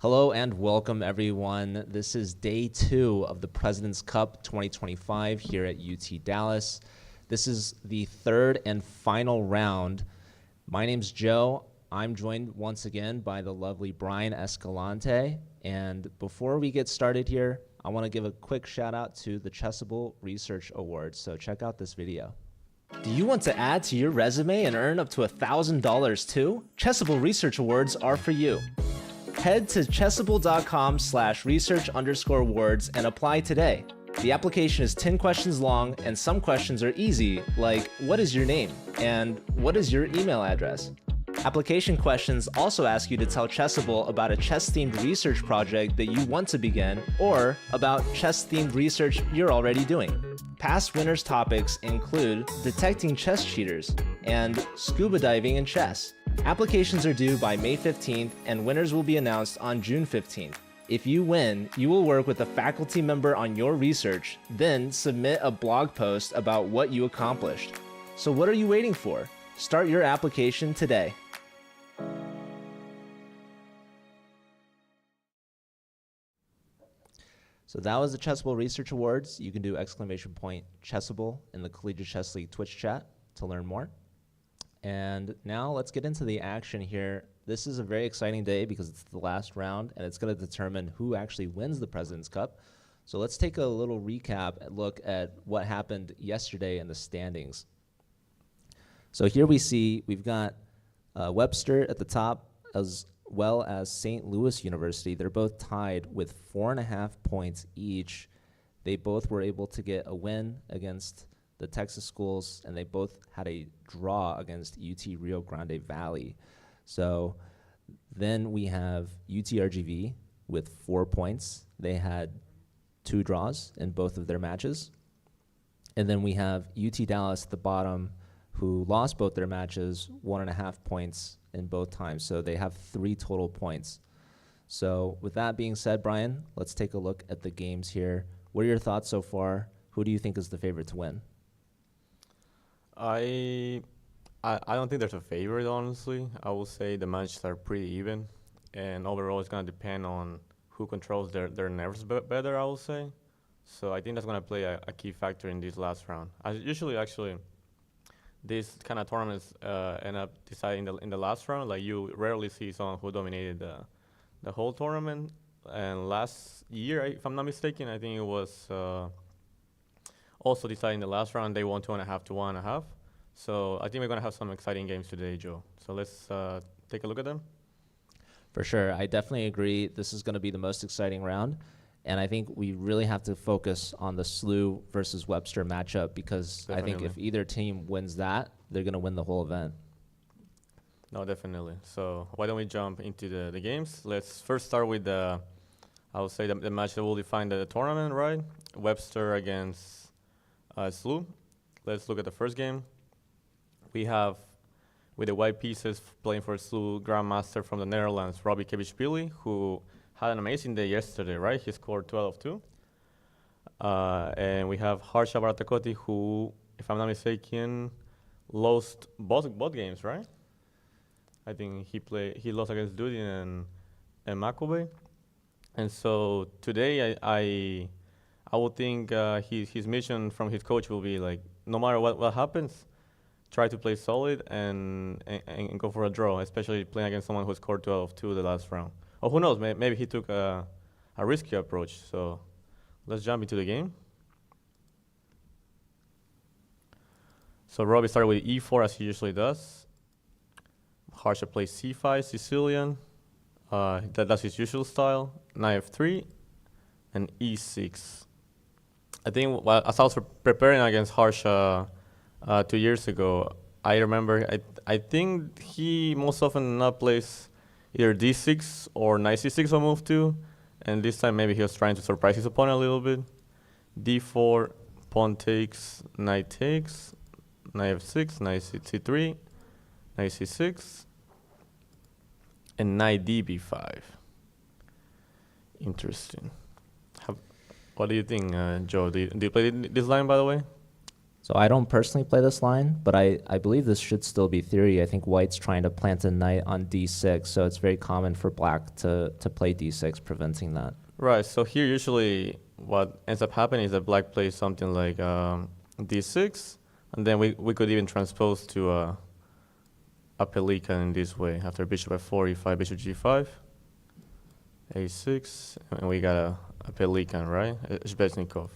Hello and welcome, everyone. This is day 2 of the President's Cup 2025 here at UT Dallas. This is the third and final round. My name's Joe. I'm joined once again by the lovely Brian Escalante. And before we get started here, I want to give a quick shout out to the Chessable Research Awards. So check out this video. Do you want to add to your resume and earn up to $1,000 too? Chessable Research Awards are for you. Head to chessable.com/research_awards and apply today. The application is 10 questions long and some questions are easy, like what is your name and what is your email address? Application questions also ask you to tell Chessable about a chess-themed research project that you want to begin or about chess-themed research you're already doing. Past winners' topics include detecting chess cheaters and scuba diving in chess. Applications are due by May 15th and winners will be announced on June 15th. If you win, you will work with a faculty member on your research, then submit a blog post about what you accomplished. So what are you waiting for? Start your application today. So that was the Chessable Research Awards. You can do !Chessable in the Collegiate Chess League Twitch chat to learn more. And now let's get into the action here. This is a very exciting day because it's the last round and it's going to determine who actually wins the President's Cup. So let's take a little recap and look at what happened yesterday in the standings. So here we see we've got Webster at the top as well as St. Louis University. They're both tied with 4.5 points each. They both were able to get a win against the Texas schools, and they both had a draw against UT Rio Grande Valley. So then we have UTRGV with 4 points. They had 2 draws in both of their matches. And then we have UT Dallas at the bottom, who lost both their matches, 1.5 points in both times. So they have 3 total points. So with that being said, Brian, let's take a look at the games here. What are your thoughts so far? Who do you think is the favorite to win? I don't think there's a favorite, honestly. I will say the matches are pretty even, and overall it's going to depend on who controls their nerves better, I will say. So I think that's going to play a key factor in this last round. Usually, actually, these kind of tournaments end up deciding in the last round. Like, you rarely see someone who dominated the whole tournament. And last year, if I'm not mistaken, I think it was also deciding the last round. They won 2.5 to 1.5. So I think we're going to have some exciting games today, Joe. So let's take a look at them. For sure. I definitely agree. This is going to be the most exciting round. And I think we really have to focus on the SLU versus Webster matchup because definitely. I think if either team wins that, they're going to win the whole event. No, definitely. So why don't we jump into the games? Let's first start with I would say the match that will define the tournament, right? Webster against SLU. Let's look at the first game. We have, with the white pieces, playing for SLU Grandmaster from the Netherlands, Robbie Kevich-Pili, who had an amazing day yesterday, right? He scored 12-2. And we have Harsha Baratakoti, who, if I'm not mistaken, lost both games, right? I think he lost against Dudin and Makobe. And so today, I would think his mission from his coach will be like, no matter what happens, try to play solid and go for a draw, especially playing against someone who scored 12-2 the last round. Or who knows, maybe he took a risky approach. So let's jump into the game. So Robbie started with E4 as he usually does. Harsha plays C5, Sicilian. That's his usual style. Knight F3 and E6. I think as I was preparing against Harsha 2 years ago, I remember I think he most often not plays either D6 or Knight C6 on move 2, and this time maybe he was trying to surprise his opponent a little bit. D4, pawn takes, knight takes, Knight F6, Knight C3, Knight C6, and Knight DB5. Interesting. What do you think, Joe? Do you play this line, by the way? So I don't personally play this line, but I believe this should still be theory. I think white's trying to plant a knight on d6, so it's very common for black to play d6, preventing that. Right. So here usually what ends up happening is that black plays something like d6, and then we could even transpose to a pelican in this way after bishop f4, e5, bishop g5, a6, and we got a pelican, right? Shbetsnikov.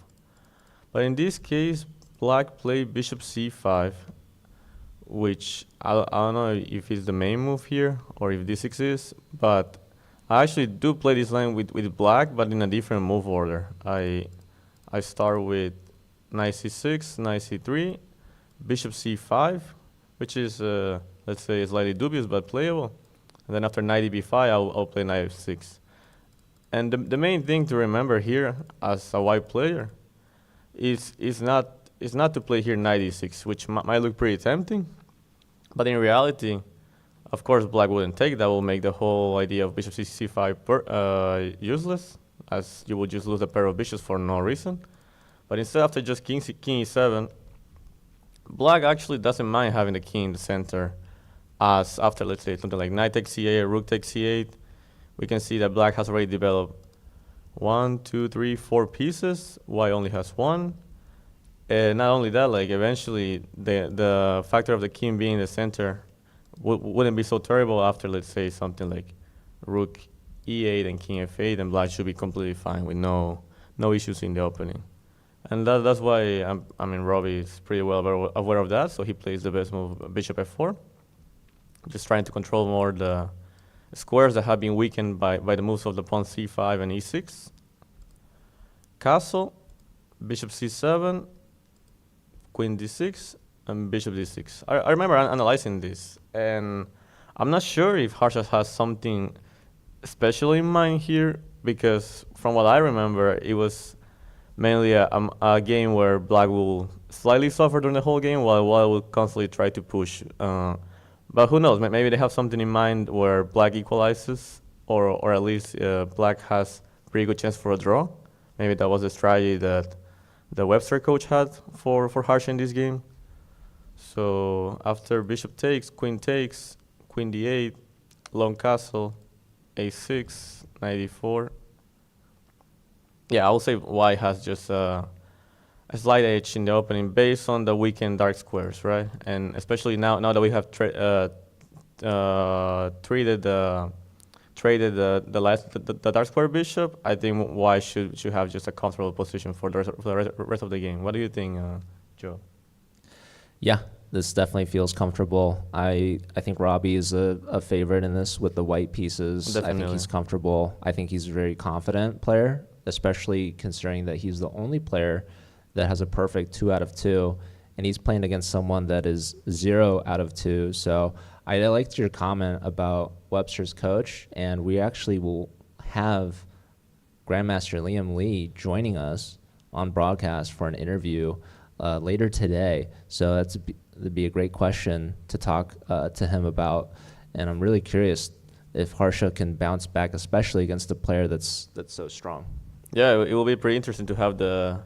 But in this case, black played bishop c5, which I don't know if it's the main move here or if this exists, but I actually do play this line with black, but in a different move order. I start with knight c6, knight c3, bishop c5, which is, let's say, slightly dubious but playable. And then after knight b5, I'll play knight f6. And the main thing to remember here as a white player is not to play here knight e6, which might look pretty tempting, but in reality, of course, black wouldn't take that. Will make the whole idea of bishop c5 useless, as you would just lose a pair of bishops for no reason. But instead, after just king e7, black actually doesn't mind having the king in the center, as after, let's say, something like knight takes c8 or rook takes c8, we can see that black has already developed 1, 2, 3, 4 pieces, white only has one. And not only that, like eventually the factor of the king being in the center wouldn't be so terrible after, let's say, something like rook e8 and king f8, and black should be completely fine with no issues in the opening. And that's why Robbie is pretty well aware of that, so he plays the best move, bishop f4, just trying to control more the squares that have been weakened by the moves of the pawn c5 and e6. Castle, bishop c7, queen d6, and bishop d6. I remember analyzing this, and I'm not sure if Harsha has something special in mind here, because from what I remember, it was mainly a game where black will slightly suffer during the whole game, while white will constantly try to push. But who knows? Maybe they have something in mind where black equalizes, or at least black has pretty good chance for a draw. Maybe that was the strategy that the Webster coach had for Harsha in this game. So after bishop takes, queen d8, long castle, a6, knight e4. Yeah, I would say white has just a slight edge in the opening based on the weakened dark squares, right? And especially now that we have traded the dark square bishop, I think white should have just a comfortable position for the rest of the game. What do you think, Joe? Yeah, this definitely feels comfortable. I think Robbie is a favorite in this with the white pieces. Definitely. I think he's comfortable. I think he's a very confident player, especially considering that he's the only player that has a perfect 2 out of 2, and he's playing against someone that is 0 out of 2. So I liked your comment about Webster's coach, and we actually will have Grandmaster Liam Lee joining us on broadcast for an interview later today. So that'd be a great question to talk to him about, and I'm really curious if Harsha can bounce back, especially against a player that's so strong. Yeah, it will be pretty interesting to have the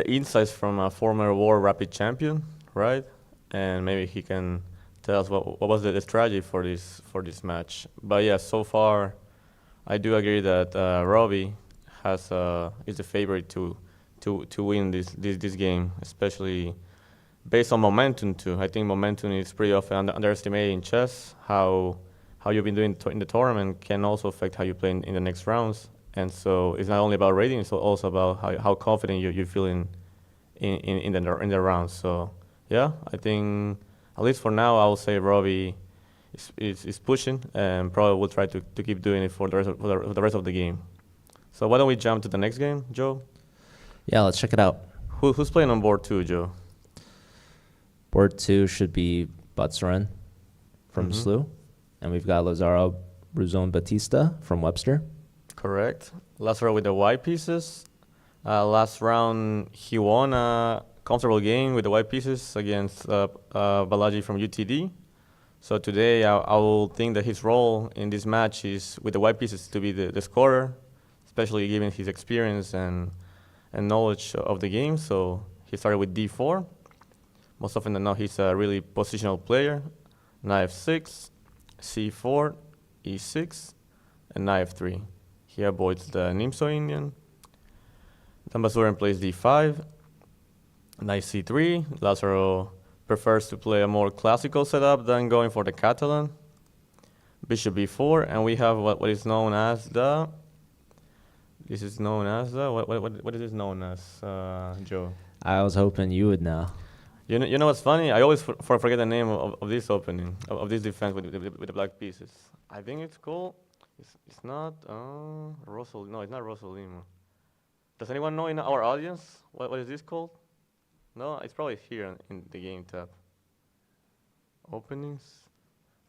insights from a former World Rapid champion, right? And maybe he can tell us what was the strategy for this match. But yeah, so far, I do agree that Robbie is the favorite to win this game, especially based on momentum too. I think momentum is pretty often underestimated in chess. How you've been doing in the tournament can also affect how you play in the next rounds. And so it's not only about rating; it's also about how confident you feel in the rounds. So yeah, I think at least for now, I will say Robbie is pushing, and probably will try to keep doing it for the rest of the game. So why don't we jump to the next game, Joe? Yeah, let's check it out. Who's playing on board 2, Joe? Board 2 should be Butzerin from SLU, and we've got Lazaro Bruzon Batista from Webster. Correct. Last round with the white pieces. Last round, he won a comfortable game with the white pieces against Balaji from UTD. So today, I will think that his role in this match is with the white pieces to be the scorer, especially given his experience and knowledge of the game. So he started with d4. Most often than not, he's a really positional player. Knight f6, c4, e6, and knight f3. He avoids the Nimzo Indian. Then Basurin plays d5, knight c3. Lazaro prefers to play a more classical setup than going for the Catalan. Bishop b4, and we have what is known as the. This is known as the what is this known as, Joe? I was hoping you would know. You know what's funny? I always forget the name of this opening of this defense with the black pieces. I think it's called. It's not Rosal. No, it's not Rosalimo. Does anyone know in our audience what is this called? No, it's probably here in the game tab. Openings.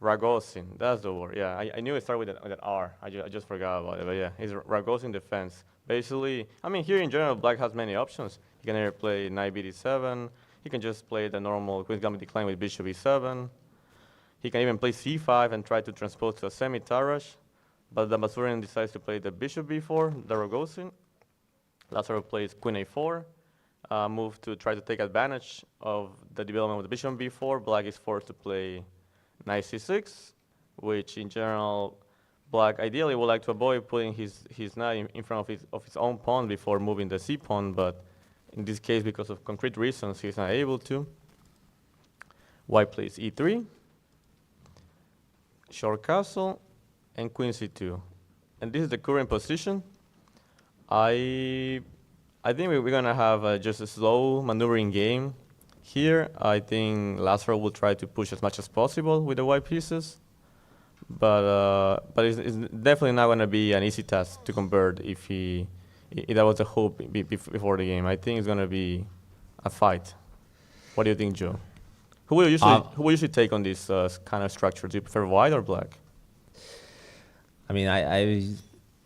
Ragozin, that's the word. Yeah, I knew it started with that R. I just forgot about it, but yeah, it's Ragozin defense. Basically, I mean, here in general, black has many options. He can either play knight bd7. He can just play the normal queen's gambit decline with bishop e7. He can even play c5 and try to transpose to a semi-Tarrasch. But the Basurin decides to play the bishop b4, the Ragozin. Lazaro plays queen a4. Move to try to take advantage of the development with the bishop b4. Black is forced to play knight c6, which in general, black ideally would like to avoid putting his knight in front of his own pawn before moving the c pawn, but in this case, because of concrete reasons, he's not able to. White plays e3, short castle, and queen c2. And this is the current position. I think we're gonna have just a slow maneuvering game. Here, I think Lazaro will try to push as much as possible with the white pieces, but it's definitely not going to be an easy task to convert if that was the hope before the game. I think it's going to be a fight. What do you think, Joe? Who will usually take on this kind of structure? Do you prefer white or black? I mean, I've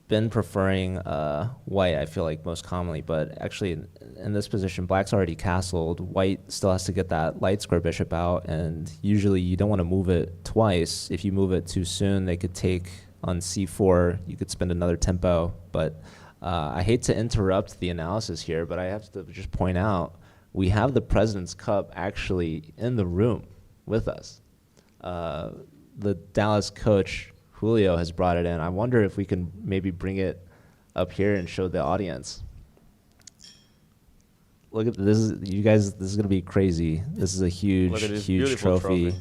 been preferring white, I feel like, most commonly, but actually in this position, black's already castled. White still has to get that light square bishop out, and usually you don't want to move it twice. If you move it too soon, they could take on c4. You could spend another tempo, but I hate to interrupt the analysis here, but I have to just point out we have the President's Cup actually in the room with us. The Dallas coach, Julio, has brought it in. I wonder if we can maybe bring it up here and show the audience. Look at this, you guys. This is gonna be crazy. This is a huge trophy.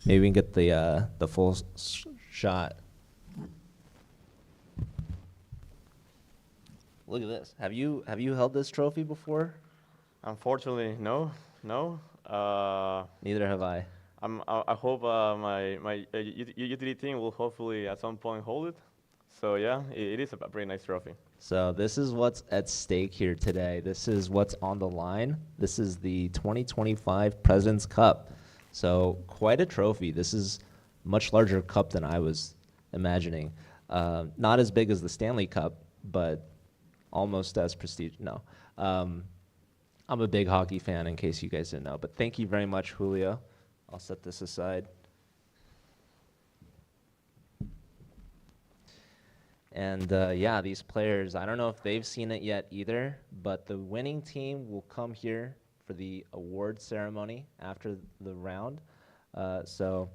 Maybe we can get the full shot. Look at this. Have you held this trophy before? Unfortunately, no. Neither have I. I hope my UT team will hopefully at some point hold it. So yeah, it is a very nice trophy. So this is what's at stake here today. This is what's on the line. This is the 2025 President's Cup. So quite a trophy. This is much larger cup than I was imagining. Not as big as the Stanley Cup, but almost as prestigious. No. I'm a big hockey fan, in case you guys didn't know. But thank you very much, Julio. I'll set this aside. And yeah, these players, I don't know if they've seen it yet either, but the winning team will come here for the award ceremony after the round. So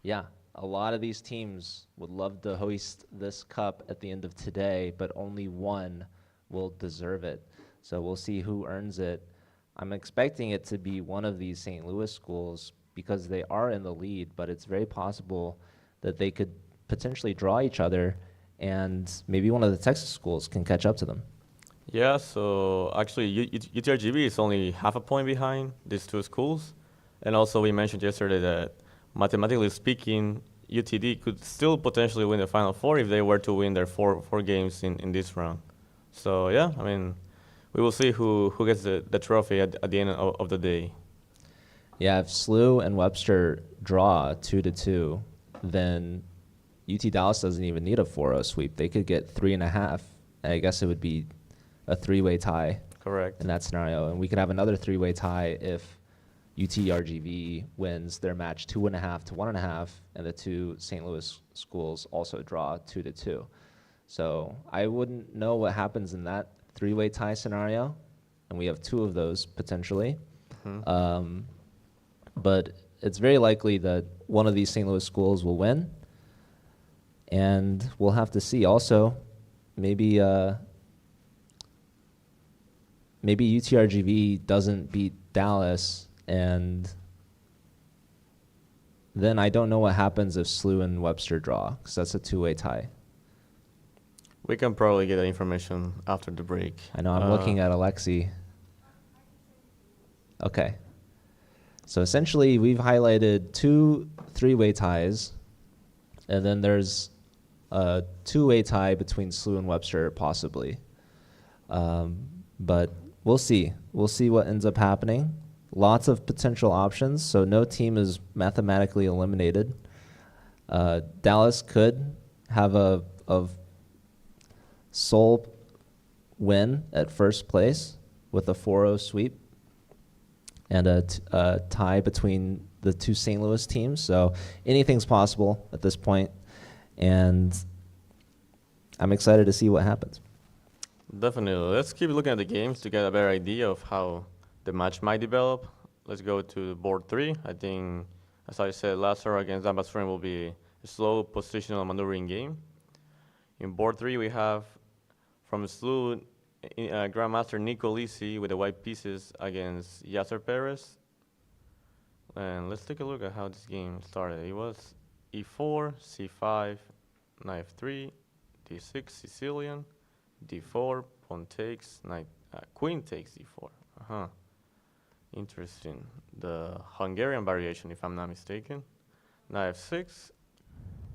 yeah, a lot of these teams would love to hoist this cup at the end of today, but only one will deserve it. So we'll see who earns it. I'm expecting it to be one of these St. Louis schools because they are in the lead, but it's very possible that they could potentially draw each other and maybe one of the Texas schools can catch up to them. Yeah, so actually UTRGV is only half a point behind these two schools. And also we mentioned yesterday that mathematically speaking, UTD could still potentially win the Final Four if they were to win their four games in this round. So yeah, I mean, we will see who gets the trophy at the end of the day. Yeah, if SLU and Webster draw 2-2, then UT Dallas doesn't even need a 4-0 sweep. They could get 3.5. I guess it would be a three-way tie. Correct. In that scenario. And we could have another three-way tie if UTRGV wins their match 2.5 to 1.5, and the two St. Louis schools also draw 2-2. So I wouldn't know what happens in that three-way tie scenario, and we have two of those potentially. but it's very likely that one of these St. Louis schools will win, and we'll have to see. Also, maybe maybe UTRGV doesn't beat Dallas, and then I don't know what happens if SLU and Webster draw, because that's a two-way tie. We can probably get that information after the break. I know I'm looking at Alexi. Okay. So essentially, we've highlighted two three-way ties, and then there's a two-way tie between SLU and Webster, possibly. But we'll see. We'll see what ends up happening. Lots of potential options, so no team is mathematically eliminated. Dallas could have a sole win at first place with a 4-0 sweep and a tie between the two St. Louis teams. So anything's possible at this point, and I'm excited to see what happens. Definitely. Let's keep looking at the games to get a better idea of how the match might develop. Let's go to board 3. I think, as I said, Lazaro against Ambassador will be a slow positional maneuvering game. In board 3, we have from SLU Grandmaster Nico Lisi with the white pieces against Yasser Perez. And let's take a look at how this game started. It was e4, c5, knight f3, d6 Sicilian, d4, pawn takes, queen takes d4. Interesting. The Hungarian variation, if I'm not mistaken. Knight f6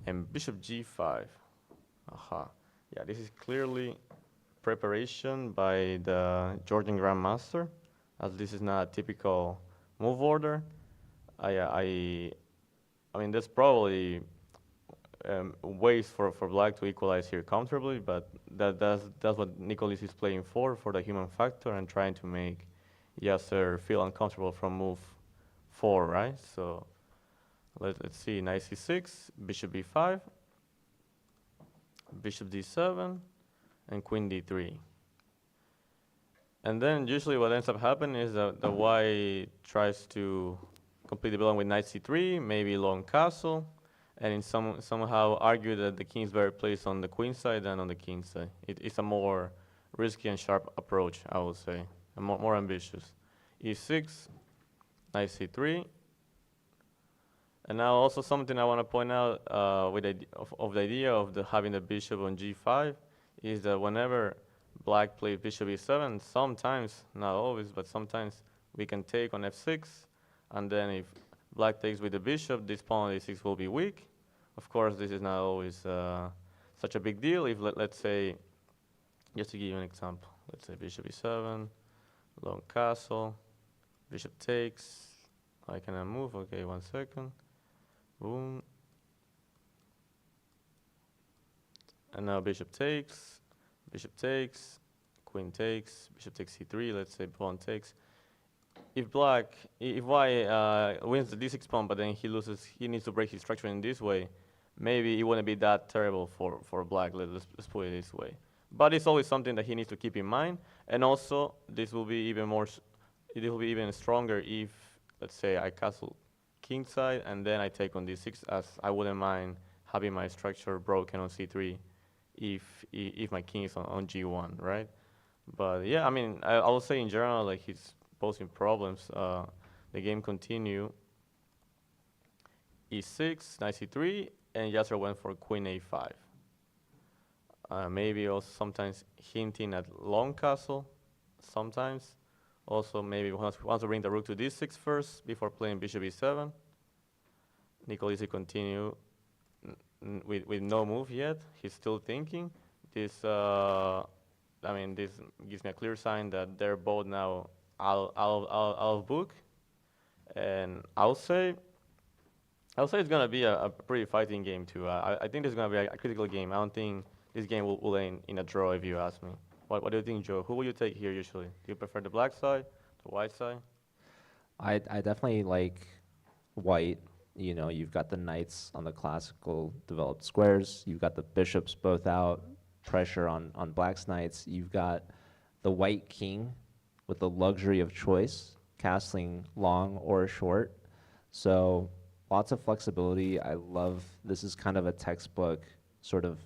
and bishop g5. Yeah, this is clearly preparation by the Georgian Grandmaster, as this is not a typical move order. I mean, there's probably ways for black to equalize here comfortably, but that's what Nicolis is playing for the human factor and trying to make Yasser feel uncomfortable from move 4, right? So let's see, knight c6, bishop b5, bishop d7, and queen d3. And then usually what ends up happening is that the white tries to complete the building with knight c3, maybe long castle, and somehow argue that the king is better placed on the queen side than on the king side. It's a more risky and sharp approach, I would say, and more ambitious. e6, knight c3. And now also something I want to point out with the idea of having the bishop on g5 is that whenever black plays bishop e7, sometimes, not always, but sometimes we can take on f6, and then if black takes with the bishop, this pawn on a6 will be weak. Of course, this is not always such a big deal. If let's say, just to give you an example, let's say bishop e7, long castle, bishop takes. I cannot move. Okay, 1 second. Boom. And now bishop takes, queen takes, bishop takes c3. Let's say pawn takes. If white wins the d6 pawn, but then he needs to break his structure in this way, maybe it wouldn't be that terrible for black. Let's put it this way. But it's always something that he needs to keep in mind. And also, this will be even more. It will be even stronger if, let's say, I castle king side and then I take on d6, as I wouldn't mind having my structure broken on c3 if my king is on g1, right? But yeah, I mean, I will say in general, like, he's posing problems. The game continue. e6, knight c3, and Yasser went for queen a5. Maybe also sometimes hinting at long castle, sometimes. Also maybe wants to bring the rook to d6 first before playing bishop e7. Nicolisi continue with no move yet. He's still thinking. This, I mean, this gives me a clear sign that they're both now out of book. And I'll say it's gonna be a pretty fighting game too. I think this is gonna be a critical game. I don't think this game will end in a draw, if you ask me. What do you think, Joe? Who will you take here usually? Do you prefer the black side, the white side? I definitely like white. You know, you've got the knights on the classical developed squares. You've got the bishops both out, pressure on black's knights. You've got the white king with the luxury of choice, castling long or short. So lots of flexibility. I love this is kind of a textbook sort of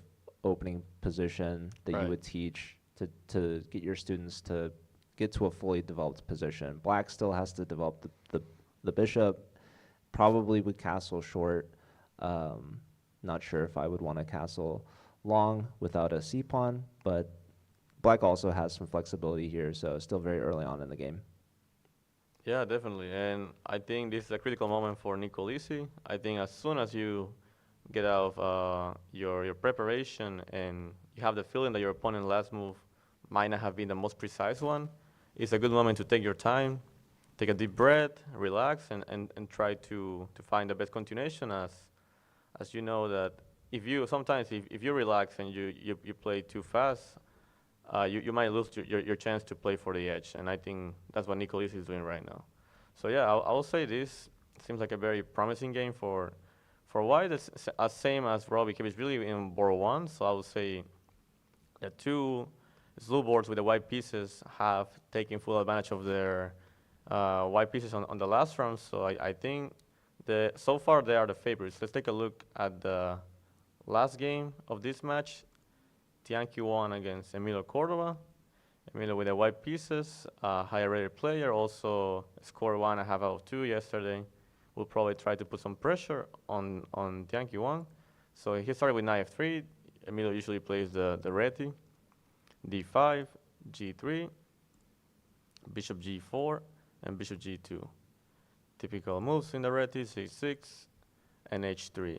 opening position that you Right. would teach to get your students to get to a fully developed position. Black still has to develop the bishop, probably with castle short. Um, Not sure if I would want a castle long without a c pawn, but black also has some flexibility here, so still very early on in the game. Yeah, definitely. And I think this is a critical moment for Nicolisi. I think as soon as you get out of your preparation and you have the feeling that your opponent's last move might not have been the most precise one, it's a good moment to take your time, take a deep breath, relax, and try to find the best continuation as you know that if you sometimes if you relax and you play too fast, you might lose your chance to play for the edge, and I think that's what Nicolis is doing right now. So yeah, I'll say this seems like a very promising game for White. It's as same as Robbie Kimmich really in board one. So I would say the two slow boards with the white pieces have taken full advantage of their white pieces on the last round. So I think so far they are the favorites. Let's take a look at the last game of this match. Tianqi won against Emilio Cordova. Emilio with the white pieces, higher rated player, also scored 1.5 out of 2 yesterday. Will probably try to put some pressure on Tianqi Wang. So he started with knight f3. Emilio usually plays the reti, d5, g3, bishop g4, and bishop g2. Typical moves in the reti, c6, and h3.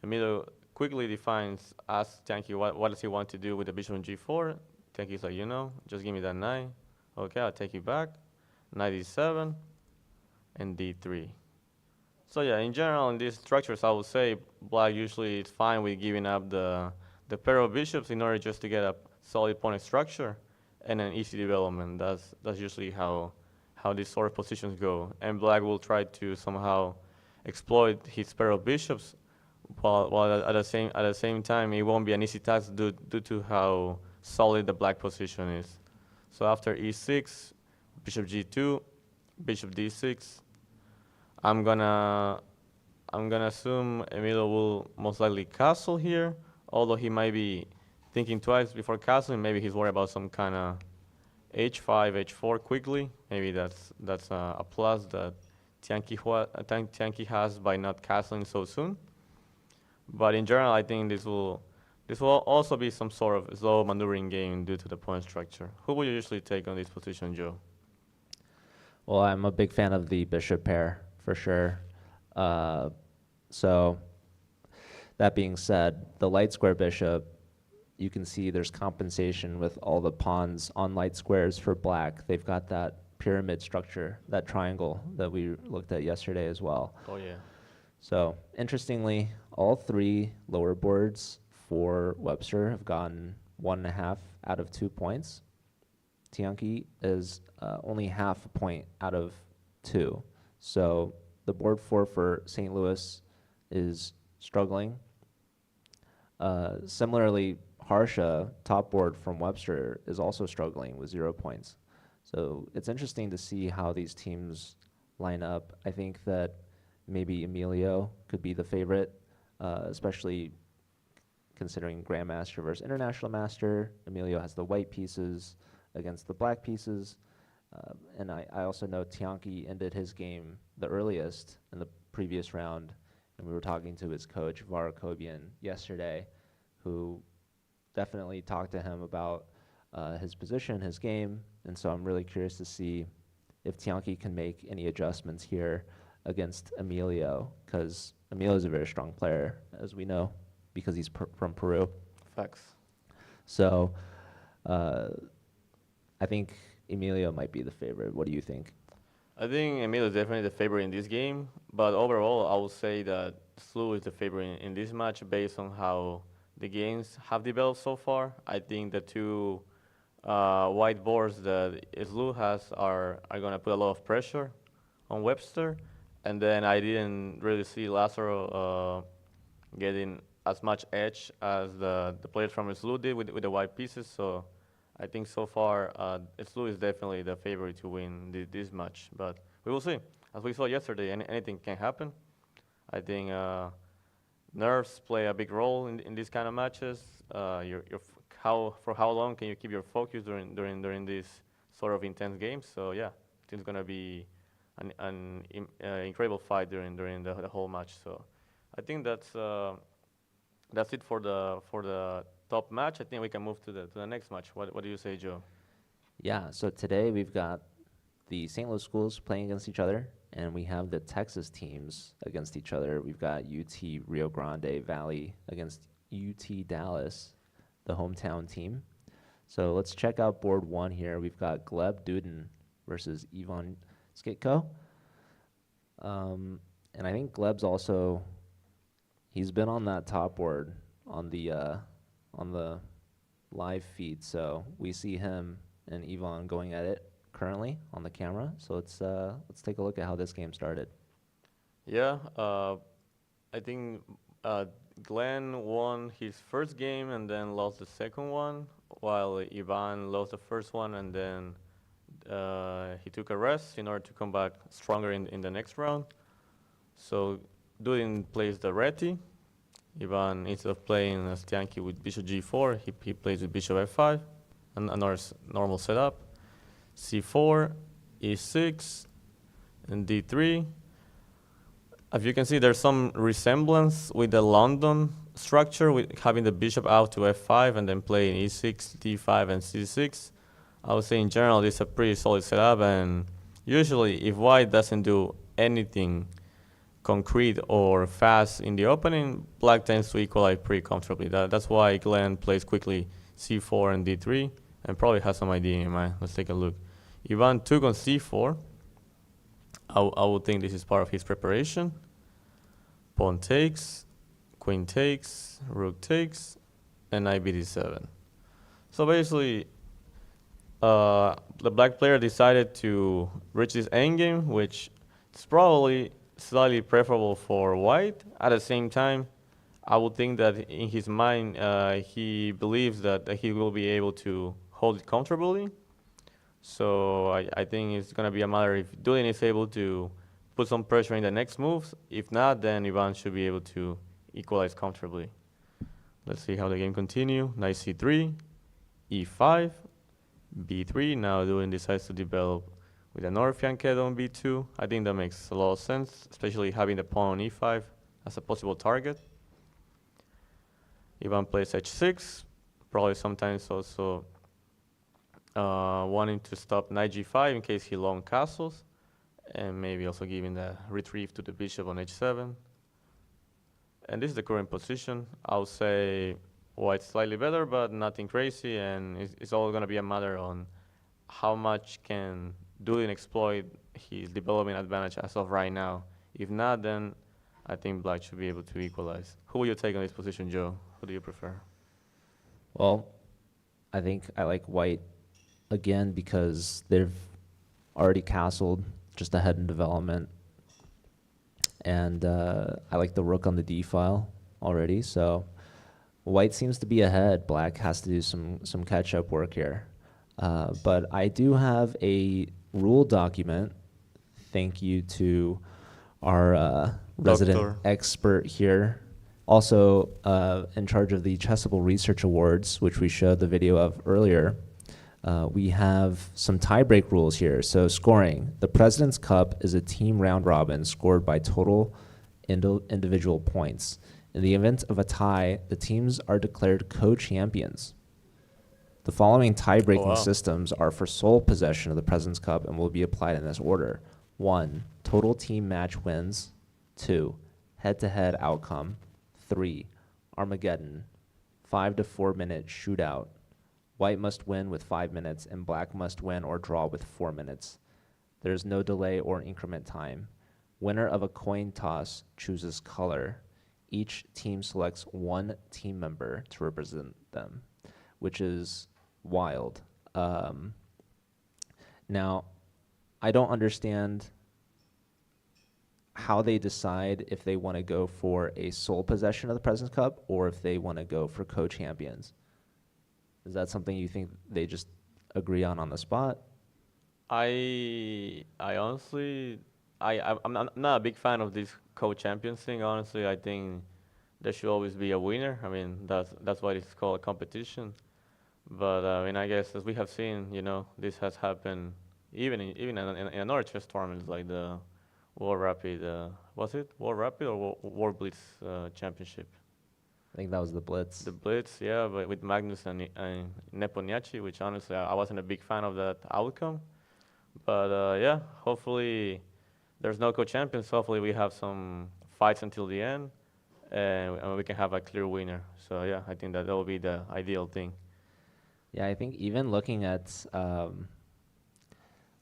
Emilio quickly defines, asks Tianqi what does he want to do with the bishop on g4. Tianqi's like, just give me that knight. Okay, I'll take you back. Knight d7 and d3. So yeah, in general, in these structures, I would say black usually is fine with giving up the pair of bishops in order just to get a solid pawn structure and an easy development. That's usually how these sort of positions go. And black will try to somehow exploit his pair of bishops, while at the same time it won't be an easy task due to how solid the black position is. So after e6, bishop g2, bishop d6. I'm gonna assume Emilio will most likely castle here, although he might be thinking twice before castling. Maybe he's worried about some kind of h5, h4 quickly. Maybe that's a plus that Tianqi has by not castling so soon. But in general, I think this will also be some sort of slow maneuvering game due to the pawn structure. Who will you usually take on this position, Joe? Well, I'm a big fan of the bishop pair for sure. Uh, so that being said, the light square bishop, you can see there's compensation with all the pawns on light squares for black. They've got that pyramid structure, that triangle that we looked at yesterday as well. Oh yeah. So interestingly, all three lower boards for Webster have gotten 1.5 out of 2 points. Tianqi is only half a point out of 2. So the board 4 for St. Louis is struggling. Similarly, Harsha, top board from Webster, is also struggling with 0 points. So it's interesting to see how these teams line up. I think that maybe Emilio could be the favorite, especially considering Grandmaster versus International Master. Emilio has the white pieces against the black pieces. And I also know Tianqi ended his game the earliest in the previous round. And we were talking to his coach, Varakobian, yesterday, who definitely talked to him about his position, his game. And so I'm really curious to see if Tianqi can make any adjustments here against Emilio, because Emilio is a very strong player, as we know, because he's from Peru. Facts. So I think Emilio might be the favorite. What do you think? I think Emilio is definitely the favorite in this game, but overall, I would say that Slu is the favorite in this match based on how the games have developed so far. I think the two white boards that Slu has are going to put a lot of pressure on Webster, and then I didn't really see Lazaro getting as much edge as the players from Slu did with the white pieces. So I think so far Slu is definitely the favorite to win this match, but we will see. as we saw yesterday, anything can happen. I think nerves play a big role in these kind of matches. How for how long can you keep your focus during these sort of intense games? So yeah, I think it's gonna be an incredible fight during the whole match. So I think that's it for the top match. I think we can move to the next match. What do you say, Joe? Yeah, so today we've got the St. Louis schools playing against each other, and we have the Texas teams against each other. We've got UT Rio Grande Valley against UT Dallas, the hometown team. So let's check out board one here. We've got Gleb Duden versus Ivan Skitko. And I think Gleb's also, he's been on that top board on the live feed. So we see him and Ivan going at it currently on the camera. So let's take a look at how this game started. Yeah, I think Glenn won his first game and then lost the second one, while Ivan lost the first one and then he took a rest in order to come back stronger in the next round. So Dudin plays the Reti. Ivan, instead of playing Stianki with bishop g4, he plays with bishop f5, another normal setup. c4, e6, and d3. As you can see, there's some resemblance with the London structure, with having the bishop out to f5 and then playing e6, d5, and c6. I would say in general, this is a pretty solid setup, and usually if white doesn't do anything concrete or fast in the opening, black tends to equalize pretty comfortably. That's why Glenn plays quickly c4 and d3, and probably has some idea in mind. Let's take a look. Ivan took on c4. I would think this is part of his preparation. Pawn takes, queen takes, rook takes, and knight bd7. So basically, the black player decided to reach this endgame, which is probably slightly preferable for white. At the same time, I would think that in his mind, he believes that he will be able to hold it comfortably. So I think it's going to be a matter if Dulin is able to put some pressure in the next moves. If not, then Ivan should be able to equalize comfortably. Let's see how the game continue. Knight c3, e5, b3. Now Dulin decides to develop with another fianchetto on b2. I think that makes a lot of sense, especially having the pawn on e5 as a possible target. Ivan plays h6, probably sometimes also wanting to stop knight g5 in case he long castles, and maybe also giving the retrieve to the bishop on h7. And this is the current position. I would say white's slightly better, but nothing crazy, and it's all going to be a matter on how much can Dulin exploit his development advantage as of right now. If not, then I think black should be able to equalize. Who will you take on this position, Joe? Who do you prefer? Well, I think I like white again because they've already castled just ahead in development. And I like the rook on the d file already. So white seems to be ahead. Black has to do some catch-up work here. But I do have a rule document. Thank you to our resident expert here. Also in charge of the Chessable Research Awards, which we showed the video of earlier. We have some tiebreak rules here. So scoring. The President's Cup is a team round robin scored by total individual points. In the event of a tie, the teams are declared co-champions. The following tie-breaking systems are for sole possession of the President's Cup and will be applied in this order. 1. Total team match wins. 2. Head-to-head outcome. 3. Armageddon. 5 to 4 minute shootout. White must win with 5 minutes, and black must win or draw with 4 minutes. There is no delay or increment time. Winner of a coin toss chooses color. Each team selects one team member to represent them, which is wild. Now, I don't understand how they decide if they want to go for a sole possession of the President's Cup or if they want to go for co-champions. Is that something you think they just agree on the spot? I honestly I'm not a big fan of this co-champions thing. Honestly, I think there should always be a winner. I mean, that's why it's called a competition. But I mean, I guess as we have seen, this has happened even in another chess tournaments like the World Rapid. Was it World Rapid or World Blitz Championship? I think that was the Blitz. The Blitz, yeah, but with Magnus and Nepomniachtchi, which honestly I wasn't a big fan of that outcome. But yeah, hopefully there's no co-champions. Hopefully we have some fights until the end, and we can have a clear winner. So yeah, I think that will be the ideal thing. Yeah, I think even looking at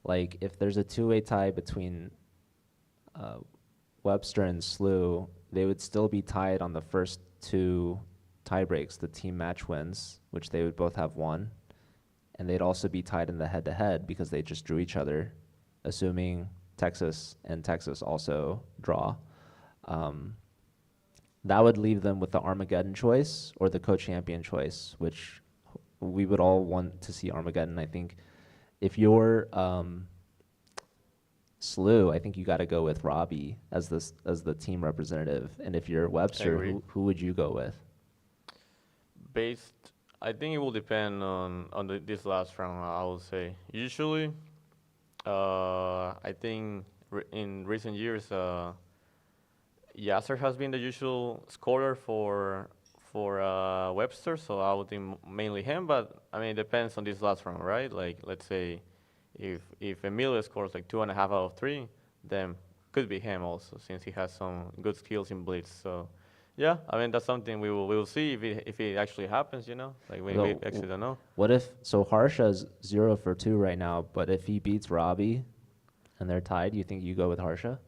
like if there's a two-way tie between uh, Webster and Slew, they would still be tied on the first two tie breaks, the team match wins, which they would both have won, and they'd also be tied in the head-to-head because they just drew each other, assuming Texas and Texas also draw. Um, that would leave them with the Armageddon choice or the co-champion choice, which we would all want to see Armageddon. I think if you're Slew, I think you got to go with Robbie as the team representative. And if you're Webster, agree. who would you go with? Based, I think it will depend on this last round. I will say usually, I think in recent years, Yasser has been the usual scorer for Webster, so I would think mainly him. But I mean, it depends on this last round, right? Like, let's say if Emilio scores like 2.5 out of 3, then could be him also, since he has some good skills in blitz. So, yeah, I mean that's something we will see if it actually happens. Like we So actually don't know. what if Harsha's 0 for 2 right now, but if he beats Robbie and they're tied, you think you go with Harsha?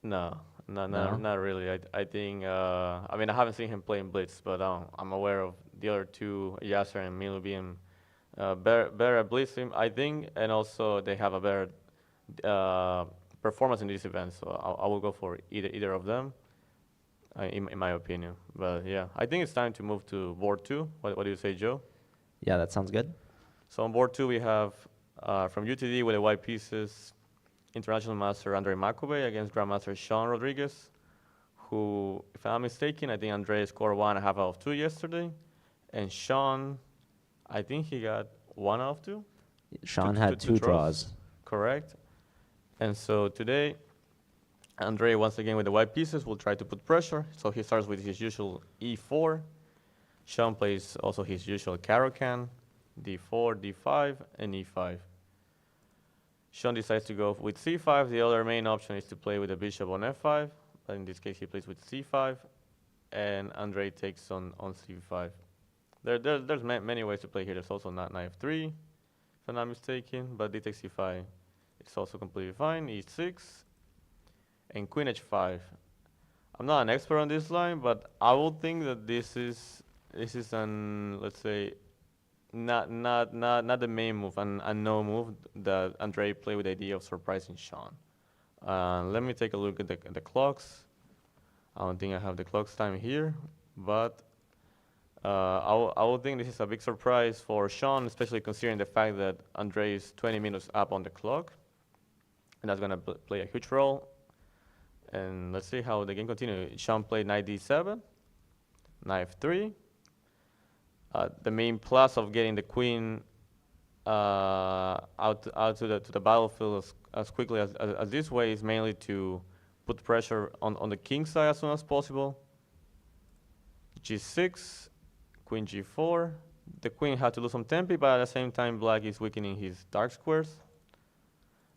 No, no, no, No? not really. I think I mean I haven't seen him play in blitz, but I'm aware of the other two, Yasser and Emilio, being better at blitzing, I think, and also they have a better uh, performance in this event. So I will go for either of them, in my opinion. But yeah, I think it's time to move to board two. What do you say, Joe? Yeah, that sounds good. So on board two we have from UTD with the white pieces, International Master Andre Macove against Grandmaster Sean Rodriguez, who, if I'm not mistaken, I think Andre scored 1.5 out of 2 yesterday, and Sean, I think he got 1 out of 2. Sean had two draws. Correct. And so today, Andre, once again with the white pieces, will try to put pressure. So he starts with his usual e4. Sean plays also his usual Caro-Kann, d4, d5, and e5. Sean decides to go with c5. The other main option is to play with the bishop on f5, but in this case he plays with c5, and Andre takes on c5. There's many ways to play here. There's also knight f3, if I'm not mistaken, but d takes c5. It's also completely fine. e6 and queen h5. I'm not an expert on this line, but I would think that this is an, let's say, not the main move, and a no move that Andre played with the idea of surprising Sean. Let me take a look at the clocks. I don't think I have the clocks time here, but I would think this is a big surprise for Sean, especially considering the fact that Andre is 20 minutes up on the clock, and that's gonna play a huge role. And let's see how the game continues. Sean played knight d7, knight f3. The main plus of getting the queen out to the battlefield as quickly as this way is mainly to put pressure on the king side as soon as possible. g6, queen g4. The queen had to lose some tempo, but at the same time black is weakening his dark squares.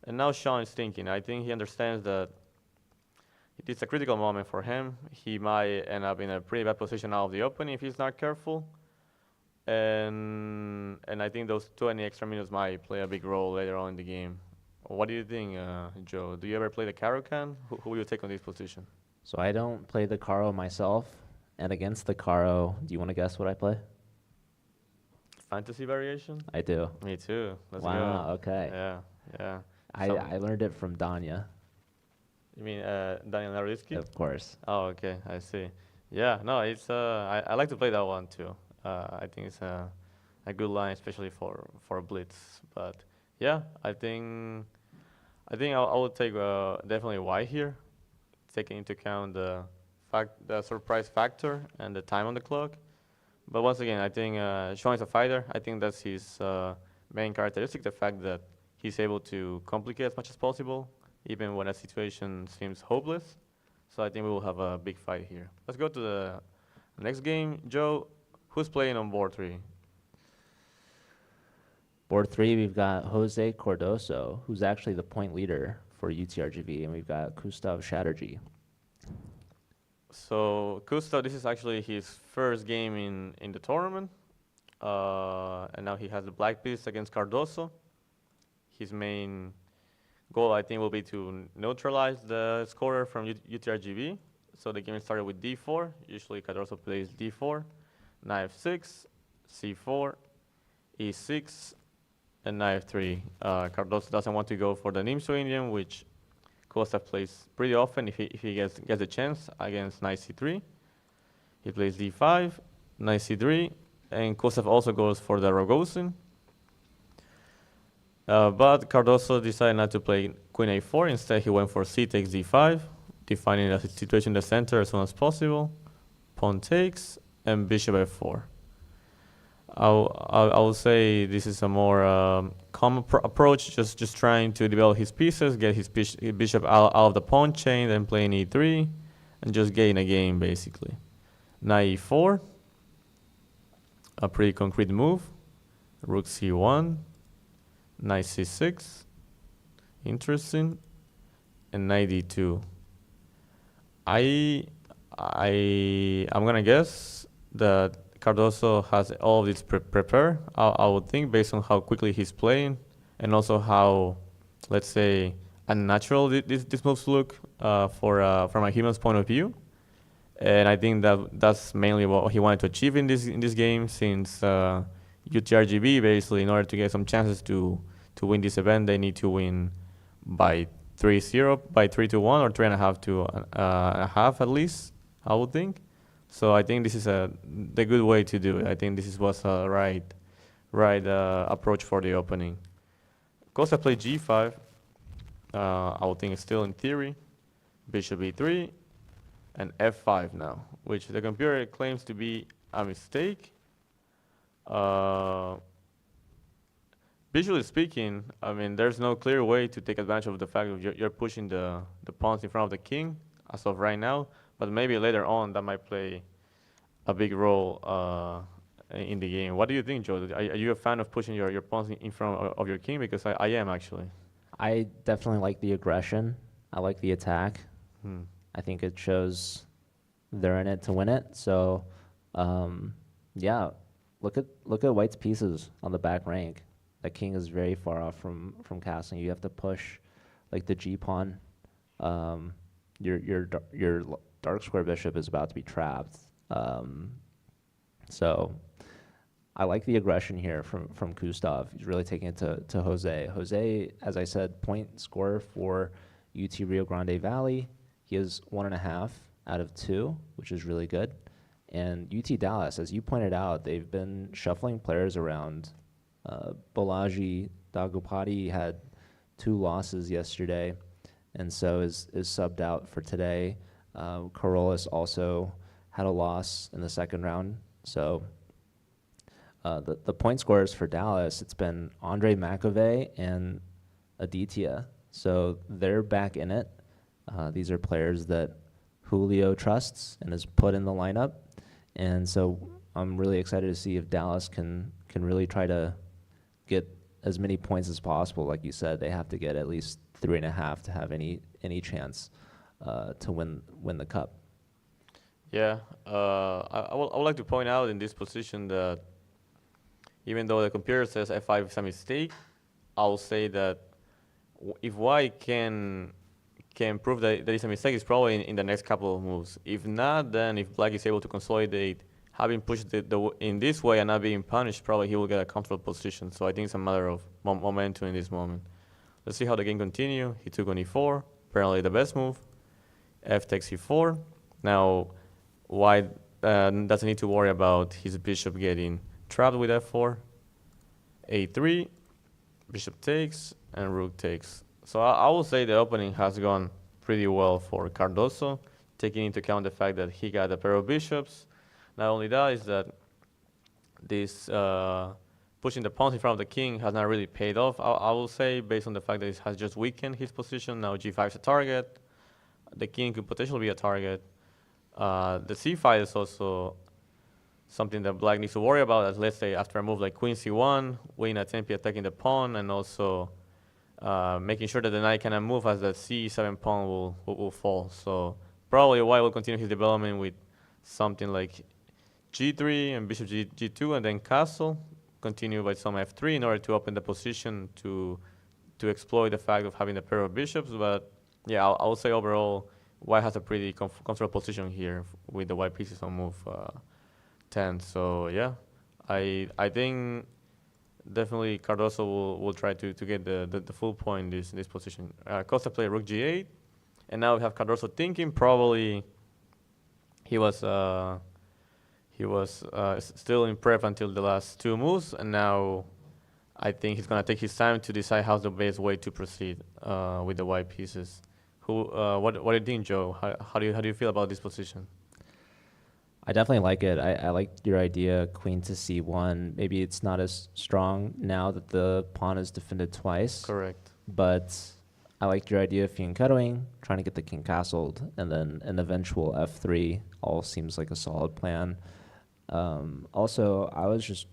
And now Sean is thinking. I think he understands that it's a critical moment for him. He might end up in a pretty bad position out of the opening if he's not careful. And I think those 20 extra minutes might play a big role later on in the game. What do you think, Joe? Do you ever play the Caro-Kann? Who will you take on this position? So I don't play the Caro myself, and against the Caro, do you want to guess what I play? Fantasy variation? I do. Me too. Let's Wow, go. okay. Yeah. I learned it from Danya, You mean Daniel Naroditsky? of course. Oh, okay. I see. Yeah, no, it's I like to play that one too. I think it's a good line, especially for blitz. But yeah, I think I think I would take definitely white here, taking into account the surprise factor and the time on the clock. But once again, I think Sean is a fighter. I think that's his main characteristic, the fact that he's able to complicate as much as possible, even when a situation seems hopeless. So I think we will have a big fight here. Let's go to the next game. Joe, who's playing on board 3? Board 3, we've got Jose Cardoso, who's actually the point leader for UTRGV, and we've got Gustav Chatterjee. So Kusto, this is actually his first game in the tournament, and now he has the black piece against Cardoso. His main goal, I think, will be to neutralize the scorer from UTRGV. So the game started with d4. Usually Cardoso plays d4, knight f6, c4, e6, and knight f3. Cardoso doesn't want to go for the Nimzo Indian, which Gustav plays pretty often if he gets a chance against knight c3. He plays d5, knight c3, and Gustav also goes for the Rogozin. But Cardoso decided not to play queen a4. Instead, he went for c takes d5, defining the situation in the center as soon as possible. Pawn takes, and bishop f4. I will say this is a more common approach, just trying to develop his pieces, get his bishop out of the pawn chain, then playing e3, and just gain a game, basically. Knight e4, a pretty concrete move. Rook c1, knight c6, interesting, and knight d2. I'm gonna guess that Cardoso has all of this prepared, I would think, based on how quickly he's playing, and also how, let's say, unnatural these moves look from a human's point of view. And I think that's mainly what he wanted to achieve in this game, since UTRGV, basically, in order to get some chances to win this event, they need to win by 3-0, by 3-1, or 3.5 to a half at least, I would think. So I think this is the good way to do it. I think this was a right approach for the opening. Costa played g5. I would think it's still in theory. Bishop e3 and f5 now, which the computer claims to be a mistake. Visually speaking, I mean, there's no clear way to take advantage of the fact that you're pushing the pawns in front of the king as of right now. But maybe later on that might play a big role in the game. What do you think, Joe? Are you a fan of pushing your pawns in front of your king? Because I am, actually. I definitely like the aggression. I like the attack. I think it shows they're in it to win it. So, yeah, look at White's pieces on the back rank. The king is very far off from castling. You have to push, like, the g pawn. Your dark square bishop is about to be trapped. So I like the aggression here from Gustav. He's really taking it to Jose. Jose, as I said, point scorer for UT Rio Grande Valley. He has 1.5 out of 2, which is really good. And UT Dallas, as you pointed out, they've been shuffling players around. Balaji Dagopati had 2 losses yesterday, and so is subbed out for today. Corollas also had a loss in the second round. So the point scorers for Dallas, it's been Andre McAvey and Aditya. So they're back in it. These are players that Julio trusts and has put in the lineup. And so I'm really excited to see if Dallas can really try to get as many points as possible. Like you said, they have to get at least 3.5 to have any chance to win the cup. Yeah, I would like to point out in this position that even though the computer says f5 is a mistake, I'll say that if White can prove that it's a mistake, it's probably in the next couple of moves. If not, then if Black is able to consolidate, having pushed in this way and not being punished, probably he will get a comfortable position. So I think it's a matter of momentum in this moment. Let's see how the game continue. He took on e4, apparently the best move. F takes e4. Now, White doesn't need to worry about his bishop getting trapped with f4. a3, bishop takes, and rook takes. So I will say the opening has gone pretty well for Cardoso, taking into account the fact that he got a pair of bishops. Not only that, is that this pushing the pawns in front of the king has not really paid off. I will say, based on the fact that it has just weakened his position. Now g5 is a target. The king could potentially be a target. The c5 is also something that black needs to worry about, as let's say after a move like queen c1, winning a tempi attacking the pawn, and also making sure that the knight cannot move as the c7 pawn will fall. So probably white will continue his development with something like g3 and bishop g2 and then castle, continue by some f3 in order to open the position to exploit the fact of having a pair of bishops. But yeah, I would say overall white has a pretty comfortable position here with the white pieces on move 10. So yeah, I think definitely Cardoso will try to get the full point in this position. Costa played rook g8, and now we have Cardoso thinking probably he was still in prep until the last two moves, and now I think he's gonna take his time to decide how's the best way to proceed with the white pieces. What do you think, Joe? How do you feel about this position? I definitely like it. I like your idea, queen to c1. Maybe it's not as strong now that the pawn is defended twice. Correct. But I liked your idea of fianchettoing, trying to get the king castled, and then an eventual f3 all seems like a solid plan. Also, I was just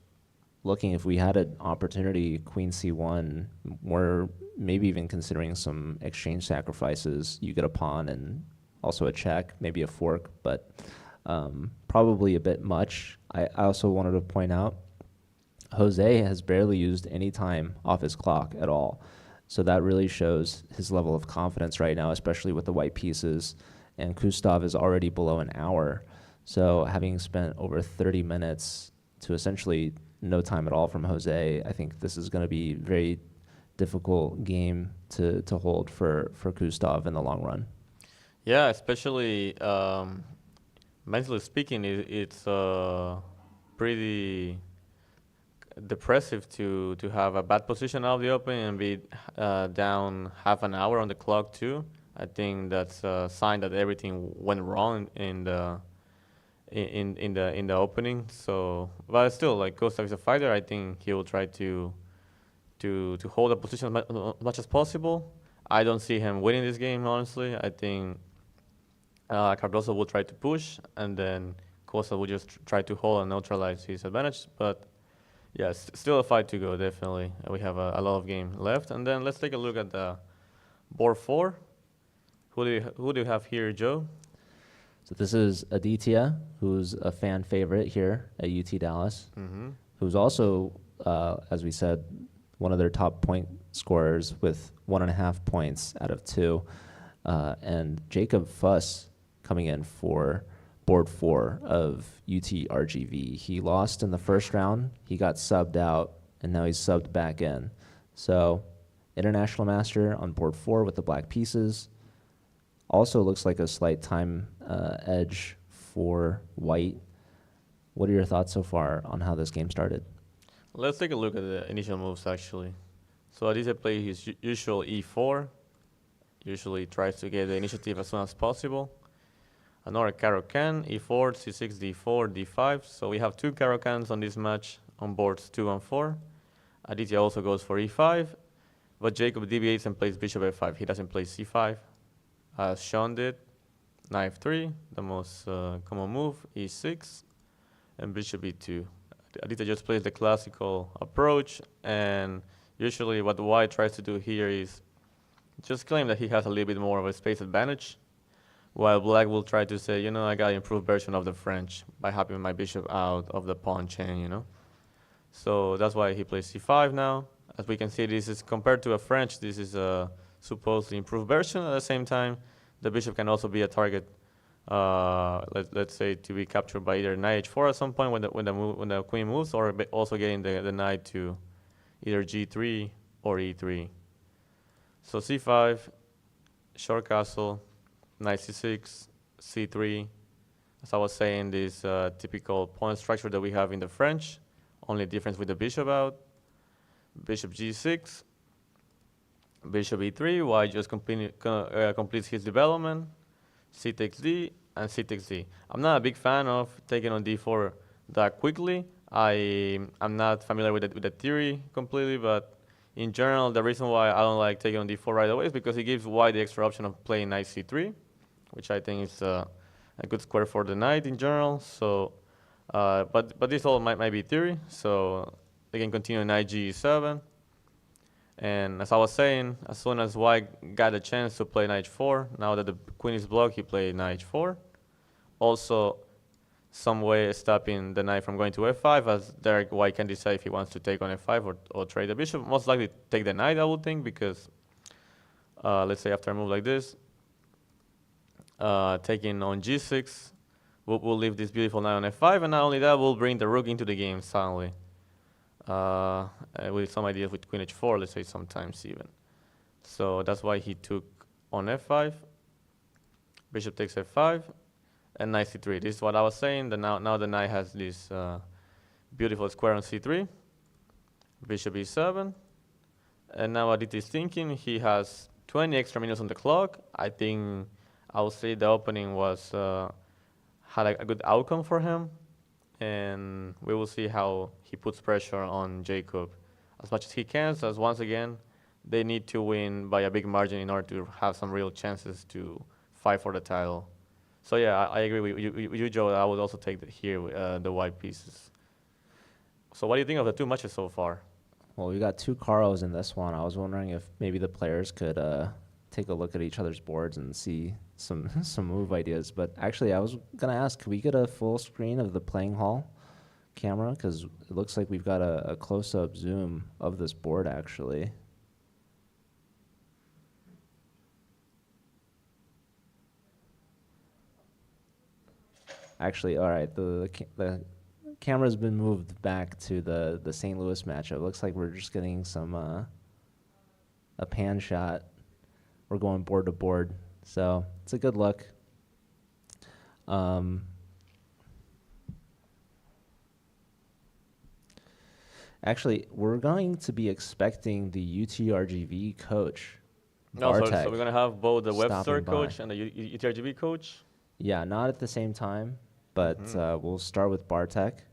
looking if we had an opportunity, queen c1, we're maybe even considering some exchange sacrifices. You get a pawn and also a check, maybe a fork, but probably a bit much. I also wanted to point out Jose has barely used any time off his clock at all. So that really shows his level of confidence right now, especially with the white pieces. And Gustav is already below an hour. So having spent over 30 minutes to essentially no time at all from Jose, I think this is going to be a very difficult game to hold for Gustav in the long run. Yeah, especially mentally speaking, it's pretty depressive to have a bad position out of the open and be down half an hour on the clock too. I think that's a sign that everything went wrong in the opening. So, but still, like Gustav is a fighter. I think he will try to hold a position as much as possible. I don't see him winning this game, honestly. I think Cardoso will try to push, and then Costa will just try to hold and neutralize his advantage. But yeah, still a fight to go, definitely. We have a lot of game left. And then let's take a look at the board 4. Who do you have here, Joe? So this is Aditya, who's a fan favorite here at UT Dallas, who's also, as we said, one of their top point scorers with 1.5 points out of 2. And Jacob Fuss coming in for board 4 of UT RGV. He lost in the first round. He got subbed out, and now he's subbed back in. So International Master on board 4 with the black pieces. Also looks like a slight time edge for white. What are your thoughts so far on how this game started? Let's take a look at the initial moves, actually. So Aditya plays his usual e4. Usually tries to get the initiative as soon as possible. Another Caro-Can, e4, c6, d4, d5. So we have 2 Caro-Cans on this match on boards 2 and 4. Aditya also goes for e5, but Jacob deviates and plays bishop f5. He doesn't play c5, as Sean did. Knight f3, the most common move, e6, and bishop e2. Aditya just plays the classical approach, and usually what white tries to do here is just claim that he has a little bit more of a space advantage, while black will try to say, you know, I got an improved version of the French by having my bishop out of the pawn chain, you know. So that's why he plays c5 now. As we can see, this is compared to a French, this is a supposedly improved version. At the same time, the bishop can also be a target, let's say, to be captured by either knight h4 at some point when the queen moves, or also getting the knight to either g3 or e3. So c5, short castle, knight c6, c3. As I was saying, this typical pawn structure that we have in the French, only difference with the bishop out. Bishop g6, Bishop e3, white just completes his development. C takes d, and c takes d. I'm not a big fan of taking on d4 that quickly. I'm not familiar with the theory completely, but in general, the reason why I don't like taking on d4 right away is because it gives white the extra option of playing knight c3, which I think is a good square for the knight in general. So, but this all might be theory. So they can continue knight g7. And as I was saying, as soon as white got a chance to play knight 4, now that the queen is blocked, he played knight 4. Also, some way stopping the knight from going to f5, as there white can decide if he wants to take on f5 or trade the bishop. Most likely take the knight, I would think, because let's say after a move like this, taking on g6, we'll leave this beautiful knight on f5, and not only that, we'll bring the rook into the game suddenly. With some ideas with queen h4, let's say sometimes even. So that's why he took on f5, bishop takes f5, and knight c3. This is what I was saying. Now the knight has this beautiful square on c3, bishop e7, and now what it is thinking, he has 20 extra minutes on the clock. I think I would say the opening was had a good outcome for him. And we will see how he puts pressure on Jacob as much as he can. So as once again, they need to win by a big margin in order to have some real chances to fight for the title. So yeah, I agree with you, Joe. I would also take the white pieces. So what do you think of the two matches so far? Well, we got two Caros in this one. I was wondering if maybe the players could take a look at each other's boards and see some move ideas. But actually, I was gonna ask, could we get a full screen of the playing hall camera? Because it looks like we've got a close-up zoom of this board, actually. Actually, all right, the camera's been moved back to the St. Louis matchup. Looks like we're just getting some a pan shot. We're going board to board, so it's a good look. Actually, we're going to be expecting the UTRGV coach, No, so Bartek, we're gonna have both the Webster stopping by. coach and the UTRGV coach. Yeah, not at the same time, but we'll start with Bartek.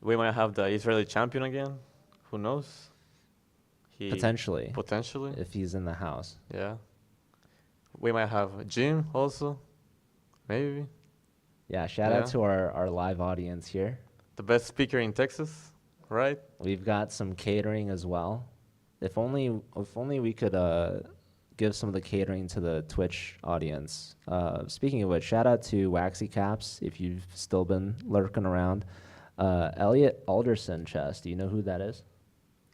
We might have the Israeli champion again. Who knows? Potentially, Potentially. if he's in the house. Yeah. We might have Jim also. Maybe. Yeah, shout out to our live audience here. The best speaker in Texas, right? We've got some catering as well. If only we could give some of the catering to the Twitch audience. Speaking of which, shout out to Waxy Caps if you've still been lurking around. Elliot Alderson Chess, do you know who that is?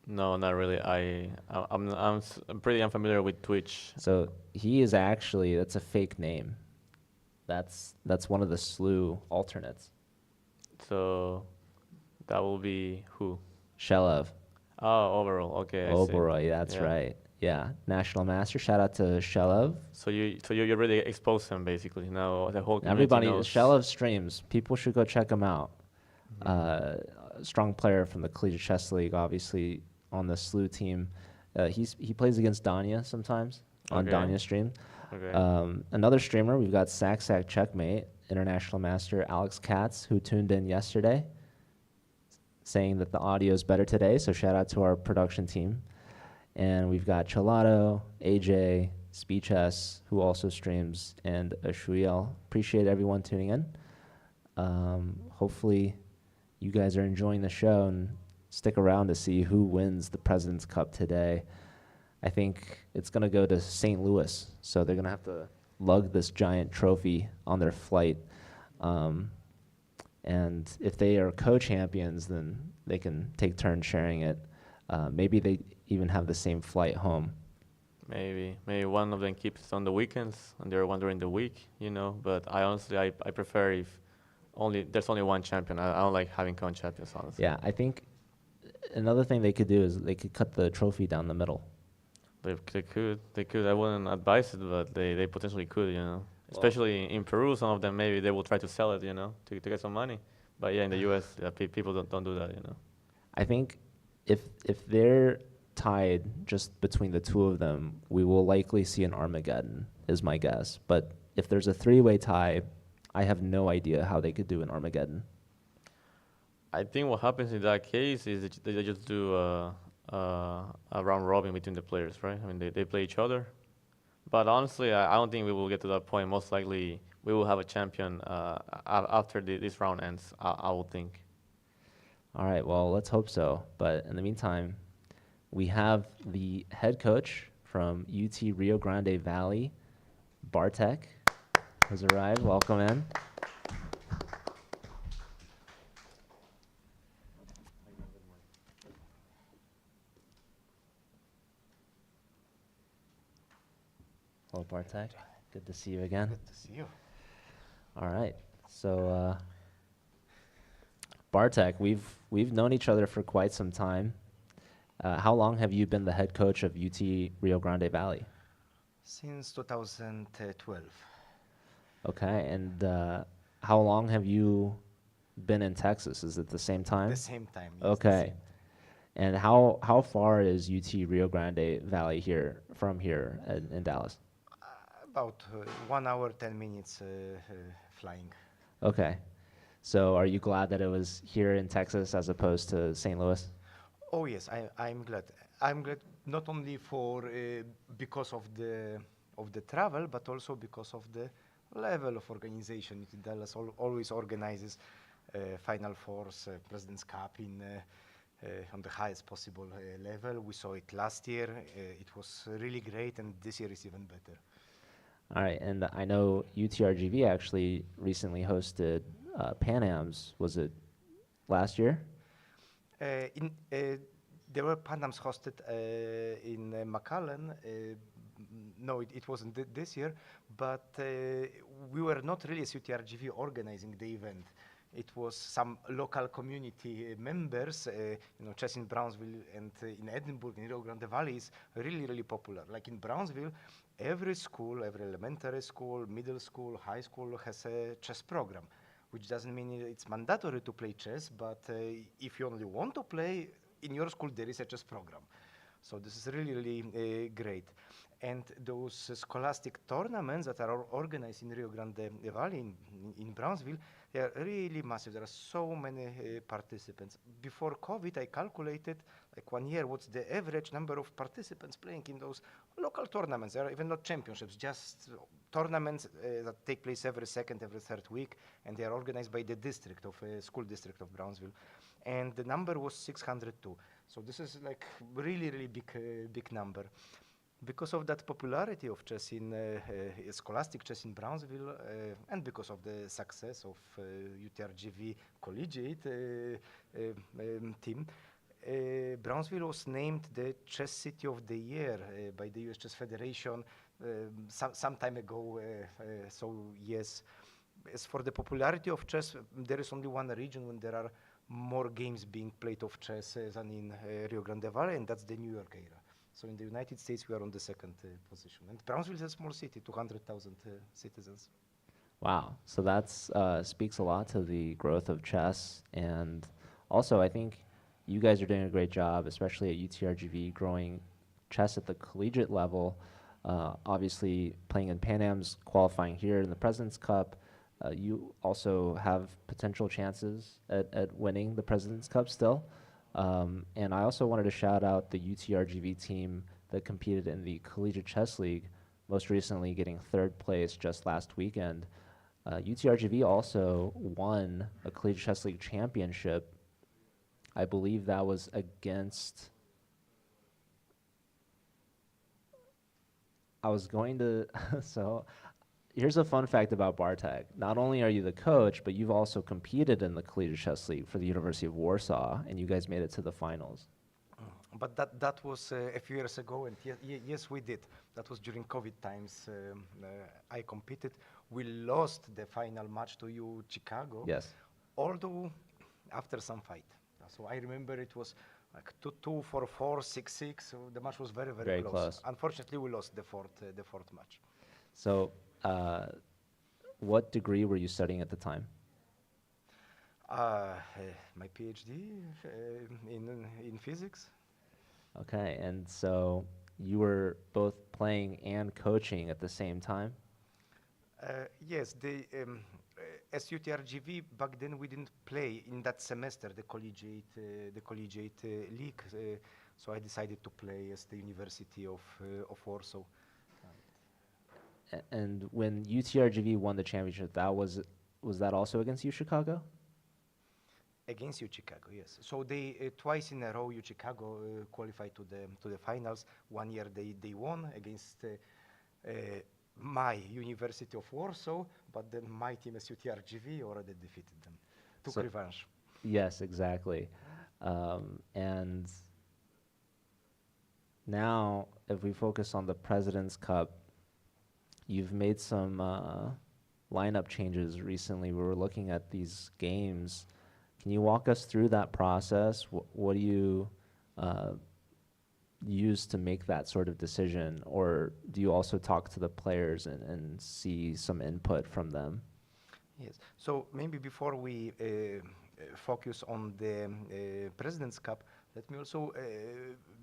No, not really. I'm pretty unfamiliar with Twitch. So he is actually, that's a fake name. That's one of the slew alternates. So that will be who? Shelev. Oh, overall. Okay. I see. Oberoi, that's right. Yeah, National Master. Shout out to Shelev. So you really exposed him basically. Now the whole community Everybody, knows. Shelev streams. People should go check him out. Strong player from the Collegiate Chess League, obviously on the slew team. He plays against Danya sometimes on Danya's stream. Okay. Another streamer, we've got Sack Checkmate, International Master Alex Katz, who tuned in yesterday, saying that the audio is better today. So shout out to our production team. And we've got Chelato, AJ, Speechess, who also streams, and Ashuyel. Appreciate everyone tuning in. Hopefully you guys are enjoying the show and stick around to see who wins the President's Cup today. I think it's going to go to St. Louis, so they're going to have to lug this giant trophy on their flight. And if they are co-champions, then they can take turns sharing it. Maybe they even have the same flight home. Maybe one of them keeps it on the weekends and the other one during the week, But I prefer if there's only one champion. I don't like having co-champions, honestly. Yeah, I think another thing they could do is they could cut the trophy down the middle. They could. I wouldn't advise it, but they potentially could, Especially in Peru, some of them maybe they will try to sell it, to get some money. But yeah, in the U.S., people don't do that, I think if they're tied just between the two of them, we will likely see an Armageddon, is my guess. But if there's a three-way tie, I have no idea how they could do an Armageddon. I think what happens in that case is that they just do a round robin between the players, right? I mean, they play each other. But honestly, I don't think we will get to that point. Most likely, we will have a champion after this round ends, I would think. All right, well, let's hope so. But in the meantime, we have the head coach from UT Rio Grande Valley, Bartek, has arrived. Welcome in. Hello, Bartek. Good to see you again. Good to see you. All right. So, Bartek, we've known each other for quite some time. How long have you been the head coach of UT Rio Grande Valley? Since 2012. Okay, and how long have you been in Texas? Is it the same time? The same time. Yes, the Okay. same. And how far is UT Rio Grande Valley from here in Dallas? About 1 hour, 10 minutes flying. Okay. So are you glad that it was here in Texas as opposed to St. Louis? Oh yes, I'm glad. I'm glad not only for because of the travel, but also because of the level of organization. UT Dallas always organizes Final Fours, President's Cup on the highest possible level. We saw it last year. It was really great, and this year is even better. All right, and I know UTRGV actually recently hosted Pan Am's. Was it last year? There were Panams hosted in McAllen. No, it wasn't this year, but we were not really as UTRGV organizing the event. It was some local community members, chess in Brownsville and in Edinburgh, in Rio Grande Valley is really, really popular. Like in Brownsville, every school, every elementary school, middle school, high school has a chess program, which doesn't mean it's mandatory to play chess, but if you only want to play, in your school there is a chess program. So this is really, really great. And those scholastic tournaments that are organized in Rio Grande Valley, in Brownsville, they are really massive. There are so many participants. Before COVID, I calculated, like 1 year, what's the average number of participants playing in those local tournaments. They are even not championships, just tournaments that take place every second, every third week, and they are organized by the district of school district of Brownsville. And the number was 602. So this is like really, really big number. Because of that popularity of chess scholastic chess in Brownsville, and because of the success of UTRGV collegiate team, Brownsville was named the Chess City of the Year by the US Chess Federation some time ago. So yes, as for the popularity of chess, there is only one region when there are more games being played of chess than in Rio Grande Valley, and that's the New York area. So in the United States, we are on the second position. And Brownsville is a small city, 200,000 citizens. Wow. So that's speaks a lot to the growth of chess. And also, I think you guys are doing a great job, especially at UTRGV, growing chess at the collegiate level. Obviously, playing in Pan Am's, qualifying here in the President's Cup. You also have potential chances at winning the President's Cup still. And I also wanted to shout out the UTRGV team that competed in the Collegiate Chess League, most recently getting third place just last weekend. UTRGV also won a Collegiate Chess League championship. I believe that was against... I was going to... so here's a fun fact about Bartek. Not only are you the coach, but you've also competed in the Collegiate Chess League for the University of Warsaw, and you guys made it to the finals. But that was a few years ago, and yes, we did. That was during COVID times. I competed. We lost the final match to you, Chicago. Yes. Although after some fight. So I remember it was like 2-2, 4-4, 6-6. So the match was very, very close. Unfortunately, we lost the fourth match. So, what degree were you studying at the time? My PhD in physics. Okay, and so you were both playing and coaching at the same time? Yes, as UTRGV back then we didn't play in that semester the collegiate league, so I decided to play as the University of Warsaw. And when UTRGV won the championship, was that also against U Chicago? Against U Chicago, yes. So they twice in a row U Chicago qualified to the finals. One year they won against uh, my University of Warsaw, but then my team as UTRGV already defeated them. Took So revenge. yes, exactly. And now, if we focus on the President's Cup, you've made some lineup changes recently. We were looking at these games. Can you walk us through that process? What do you uh, use to make that sort of decision? Or do you also talk to the players and see some input from them? Yes. So maybe before we focus on the President's Cup, let me also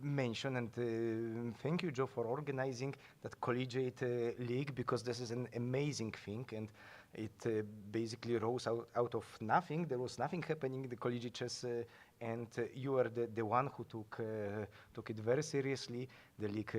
mention and thank you, Joe, for organizing that collegiate league, because this is an amazing thing, and it basically rose out of nothing. There was nothing happening in the collegiate chess, and you are the one who took it very seriously. The league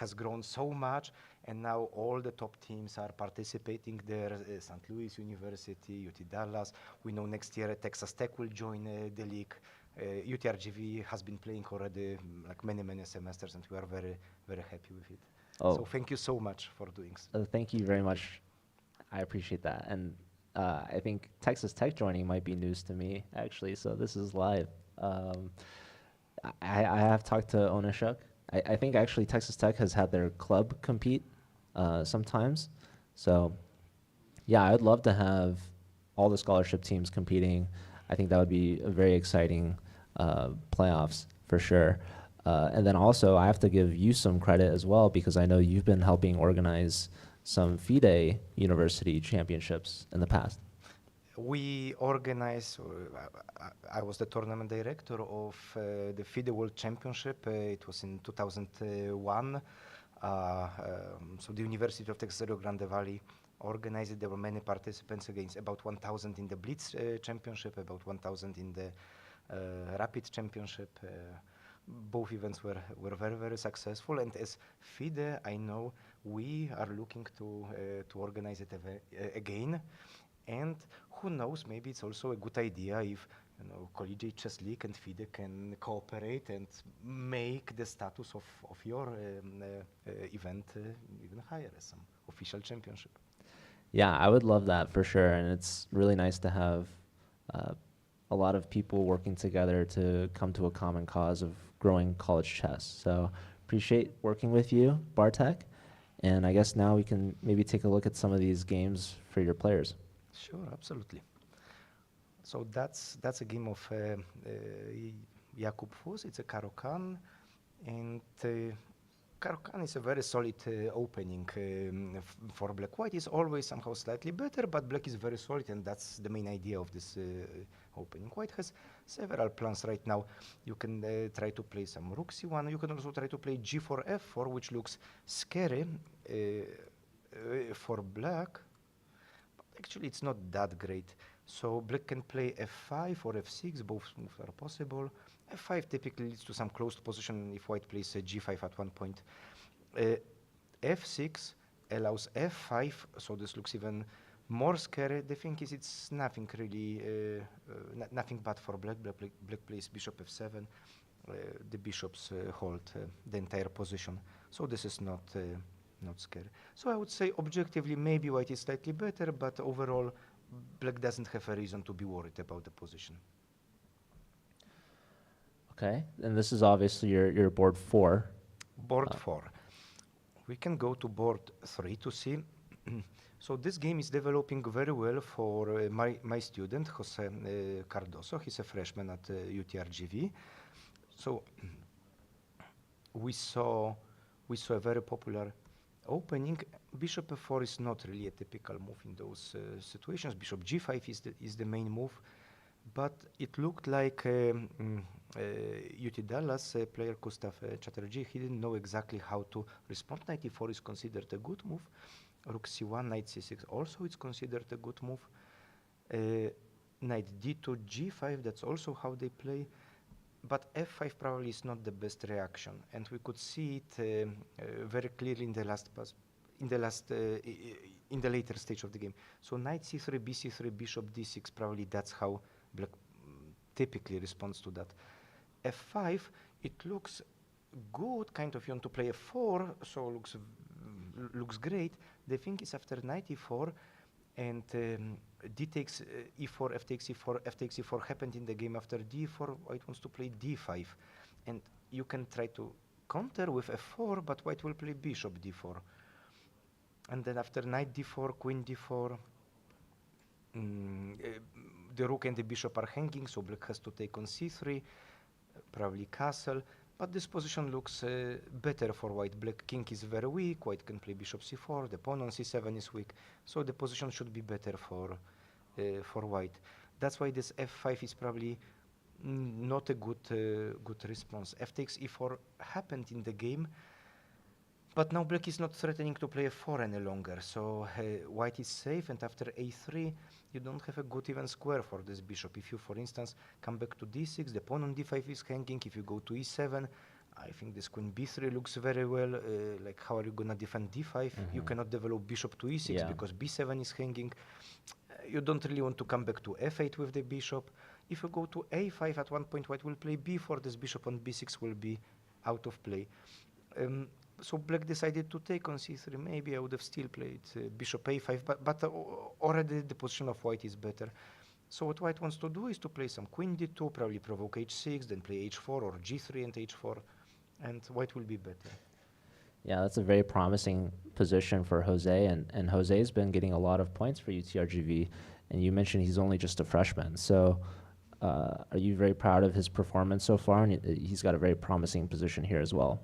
has grown so much, and now all the top teams are participating there. St. Louis University, UT Dallas. We know next year Texas Tech will join the league. UTRGV has been playing already like many semesters, and we are very happy with it. So Oh, thank you so much for doing so. thank you very much. I appreciate that. And I think Texas Tech joining might be news to me, actually. So this is live. Um, I have talked to Onashuk. I think actually Texas Tech has had their club compete sometimes. So yeah, I would love to have all the scholarship teams competing. I think that would be a very exciting playoffs for sure. And then also, I have to give you some credit as well because I know you've been helping organize some FIDE University championships in the past. We organized, I was the tournament director of the FIDE World Championship. It was in 2001. So the University of Texas Rio Grande Valley organized it. There were many participants, against about 1,000 in the Blitz Championship, about 1,000 in the Rapid Championship. Both events were very successful, and as FIDE, I know we are looking to organize it again. And who knows, maybe it's also a good idea if Collegiate Chess League and FIDE can cooperate and make the status of your event even higher as some official championship. Yeah, I would love that for sure. And it's really nice to have uh, a lot of people working together to come to a common cause of growing college chess. So appreciate working with you, Bartek. And I guess now we can maybe take a look at some of these games for your players. Sure, absolutely. So that's a game of Jakub Fus. It's a Caro-Kann, and Caro-Kann is a very solid opening for Black. White is always somehow slightly better, but Black is very solid, and that's the main idea of this opening. White has several plans right now. You can try to play some Rook C1. You can also try to play G4 F4, which looks scary for Black. Actually, it's not that great. So Black can play f5 or f6, both moves are possible. f5 typically leads to some closed position if White plays g5 at one point. f6 allows f5, so this looks even more scary. The thing is, it's nothing really, nothing bad for Black. Black plays bishop f7. The bishops hold the entire position. So this is not scary. So I would say objectively maybe White is slightly better, but overall Black doesn't have a reason to be worried about the position. Okay, and this is obviously your board 4. Board 4. We can go to board 3 to see. So this game is developing very well for my student, Jose Cardoso. He's a freshman at UTRGV. So we saw a very popular opening. Bishop f4 is not really a typical move in those situations. Bishop g5 is the main move, but it looked like UT Dallas player Gustav Chatterjee, he didn't know exactly how to respond. Knight e4 is considered a good move. Rook c1, knight c6 also it's considered a good move. Knight d2, g5, that's also how they play. But f5 probably is not the best reaction, and we could see it very clearly in the later stage of the game. So knight c3, bc3, bishop d6, probably that's how black typically responds to that. f5, it looks good, kind of you want to play f4, so looks great. The thing is after knight e4 and d takes e4, f takes e4, f takes e4 happened in the game after d4, white wants to play d5. And you can try to counter with f4, but white will play bishop d4. And then after knight d4, queen d4, the rook and the bishop are hanging, so black has to take on c3, probably castle. But this position looks better for white. Black king is very weak, white can play bishop c4, the pawn on c7 is weak, so the position should be better for white. That's why this f5 is probably not a good response. F takes e4 happened in the game, but now black is not threatening to play f4 any longer, so white is safe, and after a3 you don't have a good even square for this bishop. If you, for instance, come back to d6, the pawn on d5 is hanging. If you go to e7, I think this queen b3 looks very well. Like, how are you gonna defend d5? You cannot develop bishop to e6 because b7 is hanging. You don't really want to come back to f8 with the bishop. If you go to a5, at one point white will play b4, this bishop on b6 will be out of play. So black decided to take on c3. Maybe I would have still played bishop a5, but already the position of white is better. So what white wants to do is to play some queen d2, probably provoke h6, then play h4 or g3 and h4, and white will be better. Yeah, that's a very promising position for Jose, and Jose's been getting a lot of points for UTRGV, and you mentioned he's only just a freshman. So are you very proud of his performance so far? And he's got a very promising position here as well.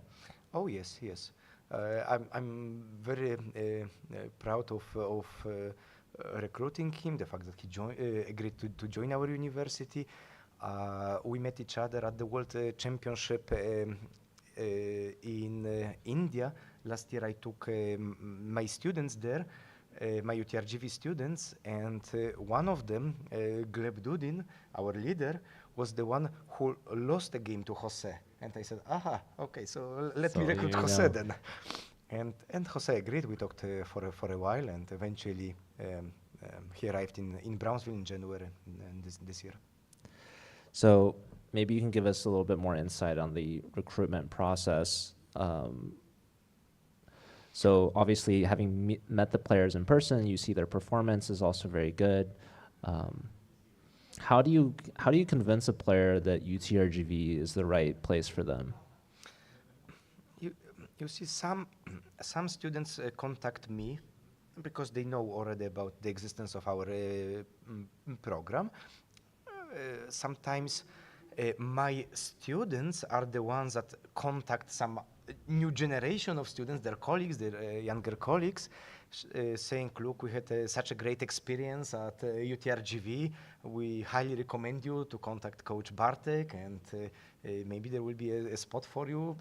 Oh yes, yes. I'm very proud of recruiting him. The fact that he agreed to join our university. We met each other at the World Championship in India. Last year I took my students there, my UTRGV students, and one of them, Gleb Dudin, our leader, was the one who lost the game to Jose. And I said, aha, okay, so let me recruit Jose then. And Jose agreed. We talked for a while, and eventually he arrived in Brownsville in January this year. So maybe you can give us a little bit more insight on the recruitment process. So obviously, having met the players in person, you see their performance is also very good. How do you convince a player that UTRGV is the right place for them? You see, some students contact me because they know already about the existence of our program. Sometimes my students are the ones that contact some new generation of students, their colleagues, their younger colleagues, saying, look, we had such a great experience at UTRGV. We highly recommend you to contact Coach Bartek, and maybe there will be a spot for you.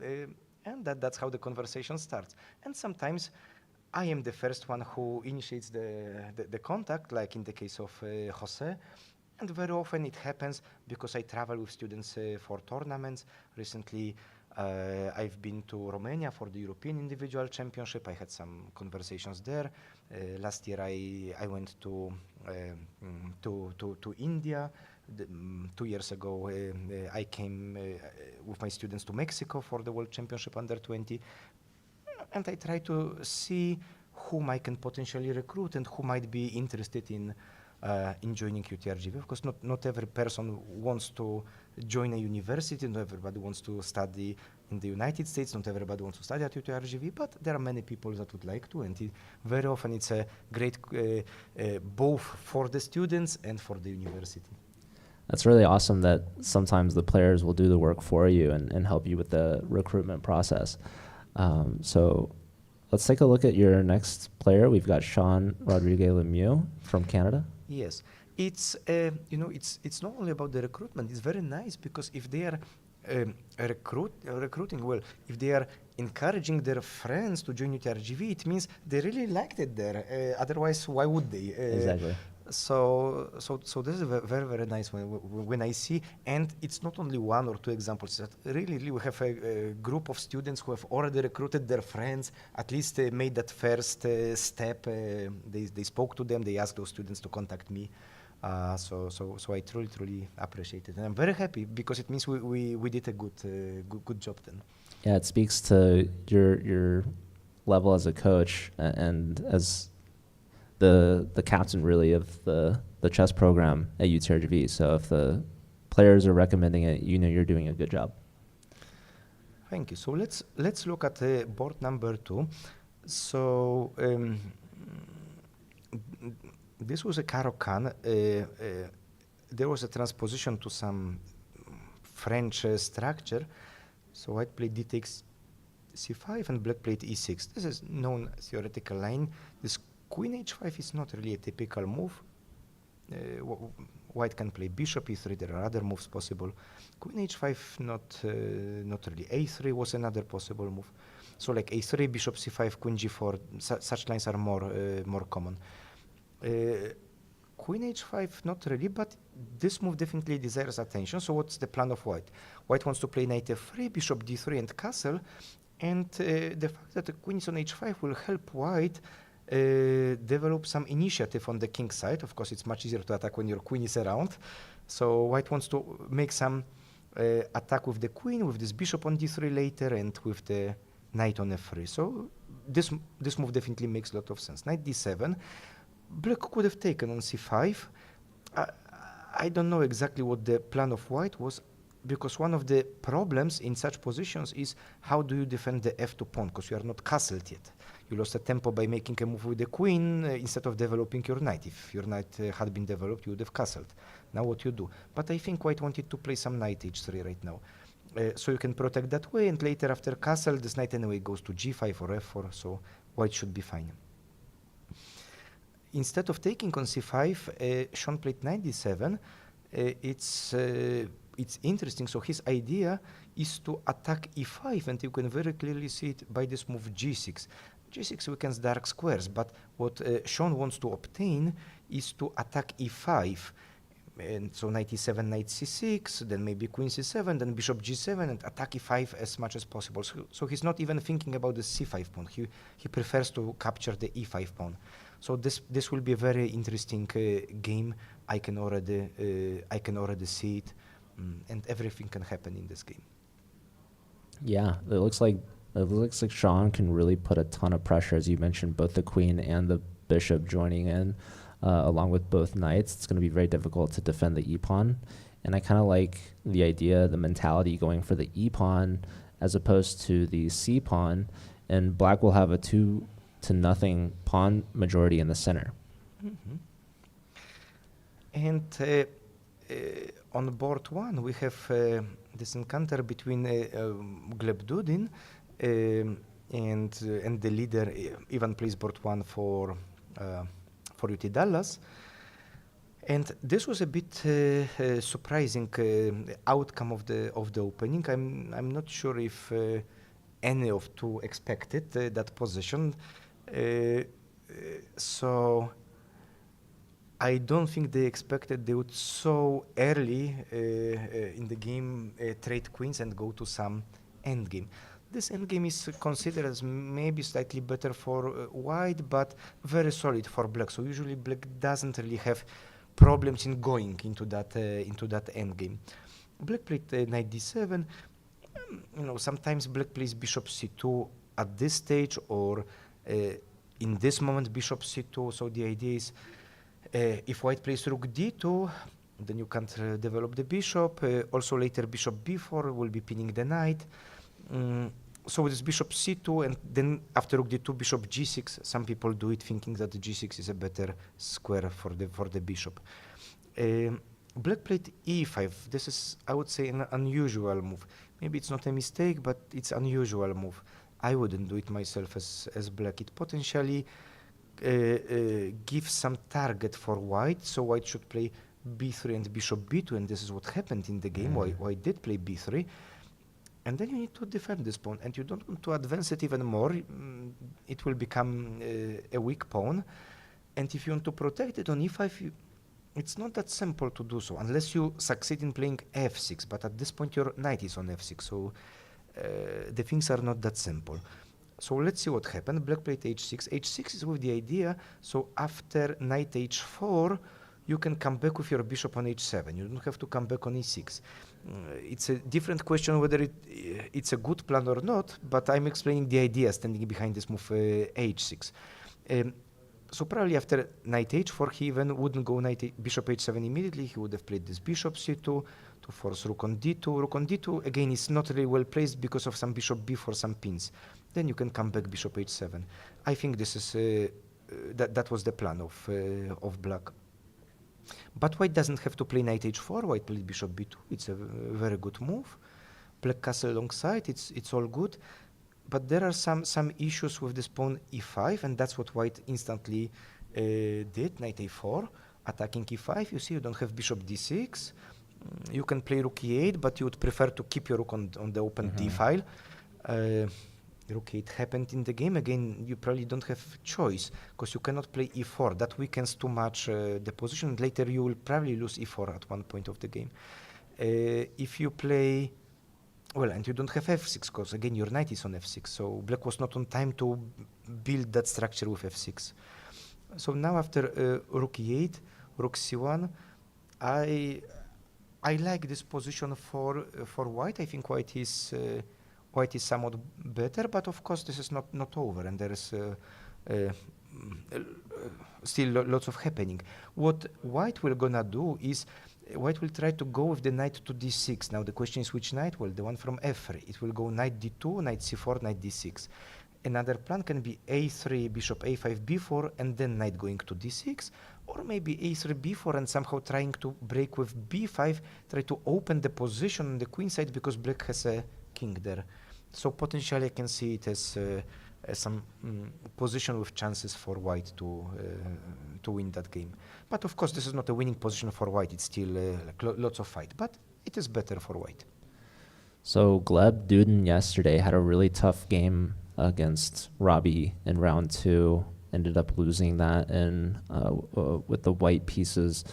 And that's how the conversation starts. And sometimes I am the first one who initiates the contact, like in the case of Jose. And very often it happens because I travel with students for tournaments. Recently, I've been to Romania for the European Individual Championship. I had some conversations there. Last year, I went to India. 2 years ago, I came with my students to Mexico for the World Championship Under 20. And I try to see whom I can potentially recruit and who might be interested in joining UTRGV. Of course, not every person wants to join a university, not everybody wants to study in the United States, not everybody wants to study at UTRGV, but there are many people that would like to, and very often it's a great both for the students and for the university. That's really awesome that sometimes the players will do the work for you and help you with the recruitment process. So let's take a look at your next player. We've got Sean Rodriguez-Lemieux from Canada. Yes, it's it's not only about the recruitment. It's very nice because if they are Recruiting, well, if they are encouraging their friends to join UTRGV, it means they really liked it there. Otherwise, why would they? Exactly. So this is very, very nice when I see, and it's not only one or two examples. That really we have a group of students who have already recruited their friends, at least made that first step. They spoke to them, they asked those students to contact me. So I truly appreciate it, and I'm very happy because it means we did a good job then. Yeah, it speaks to your level as a coach and as the captain really of the chess program at UTRGV. So if the players are recommending it, you know you're doing a good job. Thank you. So let's look at board number 2. So this was a Caro-Kann. There was a transposition to some French structure. So white played d takes c5 and black played e6. This is known theoretical line. This queen h5 is not really a typical move. White can play bishop e3. There are other moves possible. Queen h5 not really. a3 was another possible move. So like a3, bishop c5, queen g4. Such lines are more common. Queen h5 not really, but this move definitely deserves attention. So what's the plan of white? White wants to play knight f3, bishop d3 and castle, and the fact that the queen is on h5 will help white develop some initiative on the king side. Of course, it's much easier to attack when your queen is around. So white wants to make some attack with the queen, with this bishop on d3 later, and with the knight on f3. So this move definitely makes a lot of sense. Knight d7. Black could have taken on c5. I don't know exactly what the plan of white was, because one of the problems in such positions is how do you defend the f2 pawn, because you are not castled yet. You lost a tempo by making a move with the queen instead of developing your knight. If your knight had been developed, you would have castled. Now what you do? But I think white wanted to play some knight h3 right now. So you can protect that way, and later after castle, this knight anyway goes to g5 or f4, so white should be fine. Instead of taking on c5, Sean played knight d7. It's interesting. So his idea is to attack e5, and you can very clearly see it by this move g6. G6 weakens dark squares, but what Sean wants to obtain is to attack e5. And so knight e7, knight c6, then maybe queen c7, then bishop g7, and attack e5 as much as possible. So he's not even thinking about the c5 pawn. He prefers to capture the e5 pawn. So this will be a very interesting game. I can already see it, and everything can happen in this game. Yeah, it looks like Sean can really put a ton of pressure, as you mentioned, both the queen and the bishop joining in, along with both knights. It's going to be very difficult to defend the e-pawn, and I kind of like the idea, the mentality going for the e-pawn as opposed to the c-pawn, and black will have a 2-0 pawn majority in the center. Mm-hmm. And on board 1, we have this encounter between Gleb Dudin and the leader. Ivan plays board 1 for UT Dallas. And this was a bit surprising outcome of the opening. I'm not sure if any of two expected that position. So I don't think they expected they would so early in the game trade queens and go to some endgame. This endgame is considered as maybe slightly better for white, but very solid for black. So usually black doesn't really have problems in going into that endgame. Black played knight d7. Sometimes black plays bishop c2 at this stage, or in this moment bishop c2. So the idea is, if white plays rook d2, then you can't develop the bishop. Also later bishop b4 will be pinning the knight. So this bishop c2, and then after rook d2, bishop g6. Some people do it thinking that the g6 is a better square for the bishop. Black played e5. This is, I would say, an unusual move. Maybe it's not a mistake, but it's unusual move. I wouldn't do it myself as black. It potentially gives some target for white, so white should play b3 and bishop b2, and this is what happened in the game. White did play b3. And then you need to defend this pawn, and you don't want to advance it even more. It will become a weak pawn. And if you want to protect it on e5, it's not that simple to do so, unless you succeed in playing f6. But at this point, your knight is on f6, so the things are not that simple. So let's see what happened. Black played h6. h6 is with the idea, so after knight h4, you can come back with your bishop on h7. You don't have to come back on e6. It's a different question whether it's a good plan or not, but I'm explaining the idea standing behind this move h6. So probably after knight h4, he even wouldn't go bishop h7 immediately. He would have played this bishop c2 to force rook on d2. Rook on d2, again, is not really well placed because of some bishop b4, some pins. Then you can come back bishop h7. I think this is that was the plan of black. But white doesn't have to play knight h4. White played bishop b2. It's a very good move. Black castle alongside. It's all good. But there are some issues with this pawn e5, and that's what white instantly did. Knight a4, attacking e5. You see, you don't have bishop d6. You can play rook e8, but you would prefer to keep your rook on the open d file. Rook e8 happened in the game. Again, you probably don't have choice, because you cannot play e4. That weakens too much the position, and later you will probably lose e4 at one point of the game. If you play... Well, and you don't have f6, because again your knight is on f6, so black was not on time to build that structure with f6. So now after rook e8, rook c1, I like this position for white. I think white is somewhat better, but of course this is not over, and there is still lots of happening. What white will gonna do is white will try to go with the knight to d6. Now the question is which knight? Well, the one from f3. It will go knight d2, knight c4, knight d6. Another plan can be a3, bishop a5, b4, and then knight going to d6, or maybe a3, b4, and somehow trying to break with b5, try to open the position on the queen side, because black has a king there. So potentially I can see it as some position with chances for white to win that game. But of course, this is not a winning position for white. It's still lots of fight, but it is better for white. So Gleb Duden yesterday had a really tough game against Robbie in round 2. Ended up losing that with the white pieces.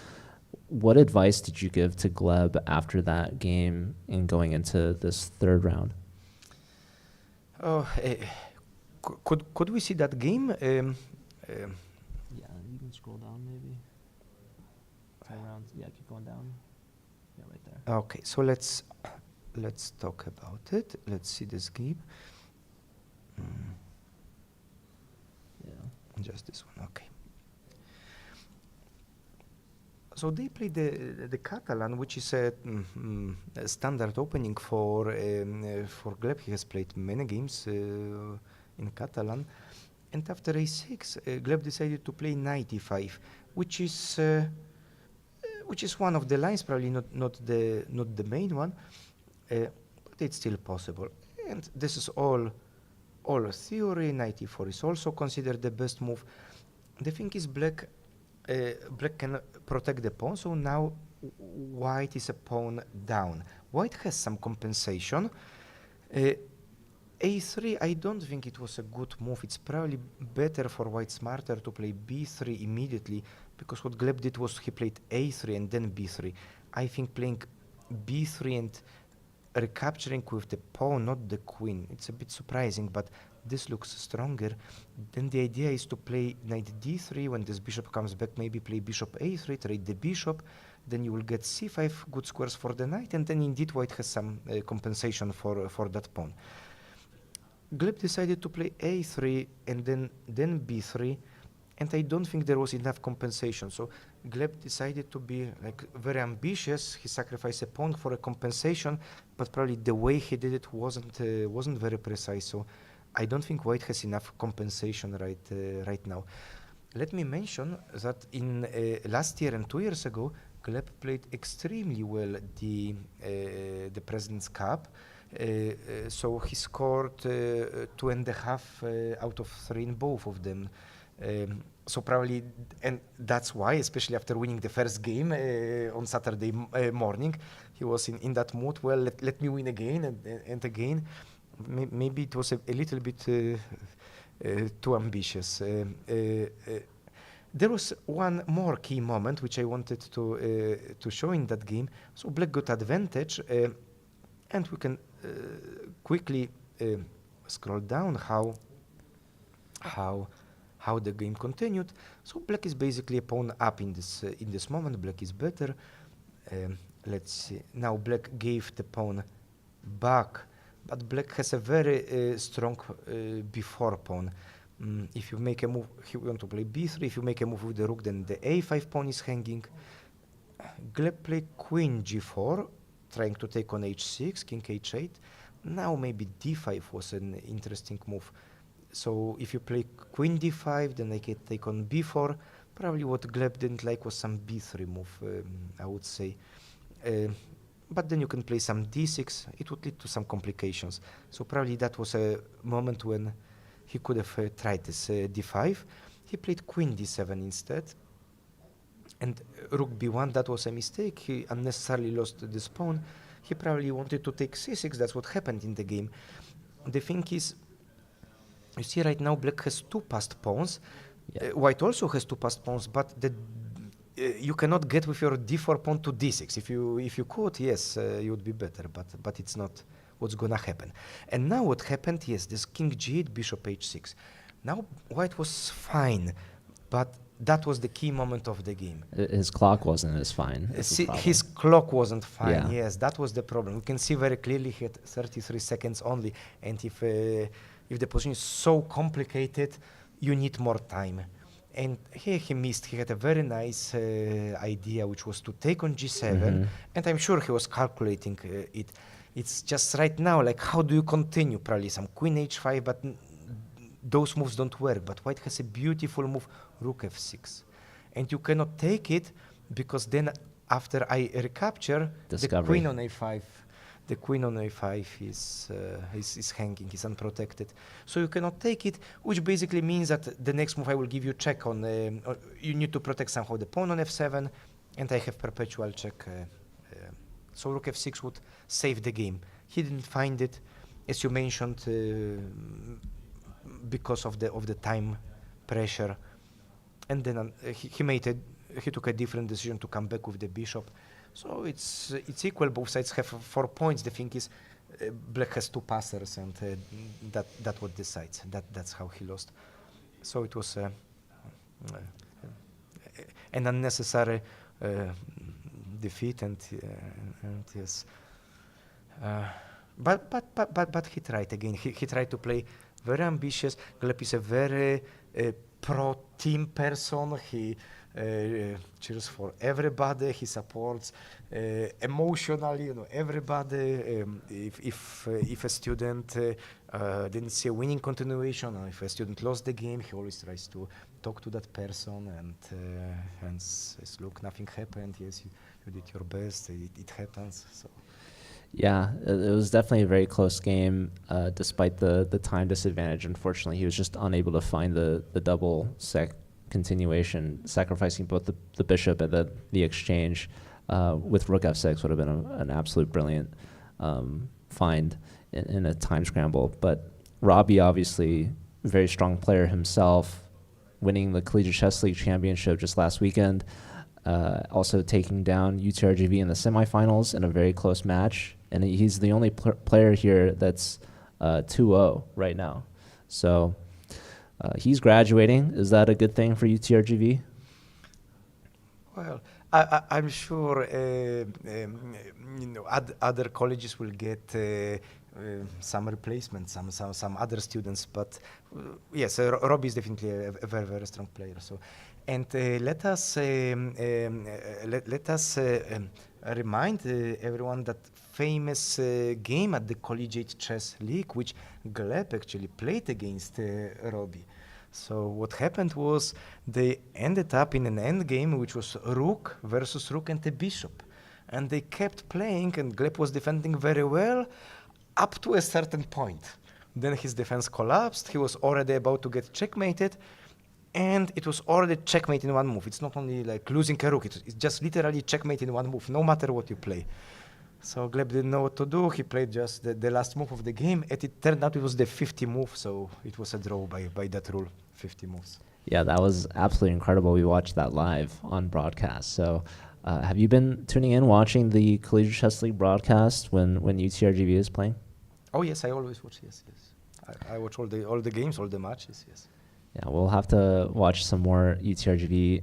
What advice did you give to Gleb after that game and going into this third round? Could we see that game? Yeah, you can scroll down maybe. Around, yeah, keep going down. Yeah, right there. Okay, so let's talk about it. Let's see this game. Yeah. Just this one, okay. So they played the Catalan, which is a standard opening for Gleb. He has played many games in Catalan, and after a6, Gleb decided to play knight e5, which is one of the lines, probably not the main one, but it's still possible. And this is all theory. Knight e4 is also considered the best move. The thing is, black can protect the pawn, so now white is a pawn down. White has some compensation. a3, I don't think it was a good move. It's probably better for white, smarter to play b3 immediately, because what Gleb did was he played a3 and then b3. I think playing b3 and recapturing with the pawn, not the queen, it's a bit surprising, but this looks stronger. Then the idea is to play knight d3. When this bishop comes back, maybe play bishop a3, trade the bishop, then you will get c5, good squares for the knight, and then indeed white has some compensation for that pawn. Gleb decided to play a3 and then b3, and I don't think there was enough compensation. So Gleb decided to be like very ambitious. He sacrificed a pawn for a compensation, but probably the way he did it wasn't very precise. So I don't think white has enough compensation right now. Let me mention that in last year and 2 years ago, Gleb played extremely well the President's Cup. So he scored 2.5 out of 3 in both of them. So probably, and that's why, especially after winning the first game on Saturday morning, he was in that mood. Well, let me win again and again. Maybe it was a little bit too ambitious. There was one more key moment which I wanted to show in that game. So Black got advantage, and we can quickly scroll down how the game continued. So Black is basically a pawn up in this moment. Black is better. Let's see. Now Black gave the pawn back, but Black has a very strong before pawn. If you make a move, he want to play b3. If you make a move with the rook, then the a5 pawn is hanging. Gleb played queen g4, trying to take on h6, king h8. Now maybe d5 was an interesting move. So if you play queen d5, then I can take on b4. Probably what Gleb didn't like was some b3 move, I would say. But then you can play some d6. It would lead to some complications. So probably that was a moment when he could have tried this d5. He played queen d7 instead. And rook b1, that was a mistake. He unnecessarily lost this pawn. He probably wanted to take c6. That's what happened in the game. The thing is, you see right now Black has two passed pawns. Yeah. White also has two passed pawns, but you cannot get with your d4 pawn to d6. If you could, yes, you would be better, but it's not what's gonna happen. And now what happened, yes, this king g8, bishop h6. Now White was fine, but that was the key moment of the game. His clock wasn't as fine. His clock wasn't fine. Yeah. Yes, that was the problem. We can see very clearly he had 33 seconds only, and if the position is so complicated, you need more time. And here he missed. He had a very nice idea, which was to take on g7, and I'm sure he was calculating it. It's just right now, like, how do you continue? Probably some queen h5, but those moves don't work. But White has a beautiful move, rook f6. And you cannot take it, because then after I recapture, Discovery. the queen on a5, the queen on a5 is hanging, is unprotected. So you cannot take it, which basically means that the next move I will give you check on, you need to protect somehow the pawn on f7, and I have perpetual check. So rook f6 would save the game. He didn't find it, as you mentioned, because of the time pressure. And then he took a different decision to come back with the bishop. So it's equal. Both sides have 4 points. The thing is, Black has two passers, and that what decides. That's how he lost. So it was an unnecessary defeat, and yes. But he tried again. He tried to play very ambitious. Gleb is a very pro-team person. He cheers for everybody. He supports emotionally, everybody. If a student didn't see a winning continuation, or if a student lost the game, he always tries to talk to that person and says, "Look, nothing happened. Yes, you did your best. It happens." So. Yeah, it was definitely a very close game, despite the time disadvantage. Unfortunately, he was just unable to find the double sec continuation, sacrificing both the bishop and the exchange with rook f6 would have been an absolute brilliant find in a time scramble. But Robbie, obviously, very strong player himself, winning the Collegiate Chess League Championship just last weekend, also taking down UTRGV in the semifinals in a very close match. And he's the only player here that's 2-0 right now. So he's graduating. Is that a good thing for UTRGV? Well, I'm sure other colleges will get some replacements, some other students. But yes, Robbie is definitely a very, very strong player. So, and let us remind everyone that famous game at the Collegiate Chess League, which Gleb actually played against Robbie. So what happened was they ended up in an endgame, which was rook versus rook and a bishop. And they kept playing, and Gleb was defending very well up to a certain point. Then his defense collapsed. He was already about to get checkmated. and it was already checkmate in one move. It's not only like losing a rook, it's just literally checkmate in one move, no matter what you play. So Gleb didn't know what to do. He played just the last move of the game, and it turned out it was the 50 move, so it was a draw by that rule, 50 moves. Yeah, that was absolutely incredible. We watched that live on broadcast. So have you been tuning in, watching the Collegiate Chess League broadcast when UTRGV is playing? Oh yes, I always watch. Yes. I watch all the games, all the matches. Yes. Yeah, we'll have to watch some more UTRGV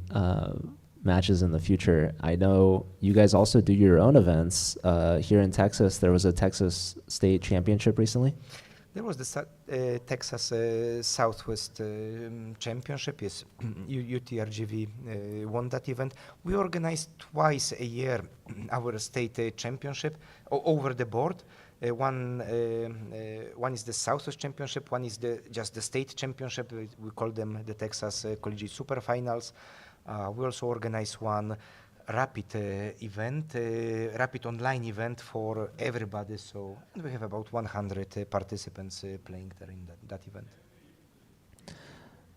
matches in the future. I know you guys also do your own events here in Texas. There was a Texas State Championship recently. There was the Texas Southwest Championship. Yes, UTRGV won that event. We organize twice a year our state championship over the board. One is the Southwest Championship. One is just the state championship. We call them the Texas Collegiate Super Finals. We also organize one rapid event, rapid online event for everybody. So we have about 100 participants playing there in that event.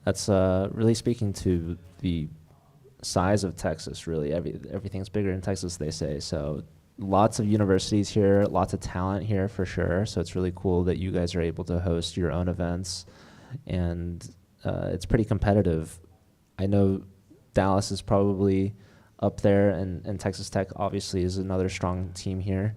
That's really speaking to the size of Texas. Really, everything's bigger in Texas, they say. So lots of universities here, lots of talent here for sure. So it's really cool that you guys are able to host your own events, and it's pretty competitive. I know Dallas is probably up there, and Texas Tech obviously is another strong team here.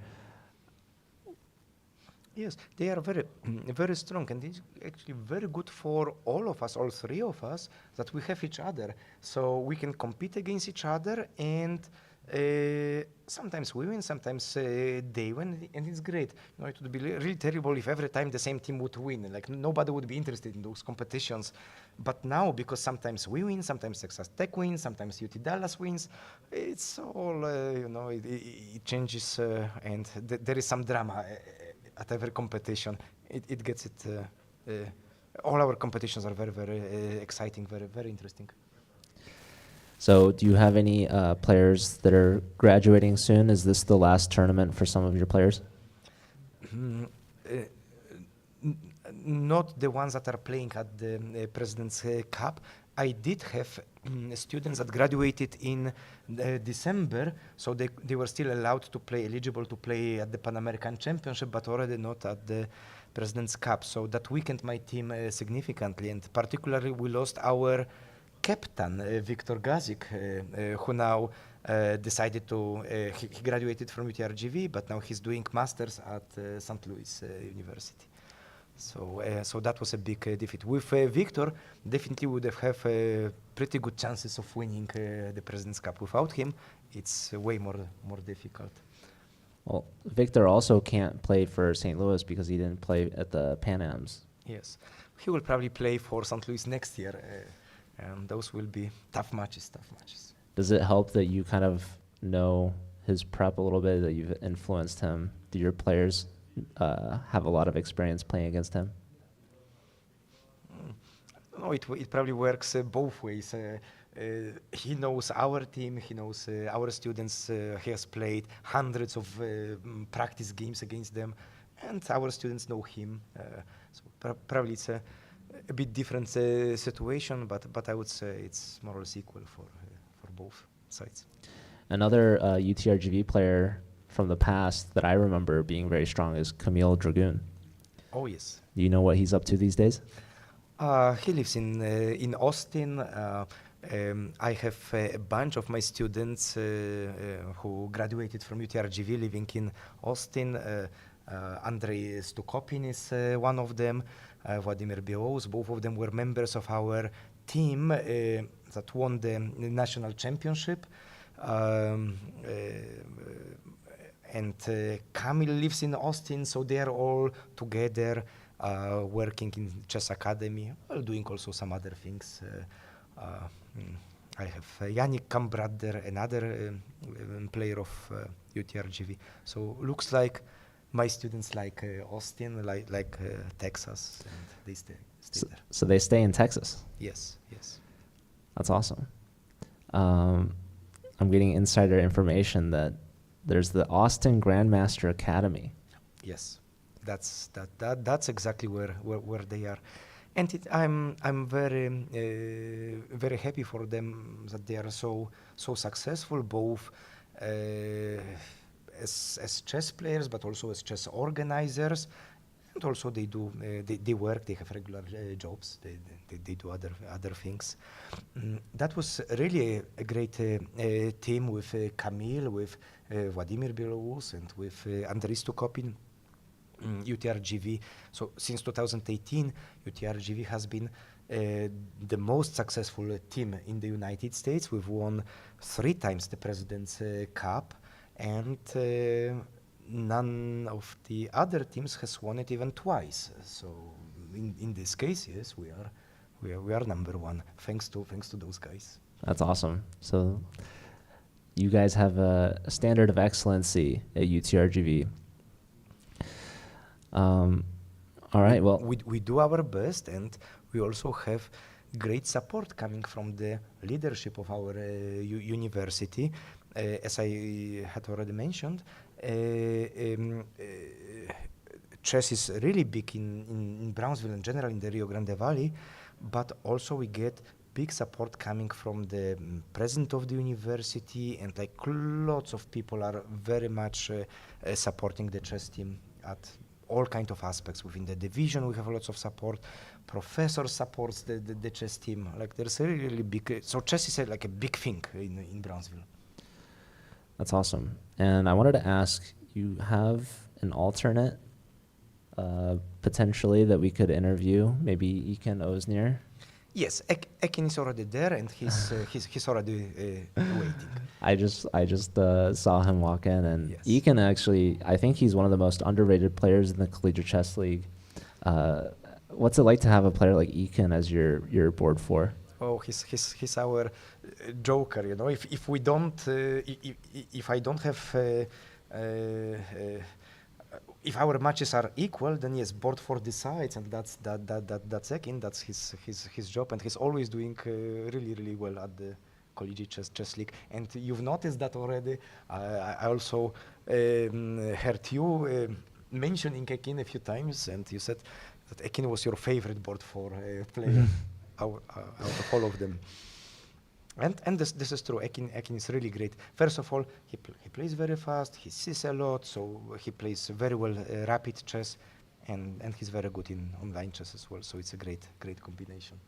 Yes, they are very, very strong, and it's actually very good for all of us, all three of us, that we have each other. So we can compete against each other, and sometimes we win, sometimes they win, and it's great. You know, it would be really terrible if every time the same team would win. Like nobody would be interested in those competitions. But now, because sometimes we win, sometimes Texas Tech wins, sometimes UT Dallas wins, it's all it changes, and there is some drama at every competition. It gets it. All our competitions are very, very exciting, very, very interesting. So do you have any players that are graduating soon? Is this the last tournament for some of your players? Not the ones that are playing at the President's Cup. I did have students that graduated in December, so they were still allowed to play, eligible to play at the Pan American Championship, but already not at the President's Cup. So that weakened my team significantly, and particularly we lost our captain, Viktor Gazik, who now decided to, he graduated from UTRGV, but now he's doing masters at St. Louis University. So that was a big defeat. With Viktor, definitely would have pretty good chances of winning the President's Cup. Without him, it's way more difficult. Well, Victor also can't play for St. Louis because he didn't play at the Pan Ams. Yes, he will probably play for St. Louis next year, and those will be tough matches. Does it help that you kind of know his prep a little bit, that you've influenced him? Do your players have a lot of experience playing against him? No, it probably works both ways. He knows our team, he knows our students, he has played hundreds of practice games against them, and our students know him. So probably it's a bit different situation, but I would say it's more or less equal for both sides. Another UTRGV player from the past that I remember being very strong is Camille Dragoon. Oh yes. Do you know what he's up to these days? He lives in Austin. I have a bunch of my students who graduated from UTRGV living in Austin. Andrei Stukopin is one of them. Vladimir Belos. Both of them were members of our team that won the national championship. And Camille lives in Austin, so they are all together working in chess academy, while doing also some other things. I have Yannick Kambrader, another player of UTRGV. So looks like my students like Austin, like Texas, and they stay there. So they stay in Texas? Yes. That's awesome. I'm getting insider information that there's the Austin Grandmaster Academy. Yes, that's exactly where they are. And I'm very happy for them that they are so successful, both as chess players, but also as chess organizers. And also they work, they have regular jobs, they do other things. That was really a great team with Kamil, with Vladimir Belarus, and with Andrei Stukopin. UTRGV. So since 2018, UTRGV has been the most successful team in the United States. We've won 3 times the President's Cup, and none of the other teams has won it even twice. So in this case, yes, we are number one, thanks to those guys. That's awesome. So you guys have a standard of excellency at UTRGV. All right, well. We do our best, and we also have great support coming from the leadership of our university. As I had already mentioned, chess is really big in Brownsville in general, in the Rio Grande Valley, but also we get big support coming from the president of the university, and like lots of people are very much supporting the chess team at all kinds of aspects. Within the division, we have lots of support. Professor supports the chess team. Like there's a really big, so chess is like a big thing in Brownsville. That's awesome. And I wanted to ask, you have an alternate potentially that we could interview, maybe Iken Oznir? Yes, Ekin is already there, and he's already waiting. I just saw him walk in, and Yes. Iken actually, I think he's one of the most underrated players in the Collegiate Chess League. What's it like to have a player like Iken as your board four? Oh, he's our joker. You know, if we don't, if I don't have. If our matches are equal, then yes, board 4 decides, and that's Ekin. That's his job, and he's always doing really well at the Collegiate Chess League. And you've noticed that already. I also heard you mentioning Ekin a few times, and you said that Ekin was your favorite board 4 player out of all of them. And this is true. Ekin is really great. First of all, he plays very fast. He sees a lot, so he plays very well rapid chess, and he's very good in online chess as well. So it's a great combination.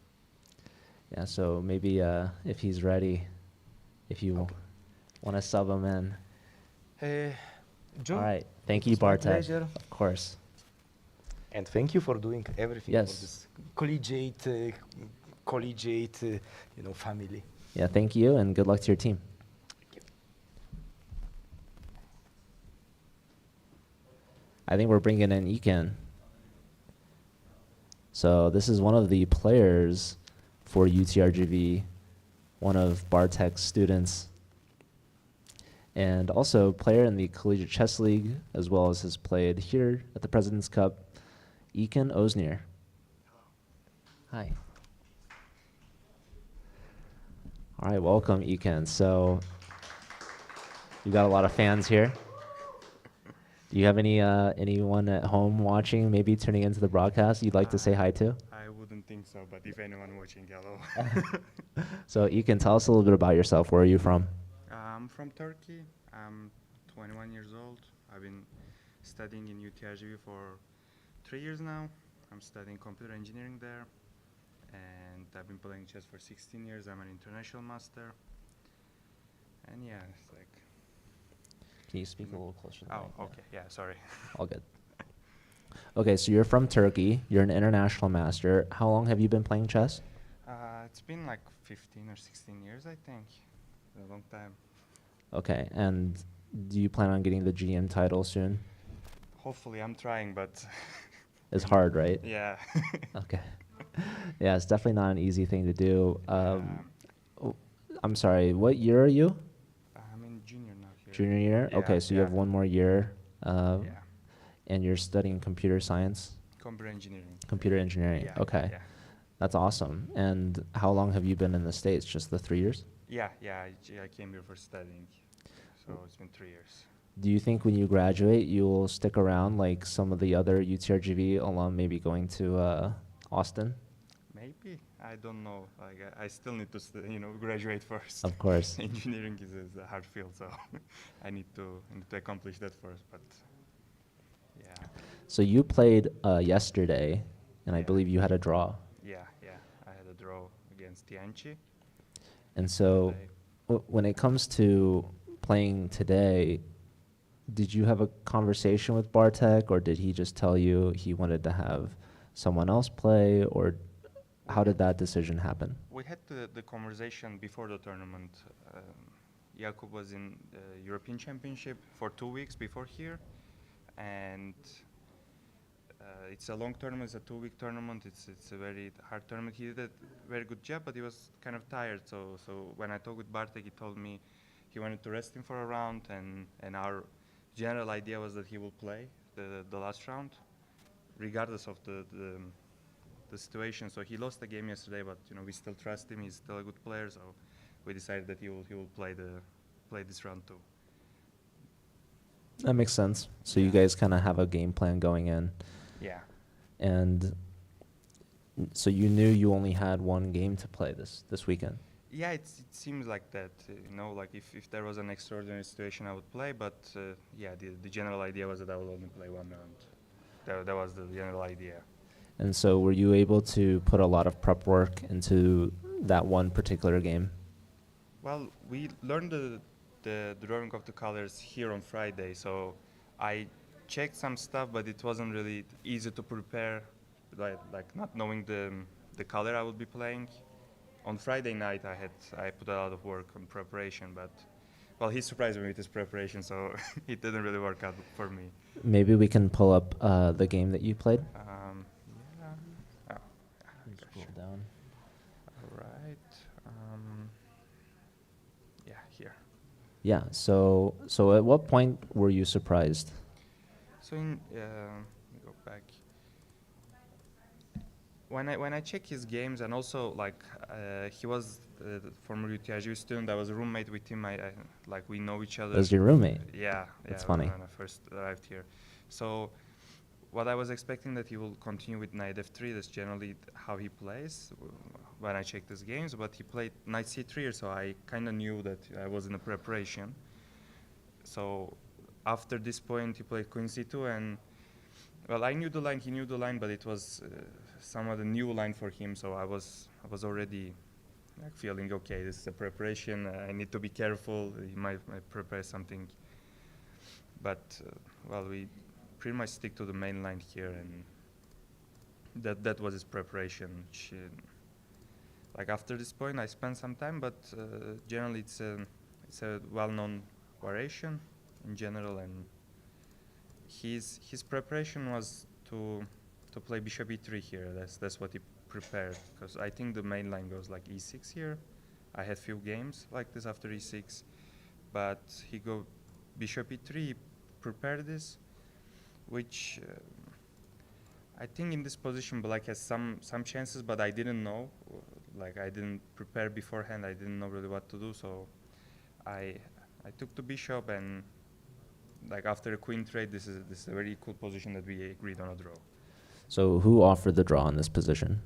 Yeah, so maybe if he's ready, if you want to sub him in. Joe, All right. Thank it you, was my Bartek. pleasure. Of course. And thank you for doing everything Yes. for this collegiate family. Yeah, thank you, and good luck to your team. I think we're bringing in Iken. So this is one of the players for UTRGV, one of Bartek's students, and also player in the Collegiate Chess League, as well as has played here at the President's Cup, Iken Oznir. Hi. All right, welcome, Iken. So you got a lot of fans here. Do you have anyone at home watching, maybe tuning into the broadcast you'd like to say hi to? I wouldn't think so, but if anyone watching, hello. So Iken, tell us a little bit about yourself. Where are you from? I'm from Turkey. I'm 21 years old. I've been studying in UTRGV for 3 years now. I'm studying computer engineering there. And I've been playing chess for 16 years. I'm an international master. And yeah, it's like... Can you speak a little closer to the mic? Oh, okay. Yeah, sorry. All good. Okay, so you're from Turkey. You're an international master. How long have you been playing chess? It's been like 15 or 16 years, I think. A long time. Okay, and do you plan on getting the GM title soon? Hopefully, I'm trying, but... It's hard, right? yeah. Okay. Yeah, it's definitely not an easy thing to do. I'm sorry, what year are you? I'm in junior now here. Junior year? Yeah, Okay, so you have yeah. 1 more year, Yeah. and you're studying computer science? Computer engineering. Computer engineering, Yeah, okay. Yeah. That's awesome. And how long have you been in the States? Just the 3 years? Yeah. I came here for studying, so it's been 3 years. Do you think when you graduate, you'll stick around like some of the other UTRGV alum, maybe going to Austin? Maybe, I don't know. Like I still need to, graduate first. Of course. Engineering is a hard field, so I need to accomplish that first. But yeah, So you played yesterday, and I Yeah. believe you had a draw. yeah, I had a draw against Tianchi And so, today. when it comes to playing today, did you have a conversation with Bartek, or did he just tell you he wanted to have someone else play, or We how had did that decision happen? we had the conversation before the tournament. Jakub was in the European Championship for 2 weeks before here, and it's a long tournament. It's a 2-week tournament. It's a very hard tournament. He did a very good job, but he was kind of tired. So when I talked with Bartek, he told me he wanted to rest him for a round, and our general idea was that he will play the last round, regardless of the situation. So he lost the game yesterday, but we still trust him. He's still a good player. So we decided that he will play this round too. That makes sense. So you Yeah. guys kind of have a game plan going in, Yeah. and so you knew you only had one game to play this weekend. Yeah, it seems like that. Like if there was an extraordinary situation, I would play. But yeah, the general idea was that I will only play one round. That was the general idea. And so were you able to put a lot of prep work into that one particular game? Well, we learned the drawing of the colors here on Friday, so I checked some stuff, but it wasn't really easy to prepare, like not knowing the color I would be playing. On Friday night, I put a lot of work on preparation, but well, he surprised me with his preparation, so it didn't really work out for me. Maybe we can pull up the game that you played. Yeah. Oh, Scroll gotcha. down. All right. Yeah, here. Yeah. So at what point were you surprised? So let me go back. When I check his games, and also he was the former UT student. I was a roommate with him. Like we know each other. As your roommate? Yeah, That's yeah. funny. When I first arrived here, so what I was expecting that he will continue with knight f3. That's generally how he plays when I checked his games. But he played knight c3, so I kind of knew that I was in a preparation. So after this point, he played queen c2, and well, I knew the line, he knew the line, but it was somewhat a new line for him. So I was already like feeling okay. This is a preparation. I need to be careful. He might prepare something. But well, we pretty much stick to the main line here, and that was his preparation. Which, like after this point, I spent some time, but generally it's a well-known variation in general, and his preparation was to play bishop e3 here. That's what he prepared, because I think the main line goes like e6 here. I had few games like this after e6, but he go bishop e3. He prepared this, which I think in this position Black has some chances, but I didn't know. Like I didn't prepare beforehand. I didn't know really what to do, so I took the bishop, and like after a queen trade, this is a very equal position that we agreed on a draw. So who offered the draw in this position?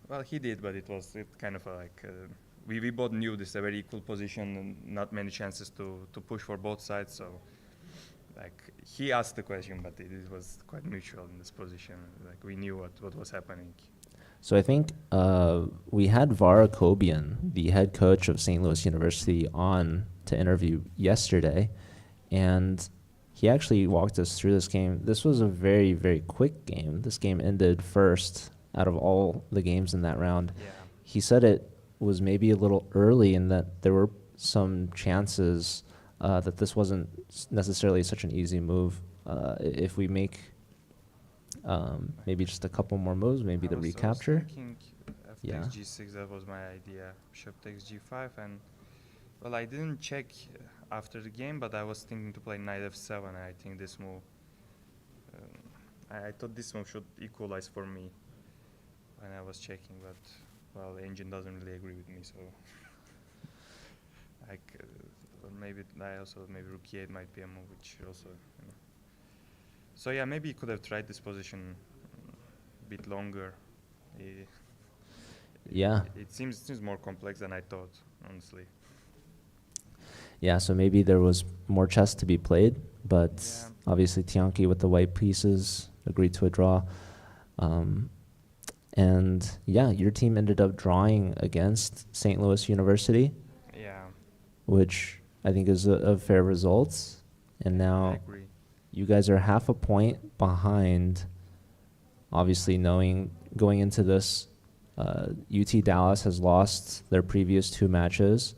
Well, he did, but it kind of we both knew this is a very equal position and not many chances to push for both sides. So like he asked the question, but it was quite mutual in this position. Like we knew what was happening. So I think we had Vara Kobian, the head coach of St. Louis University, on to interview yesterday, and he actually walked us through this game. This was a very, very quick game. This game ended first out of all the games in that round. Yeah. He said it was maybe a little early and that there were some chances that this wasn't necessarily such an easy move. If we make maybe just a couple more moves, maybe the recapture. I was thinking f Yeah. takes g6, that was my idea. Bishop takes g5, and well, I didn't check after the game, but I was thinking to play knight f7, and I think this move, I thought this move should equalize for me when I was checking, but well, the engine doesn't really agree with me, so like maybe rook e8 might be a move which also, So yeah, maybe he could have tried this position a bit longer. Yeah. It seems more complex than I thought, honestly. Yeah, so maybe there was more chess to be played, but Yeah. obviously Tianki with the white pieces agreed to a draw. Um, and yeah, your team ended up drawing against St. Louis University, Yeah, which I think is a fair result. And I now agree. you guys are half a point behind, obviously knowing going into this, UT Dallas has lost their previous 2 matches.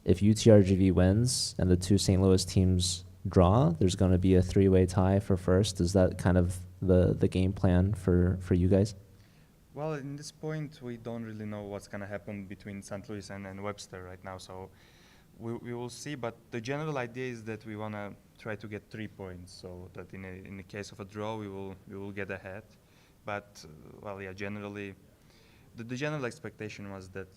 If UTRGV wins and the 2 St. Louis teams draw, there's going to be a 3-way tie for first. Is that kind of the game plan for you guys? Well, in this point, we don't really know what's going to happen between St. Louis and Webster right now, so we will see. But the general idea is that we want to try to get 3 points, so that in the case of a draw, we will get ahead. But well, yeah, generally, the general expectation was that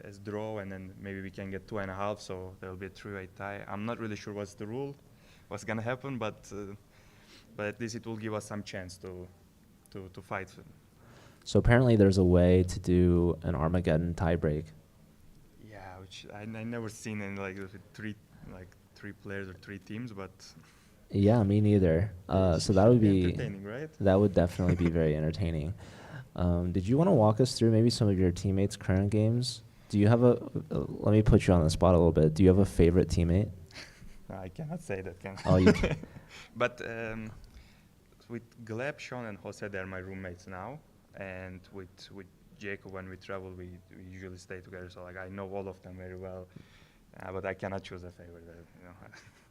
as draw, and then maybe we can get 2.5, so there will be a 3-way tie. I'm not really sure what's the rule, what's going to happen, but at least it will give us some chance to fight. So apparently there's a way to do an Armageddon tiebreak. Yeah, which I never seen in like with three players or 3 teams, but Yeah, me neither. it So that should would be entertaining, right? that would definitely be very entertaining. Did you want to walk us through maybe some of your teammates' current games? Do you have let me put you on the spot a little bit. Do you have a favorite teammate? I cannot say that, can Oh, you But with Gleb, Sean, and Jose, they're my roommates now, and with Jacob, when we travel, we usually stay together. So like I know all of them very well, but I cannot choose a favorite.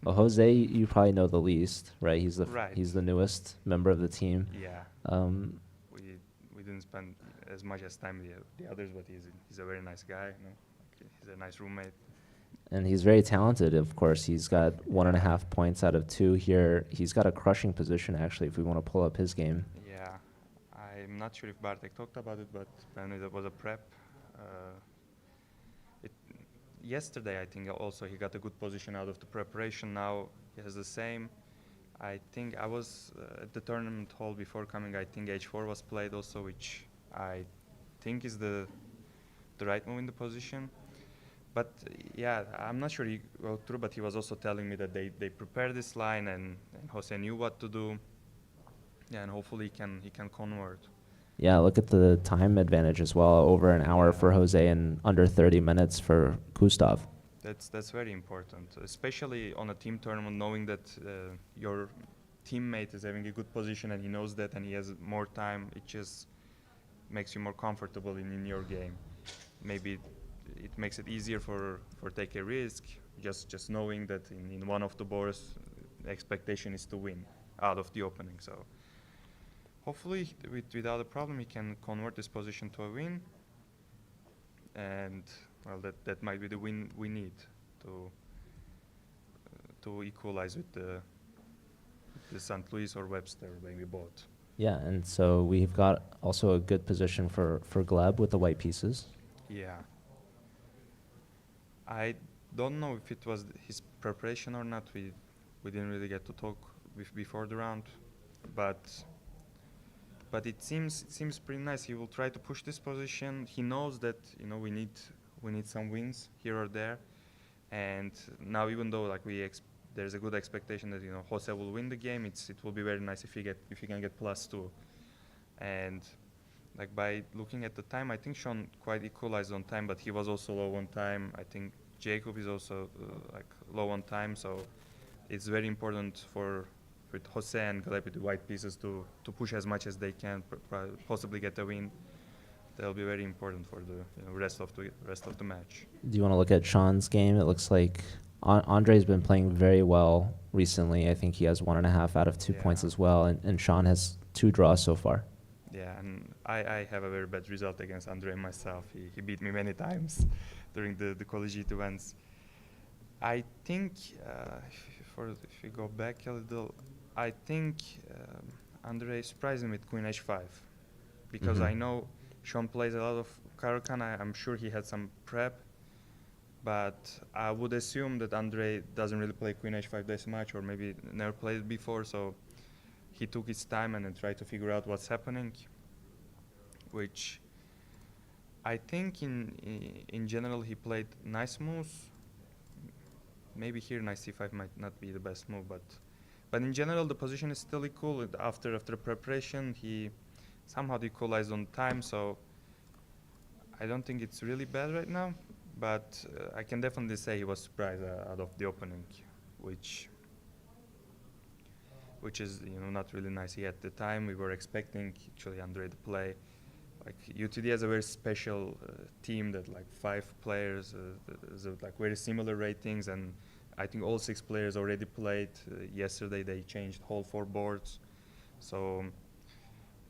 Well, Jose, you probably know the least, right? Right. He's the newest member of the team. Yeah. Um, We didn't spend as much as time with the others, but he's a very nice guy. He's a nice roommate. and he's very talented, of course. He's got 1.5 points out of 2 here. He's got a crushing position, actually, if we want to pull up his game. Yeah, I'm not sure if Bartek talked about it, but apparently there was a prep. It, Yesterday, I think also he got a good position out of the preparation. Now he has the same. I think I was at the tournament hall before coming. I think H4 was played also, which I think is the right move in the position. But yeah, I'm not sure he went through, but he was also telling me that they prepared this line and Jose knew what to do. Yeah, and hopefully he can convert. Yeah, look at the time advantage as well. Over an hour for Jose and under 30 minutes for Gustav. That's very important, especially on a team tournament, knowing that your teammate is having a good position and he knows that and he has more time. It just makes you more comfortable in your game. Maybe it makes it easier for take a risk, just knowing that in one of the boards, the expectation is to win out of the opening. So hopefully, without a problem, he can convert this position to a win. And well, that might be the win we need to equalize with the St. Louis or Webster, maybe both. Yeah, and so we've got also a good position for Gleb with the white pieces. Yeah. I don't know if it was his preparation or not. We didn't really get to talk before the round, but it seems pretty nice. He will try to push this position. He knows that we need some wins here or there, and now even though like there's a good expectation that Jose will win the game, it will be very nice if he can get +2, and like by looking at the time, I think Sean quite equalized on time, but he was also low on time. I think Jacob is also like low on time, so it's very important with Jose and Gleb with the white pieces to push as much as they can, possibly get a win. That'll be very important for the rest of the match. Do you want to look at Sean's game? It looks like Andre's been playing very well recently. I think he has 1.5 out of 2 points as well, and Sean has 2 draws so far. Yeah, and I have a very bad result against Andre myself. He beat me many times during the collegiate events. I think if we go back a little, I think Andre surprised me with Queen H5 because I know Sean plays a lot of Caro-Kann. I'm sure he had some prep, but I would assume that Andre doesn't really play Queen H5 this much, or maybe never played it before, so he took his time and then tried to figure out what's happening, which I think in general he played nice moves. Maybe here knight c5 might not be the best move, but in general the position is still equal. After preparation he somehow equalized on time, so I don't think it's really bad right now. But I can definitely say he was surprised out of the opening, which is not really nice. At the time we were expecting actually Andre to play. Like UTD has a very special team that like 5 players, like very similar ratings, and I think all 6 players already played. Yesterday they changed whole 4 boards, so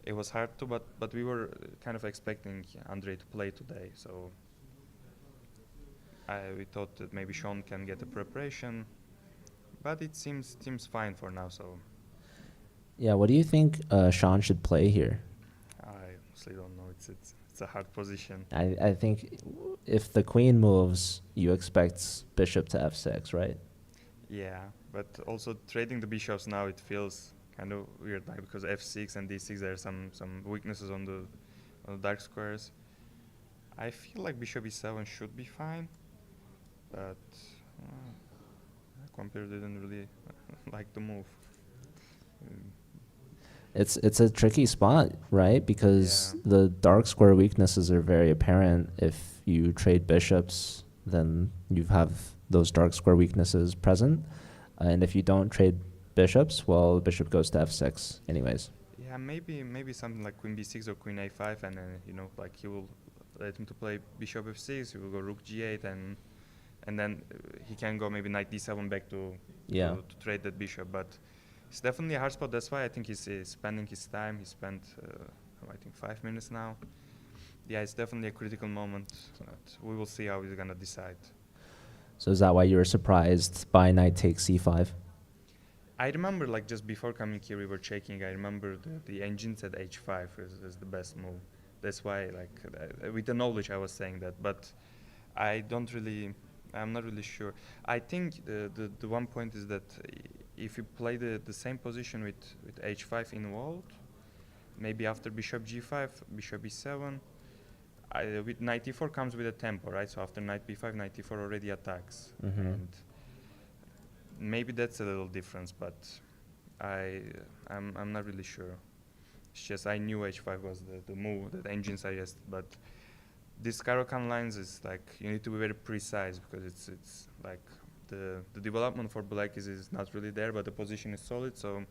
it was hard to. But we were kind of expecting Andre to play today, so we thought that maybe Sean can get a preparation, but it seems fine for now. So Yeah, what do you think Sean should play here? I honestly don't know. It's a hard position. I think if the queen moves, you expect bishop to f6, right? Yeah, but also trading the bishops now, it feels kind of weird, like because f6 and d6 there are some weaknesses on the dark squares. I feel like bishop e7 should be fine, but computer didn't really like the move. It's a tricky spot, right? Because the dark square weaknesses are very apparent. If you trade bishops, then you have those dark square weaknesses present. And if you don't trade bishops, well, the bishop goes to f6 anyways. Yeah, maybe something like queen b6 or queen a5, and like he will let him to play bishop f6, he will go rook g8, and then he can go maybe knight d7 back to trade that bishop. But it's definitely a hard spot. That's why I think he's spending his time. He spent, I think, 5 minutes now. Yeah, it's definitely a critical moment. We will see how he's going to decide. So is that why you were surprised by knight takes c5? I remember, like, just before coming here, we were checking. I remember the engine said h5 is the best move. That's why, like, with the knowledge, I was saying that. But I'm not really sure. I think the one point is that if you play the same position with h5 involved, maybe after bishop g5, bishop e7, with knight e4 comes with a tempo, right? So after knight b5, knight e4 already attacks. And maybe that's a little difference, but I'm not really sure. It's just I knew h5 was the move that engine suggested, but this Caro-Kann lines is like you need to be very precise because it's like the development for black is not really there, but the position is solid. So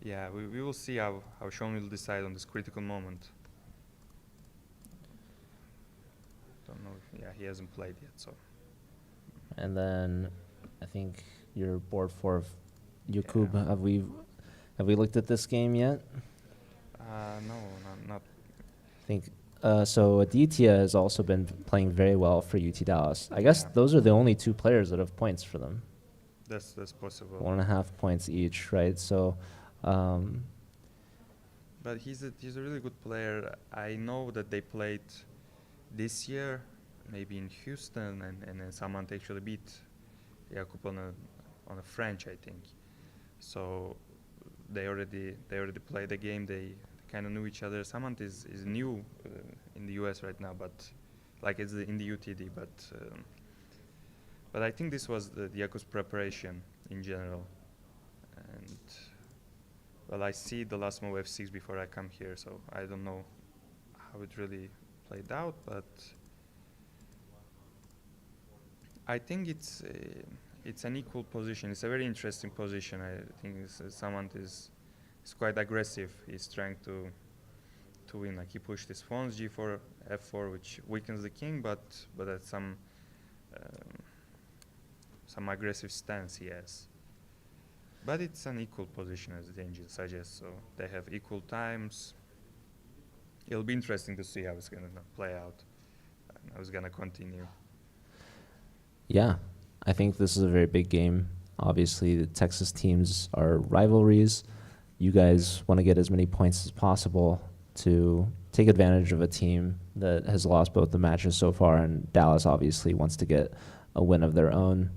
yeah, we will see how Sean will decide on this critical moment. Don't know. He hasn't played yet, so. And then I think your board 4 Yakub. Have we looked at this game yet? No, not. I think so. Aditya has also been playing very well for UT Dallas. I guess those are the only 2 players that have points for them. That's possible. 1.5 points each, right? So. But he's a really good player. I know that they played this year, maybe in Houston, and then Samant actually beat Jakub on a French, I think. So they already played the game. They kind of knew each other. Samant is new in the US right now, but like it's in the UTD. But I think this was Jakub's preparation in general. And well, I see the last move f6 before I come here, so I don't know how it really played out, but I think it's an equal position. It's a very interesting position. I think Samant is quite aggressive. He's trying to win. Like he pushed his pawns g4, f4, which weakens the king, but at some aggressive stance he has. But it's an equal position as the engine suggests. So they have equal times. It'll be interesting to see how it's going to play out and how it's going to continue. Yeah, I think this is a very big game. Obviously, the Texas teams are rivalries. You guys want to get as many points as possible to take advantage of a team that has lost both the matches so far, and Dallas obviously wants to get a win of their own.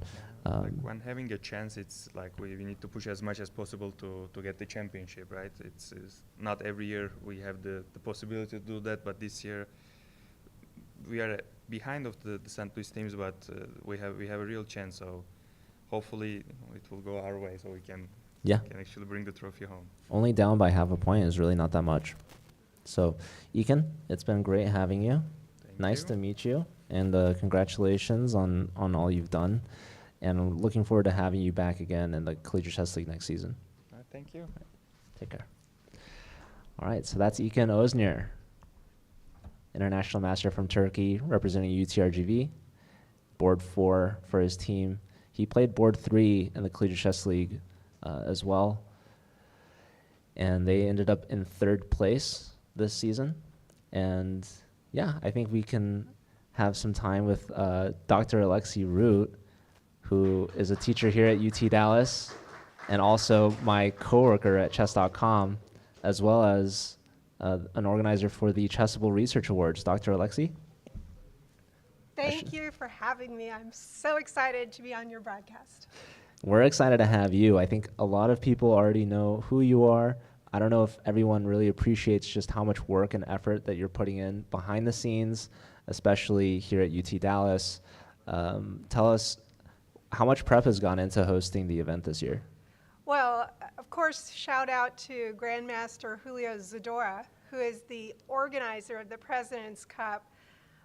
Like when having a chance, it's like we need to push as much as possible to get the championship, right? It's not every year we have the possibility to do that, but this year we are behind of the St. Louis teams, but we have a real chance. So hopefully it will go our way, so we can actually bring the trophy home. Only down by half a point is really not that much. So, Ekin, it's been great having you. Nice to meet you, and congratulations on all you've done. And I'm looking forward to having you back again in the Collegiate Chess League next season. Thank you. Take care. All right, so that's Ekin Öznur, international master from Turkey, representing UTRGV, board 4 for his team. He played board 3 in the Collegiate Chess League as well, and they ended up in 3rd place this season. And yeah, I think we can have some time with Dr. Alexei Root, who is a teacher here at UT Dallas and also my coworker at chess.com, as well as an organizer for the Chessable Research Awards. Dr. Alexei? Thank you for having me. I'm so excited to be on your broadcast. We're excited to have you. I think a lot of people already know who you are. I don't know if everyone really appreciates just how much work and effort that you're putting in behind the scenes, especially here at UT Dallas. Tell us how much prep has gone into hosting the event this year. Well, of course, shout out to Grandmaster Julio Zadora, who is the organizer of the President's Cup.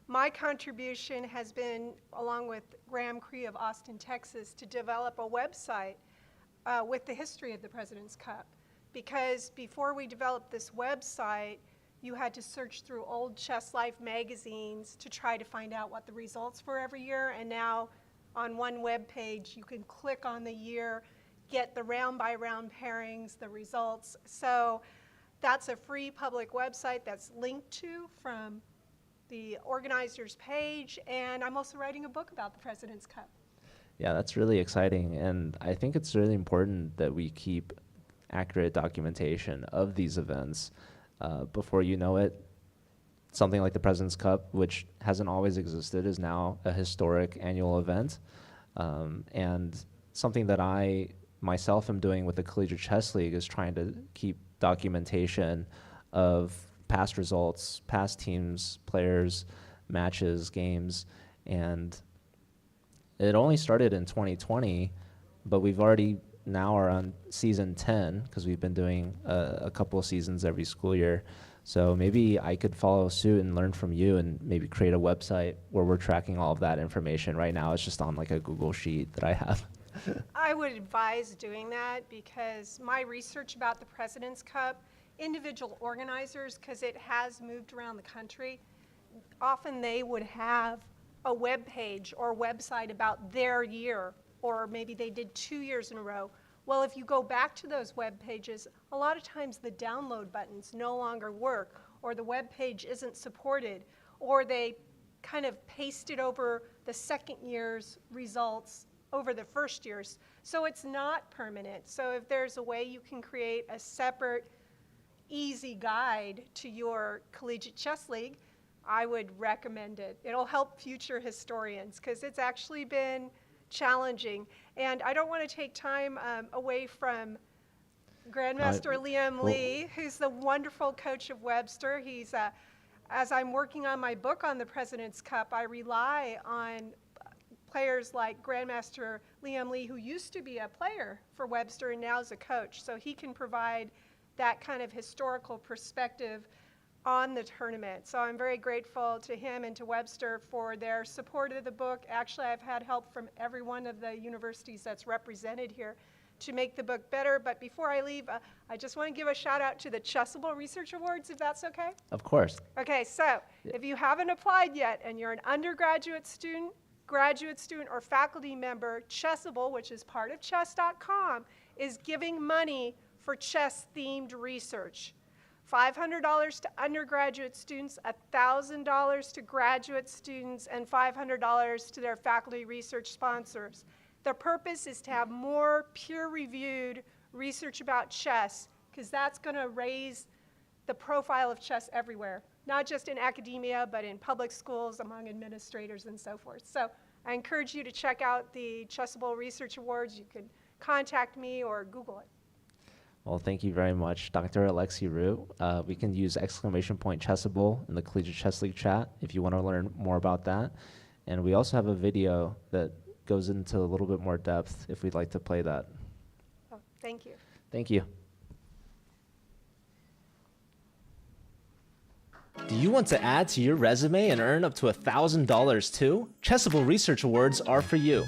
My contribution has been, along with Graham Cree of Austin, Texas, to develop a website with the history of the President's Cup. Because before we developed this website, you had to search through old Chess Life magazines to try to find out what the results were every year. And now on one web page, you can click on the year, get the round-by-round pairings, the results. So that's a free public website that's linked to from the organizer's page. And I'm also writing a book about the President's Cup. Yeah, that's really exciting. And I think it's really important that we keep accurate documentation of these events. Before you know it, something like the President's Cup, which hasn't always existed, is now a historic annual event. And something that I myself am doing with the Collegiate Chess League is trying to keep documentation of past results, past teams, players, matches, games. And it only started in 2020, but we've already now are on season 10 because we've been doing a couple of seasons every school year. So maybe I could follow suit and learn from you and maybe create a website where we're tracking all of that information. Right now it's just on like a Google sheet that I have. I would advise doing that because my research about the President's Cup, individual organizers, because it has moved around the country, often they would have a web page or website about their year, or maybe they did 2 years in a row. Well, if you go back to those web pages, a lot of times the download buttons no longer work, or the web page isn't supported, or they kind of pasted over the second year's results over the first year's. So it's not permanent. So if there's a way you can create a separate, easy guide to your Collegiate Chess League, I would recommend it. It'll help future historians because it's actually been challenging. And I don't want to take time away from Grandmaster Liam Lee, who's the wonderful coach of Webster. He's, as I'm working on my book on the President's Cup, I rely on players like Grandmaster Liam Lee, who used to be a player for Webster and now is a coach. So he can provide that kind of historical perspective on the tournament. So I'm very grateful to him and to Webster for their support of the book. Actually, I've had help from every one of the universities that's represented here to make the book better. But before I leave, I just want to give a shout out to the Chessable Research Awards, if that's okay. Of course. Okay, so if you haven't applied yet and you're an undergraduate student, graduate student, or faculty member, Chessable, which is part of chess.com, is giving money for chess-themed research. $500 to undergraduate students, $1,000 to graduate students, and $500 to their faculty research sponsors. The purpose is to have more peer-reviewed research about chess, because that's going to raise the profile of chess everywhere, not just in academia, but in public schools, among administrators, and so forth. So I encourage you to check out the Chessable Research Awards. You could contact me or Google it. Well, thank you very much, Dr. Alexi Root. We can use exclamation point Chessable in the Collegiate Chess League chat if you want to learn more about that. And we also have a video that goes into a little bit more depth if we'd like to play that. Oh, thank you. Thank you. Do you want to add to your resume and earn up to $1,000 too? Chessable Research Awards are for you.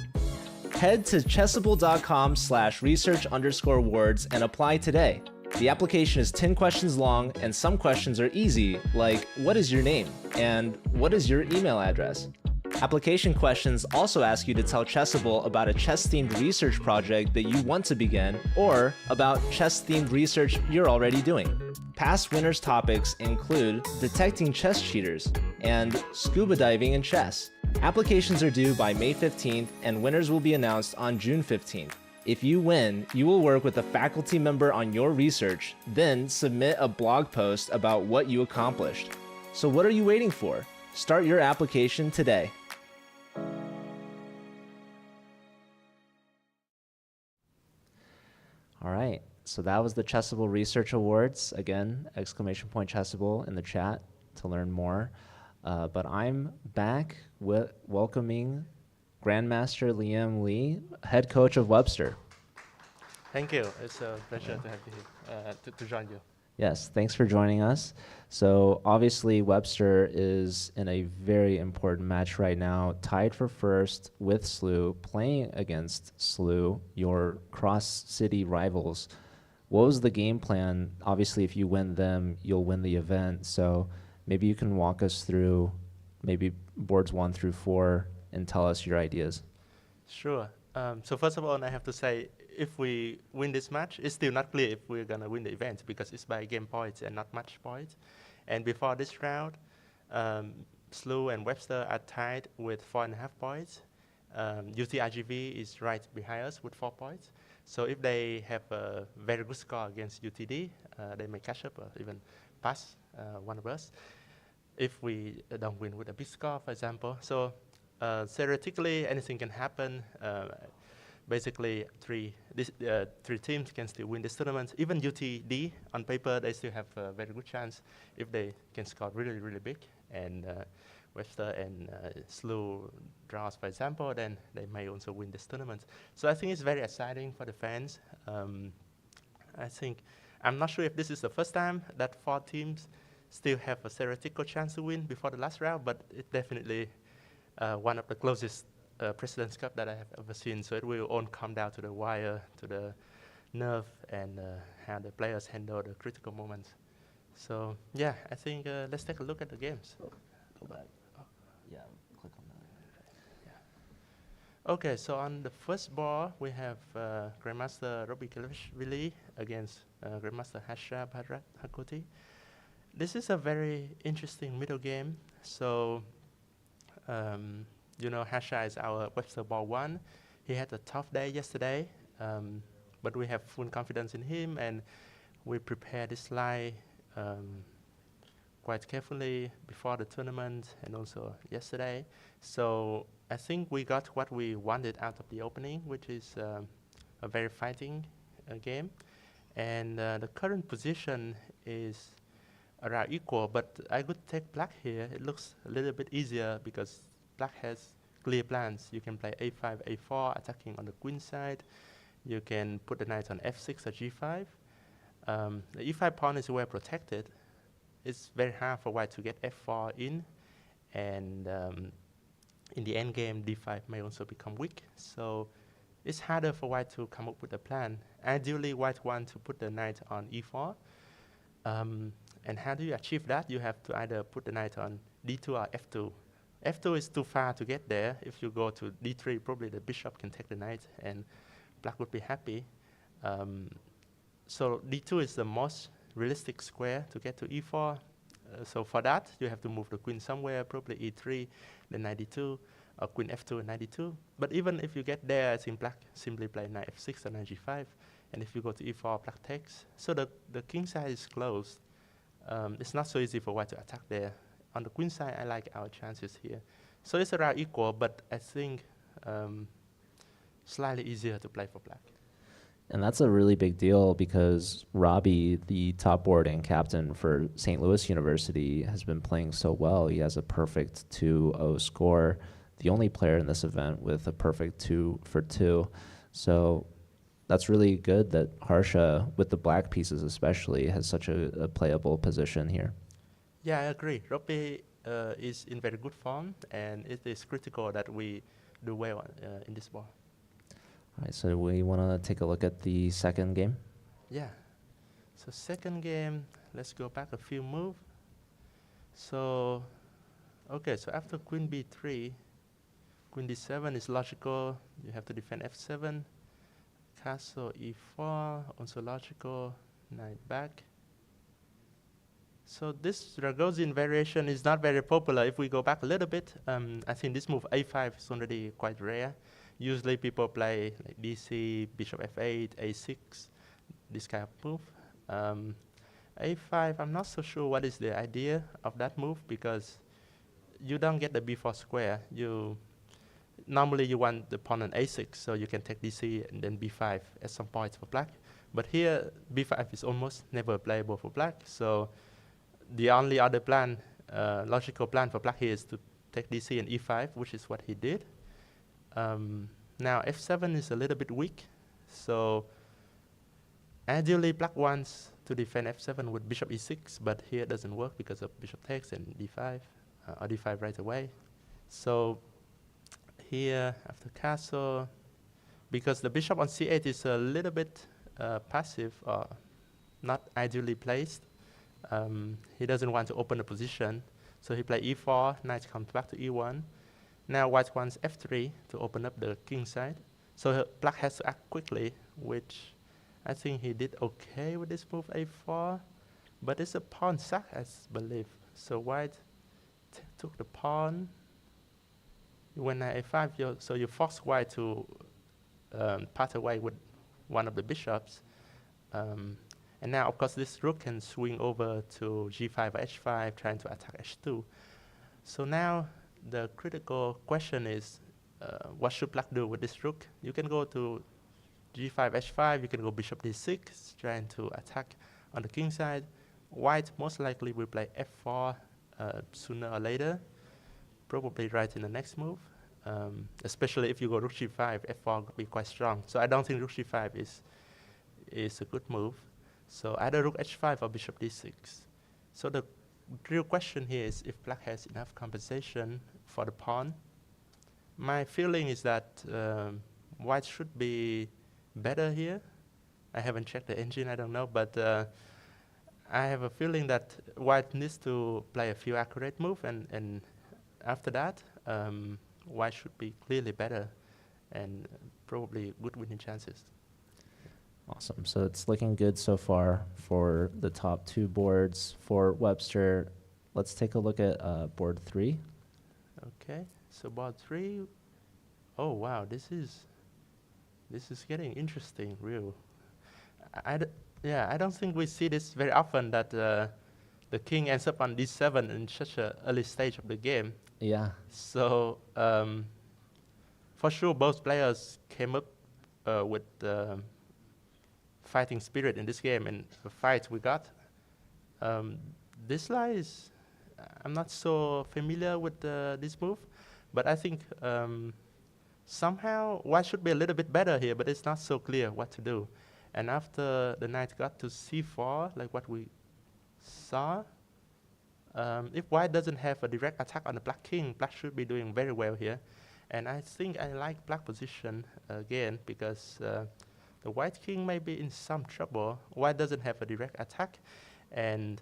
Head to chessable.com/research_awards and apply today. The application is 10 questions long and some questions are easy, like what is your name and what is your email address? Application questions also ask you to tell Chessable about a chess-themed research project that you want to begin or about chess-themed research you're already doing. Past winners' topics include detecting chess cheaters and scuba diving in chess. Applications are due by May 15th and winners will be announced on June 15th. If you win, you will work with a faculty member on your research, then submit a blog post about what you accomplished. So what are you waiting for? Start your application today. All right, so that was the Chessable Research Awards. Again, exclamation point Chessable in the chat to learn more. But I'm back with welcoming Grandmaster Liam Lee, head coach of Webster. Thank you. It's a pleasure to have you here, to join you. Yes, thanks for joining us. So obviously Webster is in a very important match right now, tied for first with SLU, playing against SLU, your cross-city rivals. What was the game plan? Obviously, if you win them, you'll win the event. So maybe you can walk us through maybe boards 1 through 4 and tell us your ideas. Sure. So first of all, I have to say, if we win this match, it's still not clear if we're going to win the event because it's by game points and not match points. And before this round, SLU and Webster are tied with 4.5 points. UT RGV is right behind us with 4 points. So if they have a very good score against UTD, they may catch up or even pass one of us if we don't win with a big score, for example. So theoretically, anything can happen. Basically, three teams can still win this tournament. Even UTD, on paper, they still have a very good chance if they can score really, really big. And Webster and SLU draws, for example, then they may also win this tournament. So I think it's very exciting for the fans. I'm not sure if this is the first time that 4 teams still have a theoretical chance to win before the last round, but it's definitely one of the closest President's Cup that I have ever seen. So it will all come down to the wire, to the nerve, and how the players handle the critical moments. So yeah, I think let's take a look at the games. Go back. Oh. Yeah, click on that. Yeah. Okay, so on the first ball, we have Grandmaster Robbie Kelevishvili against Grandmaster Harsha Bharat Hakoti. This is a very interesting middle game. So you know, Harsha is our Webster ball 1. He had a tough day yesterday, but we have full confidence in him, and we prepared this slide quite carefully before the tournament and also yesterday. So I think we got what we wanted out of the opening, which is a very fighting game. And the current position is around equal, but I could take black here. It looks a little bit easier because black has clear plans. You can play a5, a4, attacking on the queen side. You can put the knight on f6 or g5. The e5 pawn is well protected. It's very hard for white to get f4 in, and in the endgame, d5 may also become weak. So it's harder for white to come up with a plan. Ideally, white wants to put the knight on e4. And how do you achieve that? You have to either put the knight on d2 or f2. f2 is too far to get there. If you go to d3, probably the bishop can take the knight, and black would be happy. So d2 is the most realistic square to get to e4. So for that, you have to move the queen somewhere, probably e3, then knight d2, or queen f2 and knight d2. But even if you get there, I think black simply play knight f6 or knight g5. And if you go to e4, black takes. So the king side is closed. It's not so easy for white to attack there. On the queen side, I like our chances here. So it's around equal, but I think slightly easier to play for black. And that's a really big deal because Robbie, the top boarding captain for St. Louis University, has been playing so well. He has a perfect 2-0 score, the only player in this event with a perfect 2 for 2. So that's really good that Harsha, with the black pieces especially, has such a playable position here. Yeah, I agree. Robbie is in very good form, and it is critical that we do well in this ball. All right, so we want to take a look at the second game. Yeah. So second game, let's go back a few moves. So, okay, so after queen b3, queen d7 is logical. You have to defend f7. Castle e4, also logical. Knight back. So this Ragozin variation is not very popular. If we go back a little bit, I think this move a5 is already quite rare. Usually people play like DC, bishop f8, a6, this kind of move. A5, I'm not so sure what is the idea of that move because you don't get the b4 square. Normally you want the pawn on a6, so you can take DC and then b5 at some points for black. But here, b5 is almost never playable for black, so the only other plan, logical plan for black here is to take DC and e5, which is what he did. Now f7 is a little bit weak, so ideally black wants to defend f7 with bishop e6, but here it doesn't work because of bishop takes and d5, or d5 right away. So here after castle, because the bishop on c8 is a little bit passive or not ideally placed, he doesn't want to open the position, so he play e4, knight comes back to e1. Now white wants f3 to open up the king side. So black has to act quickly, which I think he did okay with this move a4. But it's a pawn sack, I believe. So white took the pawn. You went knight a5, so you force white to part away with one of the bishops. And now, of course, this rook can swing over to g5 or h5, trying to attack h2. So now the critical question is, what should black do with this rook? You can go to g5, h5, you can go bishop d6, trying to attack on the king side. White most likely will play f4 sooner or later, probably right in the next move. Especially if you go rook g5, f4 could be quite strong. So I don't think rook g5 is a good move. So either rook h5 or bishop d6. So the real question here is if black has enough compensation for the pawn. My feeling is that white should be better here. I haven't checked the engine, I don't know, but I have a feeling that white needs to play a few accurate moves, and after that, white should be clearly better and probably good winning chances. Awesome. So it's looking good so far for the top two boards. For Webster, let's take a look at board 3. Okay, so board 3. Oh wow, this is getting interesting, real. I don't think we see this very often that the king ends up on d7 in such an early stage of the game. Yeah. So for sure, both players came up with fighting spirit in this game, and the fight we got. This line is, I'm not so familiar with this move, but I think somehow white should be a little bit better here, but it's not so clear what to do. And after the knight got to c4, like what we saw, if white doesn't have a direct attack on the black king, black should be doing very well here. And I think I like black position again because the white king may be in some trouble. White doesn't have a direct attack, and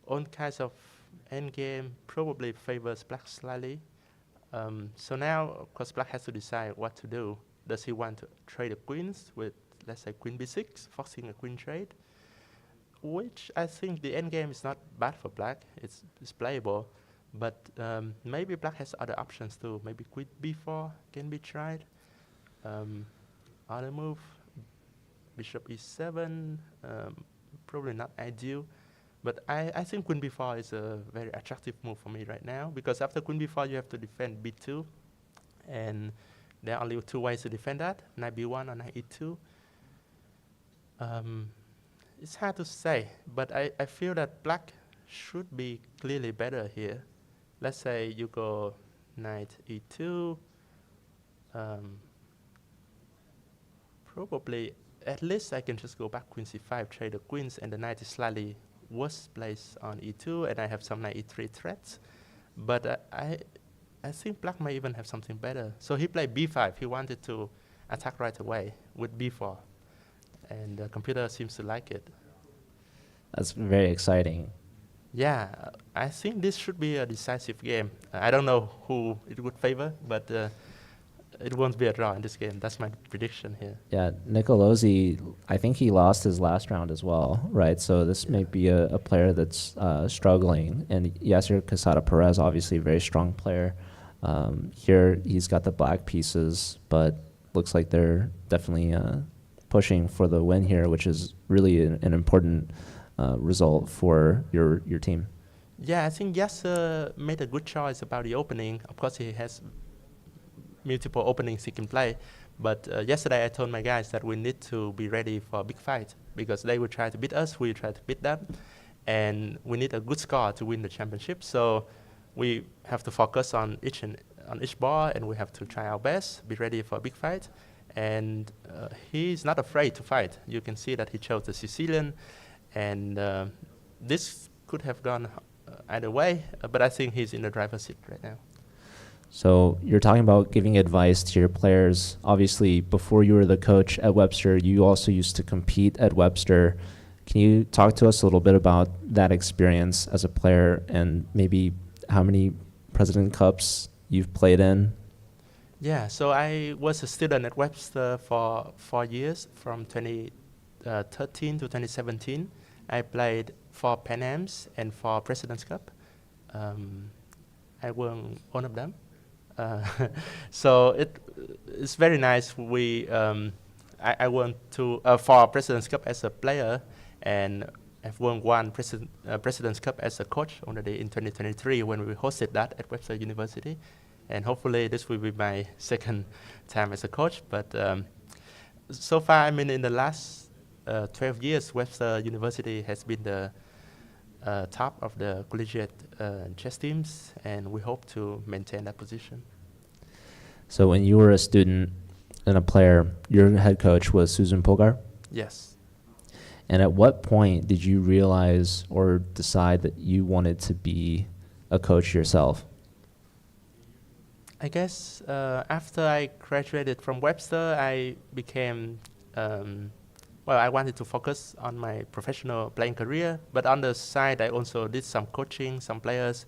all kinds of endgame probably favors black slightly. So now, of course, black has to decide what to do. Does he want to trade the queens with, let's say, queen b6, forcing a queen trade? Which I think the endgame is not bad for black. It's playable, but maybe black has other options too. Maybe queen b4 can be tried. Other move, bishop e7, probably not ideal. But I think queen b4 is a very attractive move for me right now, because after queen b4 you have to defend b2, and there are only two ways to defend that: knight b1 or knight e2. It's hard to say, but I feel that black should be clearly better here. Let's say you go knight e2, probably at least I can just go back queen c5, trade the queens, and the knight is slightly worse placed on e2, and I have some knight e3 threats. But I think black may even have something better. So he played b5. He wanted to attack right away with b4, and the computer seems to like it. That's very exciting. Yeah, I think this should be a decisive game. I don't know who it would favor, but it won't be a draw in this game. That's my prediction here. Yeah, Nicolosi, I think he lost his last round as well, right? So this may be a player that's struggling. And Yasser Quesada Perez, obviously a very strong player. Here he's got the black pieces, but looks like they're definitely pushing for the win here, which is really an important result for your team. Yeah, I think Yasser made a good choice about the opening. Of course, he has multiple openings he can play. But yesterday I told my guys that we need to be ready for a big fight, because they will try to beat us, we try to beat them, and we need a good score to win the championship. So we have to focus on each ball, and we have to try our best, be ready for a big fight. And he's not afraid to fight. You can see that he chose the Sicilian, and this could have gone either way, but I think he's in the driver's seat right now. So you're talking about giving advice to your players. Obviously, before you were the coach at Webster, you also used to compete at Webster. Can you talk to us a little bit about that experience as a player, and maybe how many President Cups you've played in? Yeah, so I was a student at Webster for 4 years, from 2013 to 2017. I played 4 Pan Ams and 4 President's Cup. I won one of them. So it's very nice. I won 4 President's Cup as a player, and I've won 1 President's Cup as a coach already in 2023 when we hosted that at Webster University. And hopefully this will be my second time as a coach. But so far, I mean, in the last 12 years, Webster University has been the top of the collegiate chess teams, and we hope to maintain that position. So when you were a student and a player, your head coach was Susan Polgar? Yes. And at what point did you realize or decide that you wanted to be a coach yourself? I guess after I graduated from Webster, I became, I wanted to focus on my professional playing career, but on the side, I also did some coaching, some players.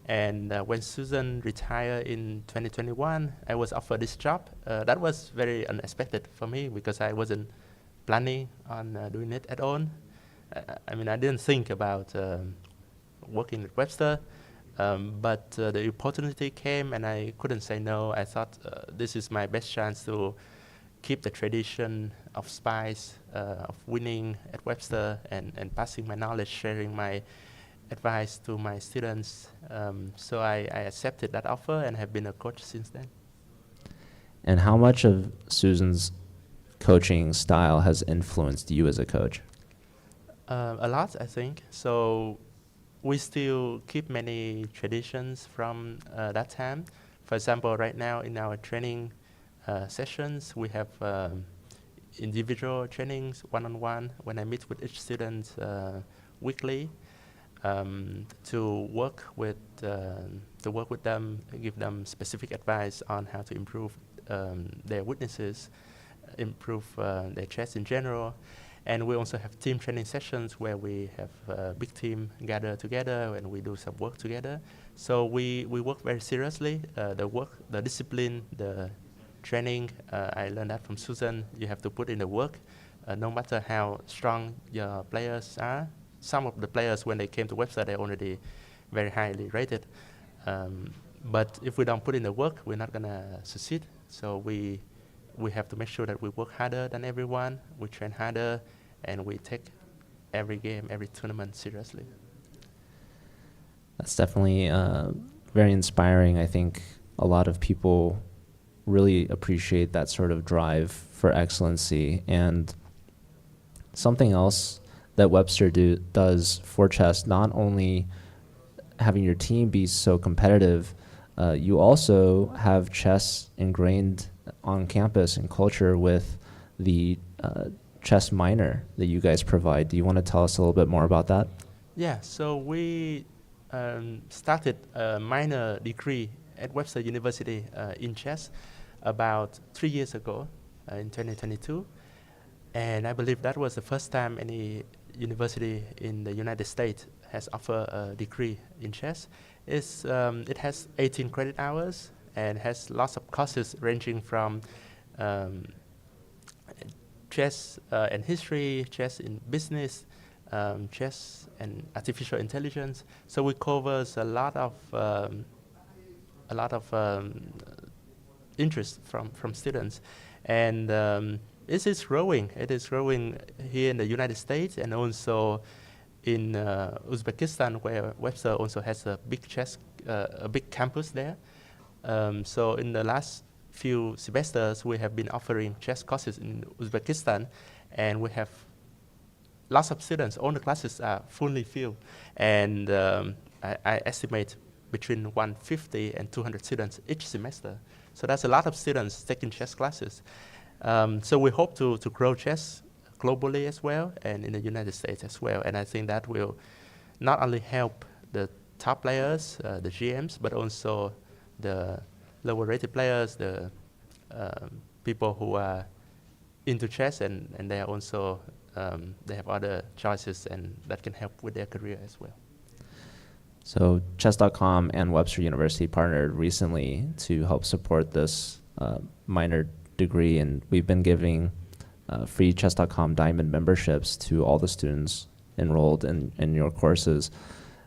And when Susan retired in 2021, I was offered this job. That was very unexpected for me, because I wasn't planning on doing it at all. I mean, I didn't think about working at Webster. But the opportunity came, and I couldn't say no. I thought this is my best chance to keep the tradition of spice, of winning at Webster, and passing my knowledge, sharing my advice to my students. So I accepted that offer and have been a coach since then. And how much of Susan's coaching style has influenced you as a coach? A lot, I think. So we still keep many traditions from that time. For example, right now in our training sessions, we have individual trainings, one-on-one, when I meet with each student weekly to work with them, give them specific advice on how to improve their weaknesses, improve their chess in general. And we also have team training sessions where we have a big team gather together and we do some work together. So we work very seriously. The discipline, the training, I learned that from Susan. You have to put in the work, no matter how strong your players are. Some of the players, when they came to Webster, they're already very highly rated. But if we don't put in the work, we're not going to succeed. So we have to make sure that we work harder than everyone, we train harder, and we take every game, every tournament seriously. That's definitely very inspiring. I think a lot of people really appreciate that sort of drive for excellency. And something else that Webster does for chess, not only having your team be so competitive, you also have chess ingrained on campus and culture with the chess minor that you guys provide. Do you want to tell us a little bit more about that? Yeah, so we started a minor degree at Webster University in chess about 3 years ago in 2022. And I believe that was the first time any university in the United States has offered a degree in chess. It has 18 credit hours and has lots of courses ranging from chess and history, chess in business, chess and artificial intelligence. So we covers a lot of interest from students, and it is growing. It is growing here in the United States and also in Uzbekistan, where Webster also has a big campus there. So in the last few semesters, we have been offering chess courses in Uzbekistan, and we have lots of students. All the classes are fully filled, and I estimate between 150 and 200 students each semester. So that's a lot of students taking chess classes. So we hope to grow chess globally as well, and in the United States as well. And I think that will not only help the top players, the GMs, but also the lower rated players, the people who are into chess, and they are also they have other choices, and that can help with their career as well. So chess.com and Webster University partnered recently to help support this minor degree, and we've been giving free chess.com diamond memberships to all the students enrolled in your courses.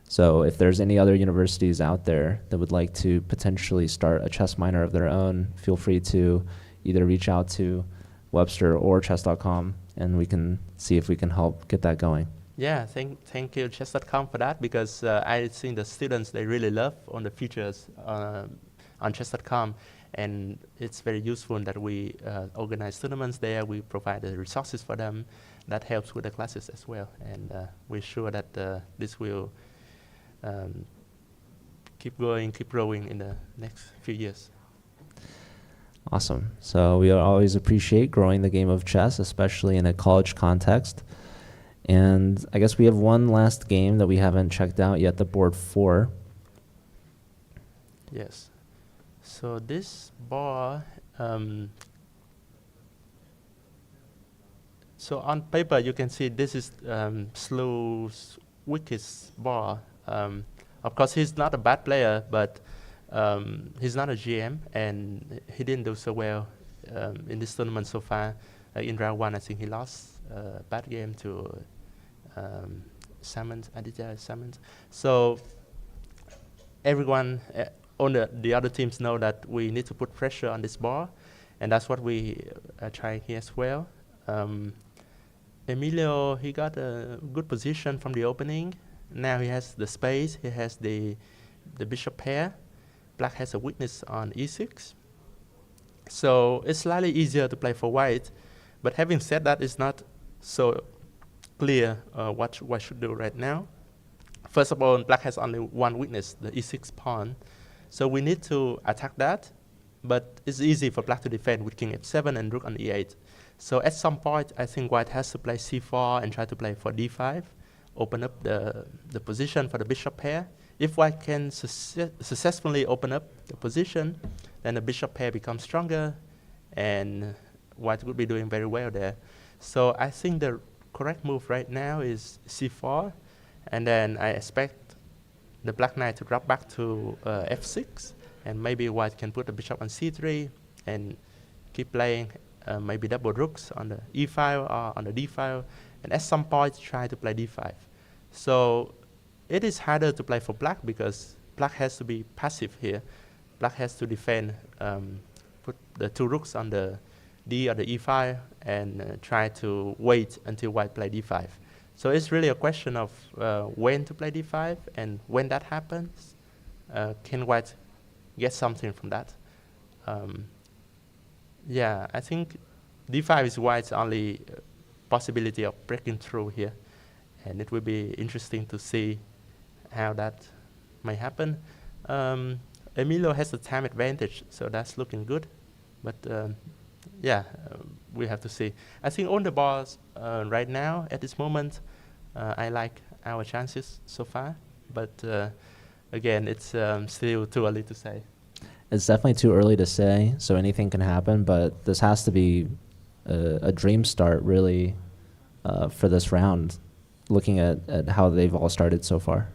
So if there's any other universities out there that would like to potentially start a chess minor of their own, feel free to either reach out to Webster or chess.com, and we can see if we can help get that going. Yeah, thank you chess.com for that, because I think the students, they really love on the features on chess.com, and it's very useful that we organize tournaments there. We provide the resources for them. That helps with the classes as well, and we're sure that this will keep growing in the next few years. Awesome. So we always appreciate growing the game of chess, especially in a college context. And I guess we have one last game that we haven't checked out yet, the board 4. Yes. So this bar, so on paper you can see this is Slew's weakest bar. Of course, he's not a bad player, but he's not a GM, and he didn't do so well in this tournament so far. In round 1, I think he lost a bad game to Aditya Salmons. So everyone on the other teams know that we need to put pressure on this bar, and that's what we are trying here as well. Emilio, he got a good position from the opening. Now he has the space, he has the bishop pair. Black has a weakness on e6. So it's slightly easier to play for white, but having said that, it's not so clear what should do right now. First of all, black has only one weakness, the e6 pawn. So we need to attack that, but it's easy for black to defend with king f7 and rook on e8. So at some point, I think white has to play c4 and try to play for d5, open up the position for the bishop pair. If white can successfully open up the position, then the bishop pair becomes stronger, and white would be doing very well there. So I think the correct move right now is c4, and then I expect the black knight to drop back to f6, and maybe white can put the bishop on c3 and keep playing maybe double rooks on the e file or on the d file, and at some point try to play d5. So it is harder to play for black because black has to be passive here. Black has to defend, put the two rooks on the d or the e file, and try to wait until white play d5. So it's really a question of when to play d5, and when that happens, can white get something from that? Yeah, I think d5 is white's only possibility of breaking through here, and it will be interesting to see how that may happen. Emilio has the time advantage, so that's looking good. But yeah, we have to see. I think on the balls right now, at this moment, I like our chances so far. But again, it's still too early to say. It's definitely too early to say, so anything can happen, but this has to be a dream start, really, for this round, looking at how they've all started so far.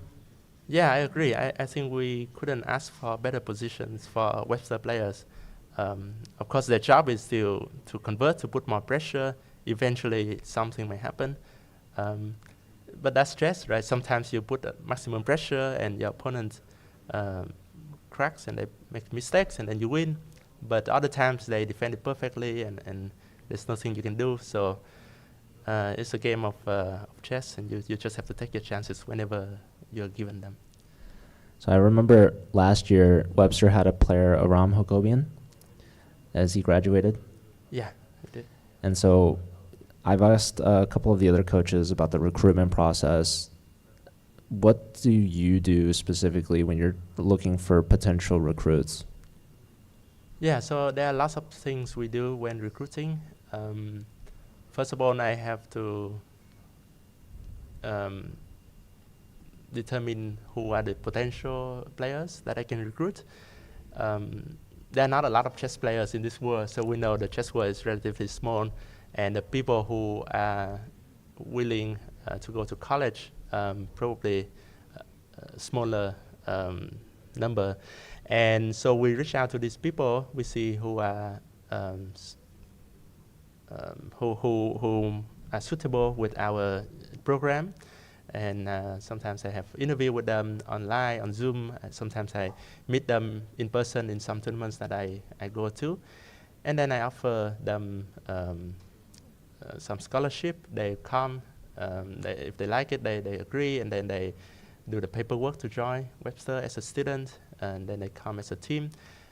Yeah, I agree. I think we couldn't ask for better positions for Webster players. Of course, their job is still to convert, to put more pressure. Eventually, something may happen. But that's stress, right? Sometimes you put maximum pressure and your opponent cracks and they make mistakes and then you win. But other times they defend it perfectly and there's nothing you can do. So it's a game of chess, and you just have to take your chances whenever you're given them. So I remember last year, Webster had a player, Aram Hokobian, as he graduated. Yeah, I did. And so I've asked a couple of the other coaches about the recruitment process. What do you do specifically when you're looking for potential recruits? Yeah, so there are lots of things we do when recruiting. First of all, I have to determine who are the potential players that I can recruit. There are not a lot of chess players in this world, so we know the chess world is relatively small, and the people who are willing to go to college probably a smaller number. And so we reach out to these people. We see who are who are suitable with our program. And sometimes I have interview with them online, on Zoom. Sometimes I meet them in person in some tournaments that I go to. And then I offer them some scholarship. They come. If they like it, they agree. And then they do the paperwork to join Webster as a student. And then they come as a team.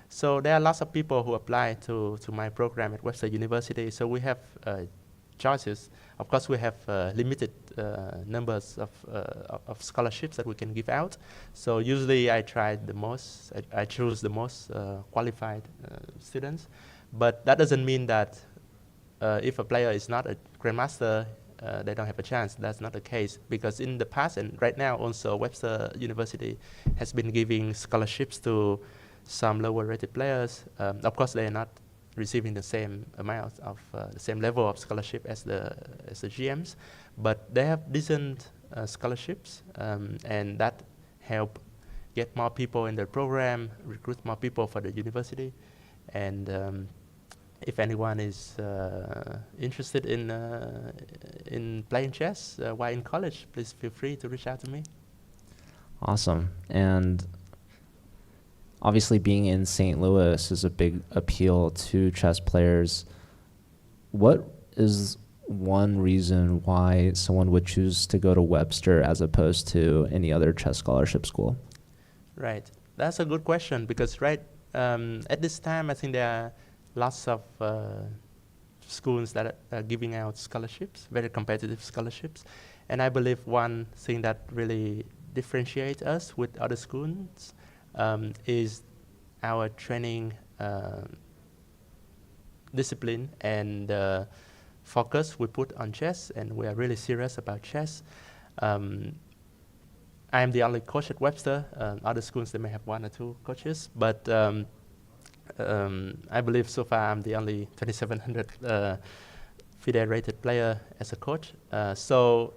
So there are lots of people who apply to my program at Webster University. So we have choices. Of course, we have limited numbers of scholarships that we can give out. So usually I try the most, I choose the most qualified students. But that doesn't mean that if a player is not a grandmaster, they don't have a chance. That's not the case, because in the past and right now also Webster University has been giving scholarships to some lower rated players. Of course, they are not receiving the same amount of the same level of scholarship as the GMs, but they have decent scholarships, and that help get more people in the program, recruit more people for the university. And if anyone is interested in playing chess while in college, please feel free to reach out to me. Awesome. And obviously being in St. Louis is a big appeal to chess players. What is one reason why someone would choose to go to Webster as opposed to any other chess scholarship school? Right. That's a good question, because at this time, I think there are lots of schools that are giving out scholarships, very competitive scholarships. And I believe one thing that really differentiates us with other schools is our training discipline and focus we put on chess, and we are really serious about chess. I am the only coach at Webster. Other schools, they may have one or two coaches, but I believe so far I'm the only 2700 FIDE rated player as a coach. So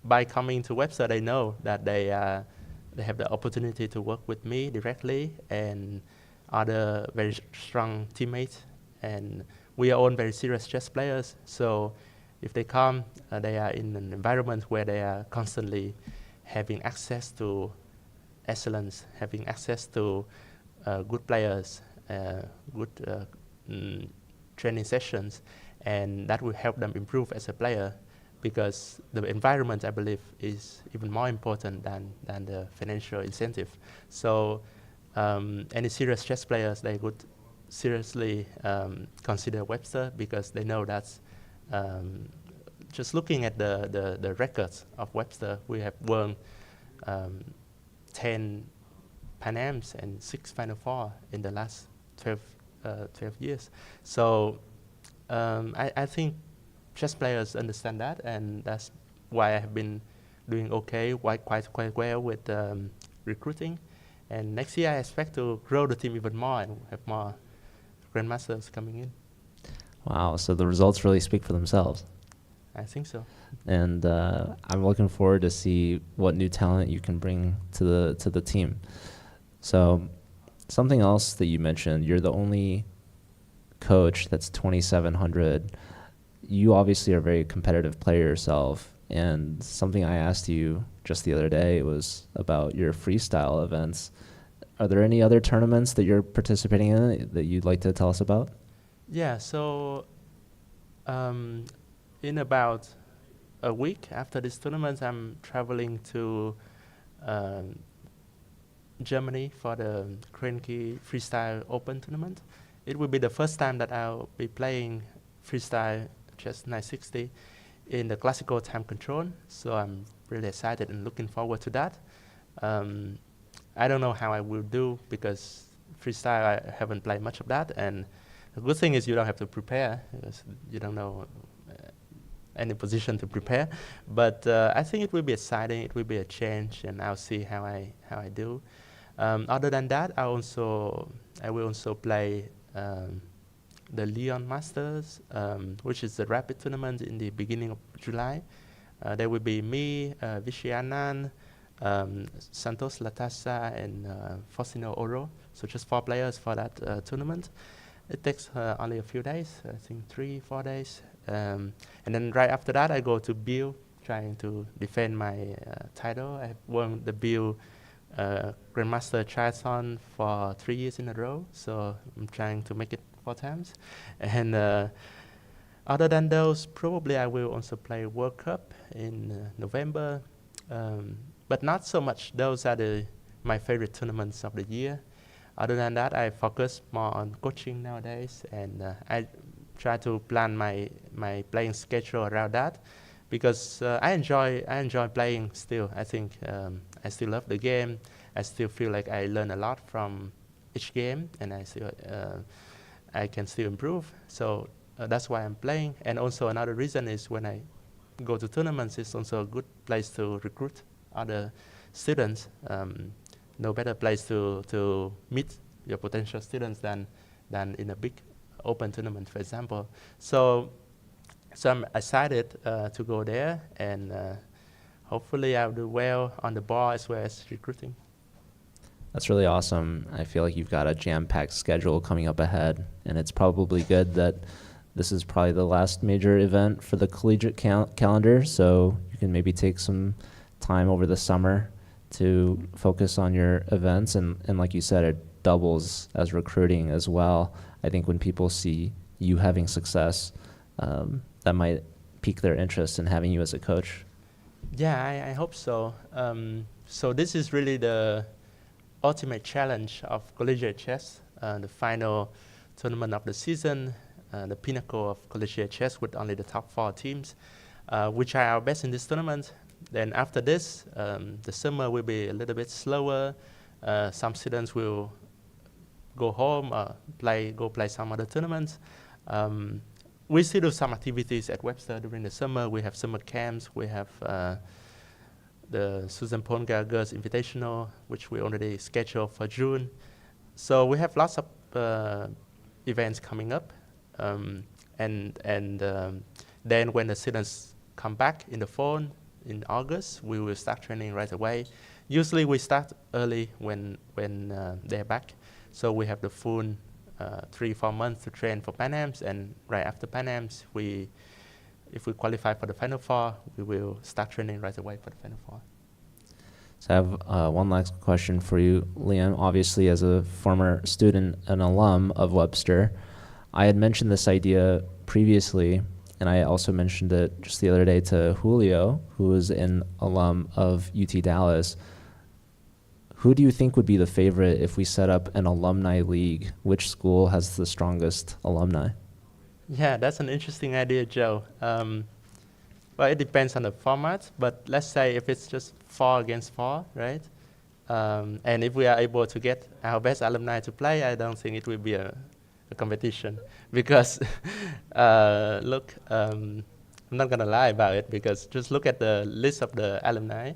by coming to Webster, they know that they have the opportunity to work with me directly and other very strong teammates. And we are all very serious chess players. So if they come, they are in an environment where they are constantly having access to excellence, having access to good players, good training sessions, and that will help them improve as a player. because the environment, I believe, is even more important than the financial incentive. So any serious chess players, they would seriously consider Webster, because they know that's just looking at the records of Webster, we have won 10 Pan Ams and 6 Final Four in the last 12 years. So I think chess players understand that, and that's why I have been doing okay, quite well with recruiting. And next year I expect to grow the team even more and have more grandmasters coming in. Wow, so the results really speak for themselves. I think so. And I'm looking forward to see what new talent you can bring to the team. So something else that you mentioned, you're the only coach that's 2,700. You obviously are a very competitive player yourself, and something I asked you just the other day was about your freestyle events. Are there any other tournaments that you're participating in that you'd like to tell us about? Yeah, so in about a week after this tournament, I'm traveling to Germany for the Krenke Freestyle Open tournament. It will be the first time that I'll be playing freestyle chess 960 in the classical time control, so I'm really excited and looking forward to that. I don't know how I will do, because freestyle, I haven't played much of that, and the good thing is you don't have to prepare, because you don't know any position to prepare. But I think it will be exciting, it will be a change, and I'll see how I do. Other than that, I will also play the Lyon Masters, which is the rapid tournament in the beginning of July. There will be me, Vichy Anand, Santos Latassa, and Faustino Oro. So just 4 players for that tournament. It takes only a few days, I think 3-4 days. And then right after that, I go to Bill, trying to defend my title. I have won the Bill Grandmaster Triathlon for 3 years in a row, so I'm trying to make it 4 times. And other than those, probably I will also play World Cup in November, but not so much. Those are my favorite tournaments of the year. Other than that, I focus more on coaching nowadays, and I try to plan my playing schedule around that, because I enjoy playing still. I think I still love the game. I still feel like I learn a lot from each game, and I can still improve. So that's why I'm playing. And also another reason is when I go to tournaments, it's also a good place to recruit other students. No better place to meet your potential students than in a big open tournament, for example. So I'm excited to go there, and hopefully I'll do well on the bar as well as recruiting. That's really awesome. I feel like you've got a jam-packed schedule coming up ahead, and it's probably good that this is probably the last major event for the collegiate calendar, so you can maybe take some time over the summer to focus on your events, and like you said, it doubles as recruiting as well. I think when people see you having success, that might pique their interest in having you as a coach. Yeah, I hope so. So this is really the ultimate challenge of collegiate chess, the final tournament of the season, the pinnacle of collegiate chess with only the top 4 teams, which are our best in this tournament. Then after this, the summer will be a little bit slower. Some students will go home, go play some other tournaments. We still do some activities at Webster during the summer. We have summer camps. We have the Susan Ponga Girls Invitational, which we already scheduled for June. So we have lots of events coming up. And then when the students come back in the fall, in August, we will start training right away. Usually we start early when they're back. So we have the full 3-4 months to train for Pan Ams, and right after Pan Ams, if we qualify for the Final Four, we will start training right away for the Final Four. So I have one last question for you, Liam. Obviously, as a former student and alum of Webster, I had mentioned this idea previously and I also mentioned it just the other day to Julio, who is an alum of UT Dallas. Who do you think would be the favorite if we set up an alumni league? Which school has the strongest alumni? Yeah, that's an interesting idea, Joe. Well, it depends on the format, but let's say if it's just 4 against 4, right? And if we are able to get our best alumni to play, I don't think it will be a competition. Because, look, I'm not going to lie about it, because just look at the list of the alumni.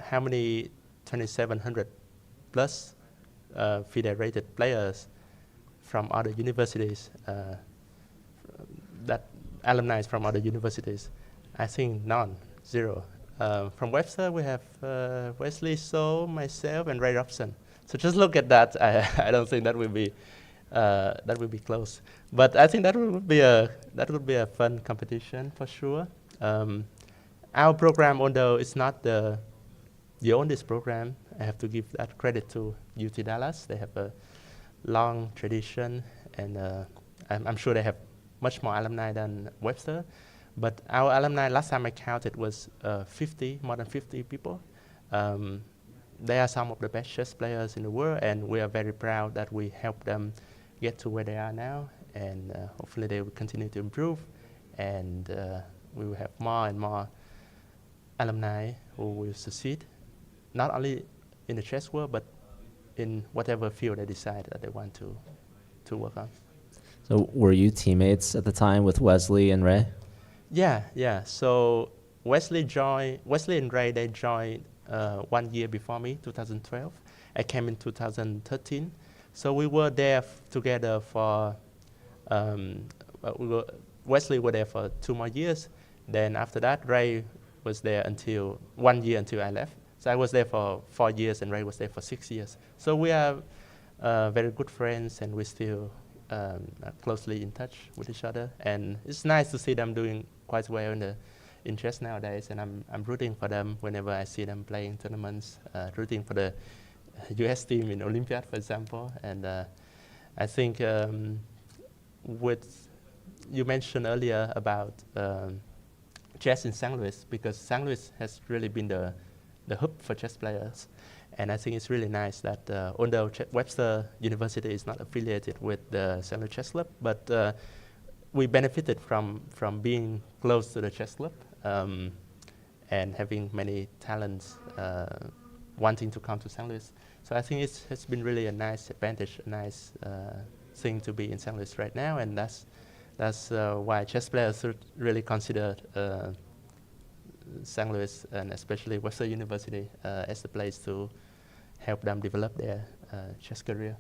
How many 2,700 plus federated players from other universities, that alumni from other universities? I think none, 0. From Webster, we have Wesley So, myself, and Ray Robson. So just look at that. I don't think that will be close. But I think that would be a fun competition for sure. Our program, although it's not the oldest program, I have to give that credit to UT Dallas. They have a long tradition, and I'm sure they have much more alumni than Webster. But our alumni, last time I counted, was more than 50 people. They are some of the best chess players in the world, and we are very proud that we helped them get to where they are now. And hopefully they will continue to improve, and we will have more and more alumni who will succeed, not only in the chess world, but in whatever field they decide that they want to work on. So were you teammates at the time with Wesley and Ray? Yeah. So Wesley and Ray, they joined 1 year before me, 2012. I came in 2013. So we were there together for, Wesley were there for 2 more years. Then after that, Ray was there until 1 year until I left. So I was there for 4 years, and Ray was there for 6 years. So we are very good friends, and we still are closely in touch with each other. And it's nice to see them doing quite well in chess nowadays. And I'm rooting for them whenever I see them playing tournaments, rooting for the US team in Olympiad, for example. And I think you mentioned earlier about chess in St. Louis, because St. Louis has really been the hub for chess players. And I think it's really nice that although Webster University is not affiliated with the St. Louis Chess Club, but we benefited from being close to the chess club and having many talents wanting to come to St. Louis. So I think it's been really a nice advantage, a nice thing to be in St. Louis right now, and that's why chess players should really consider St. Louis, and especially Webster University, as the place to help them develop their chess career.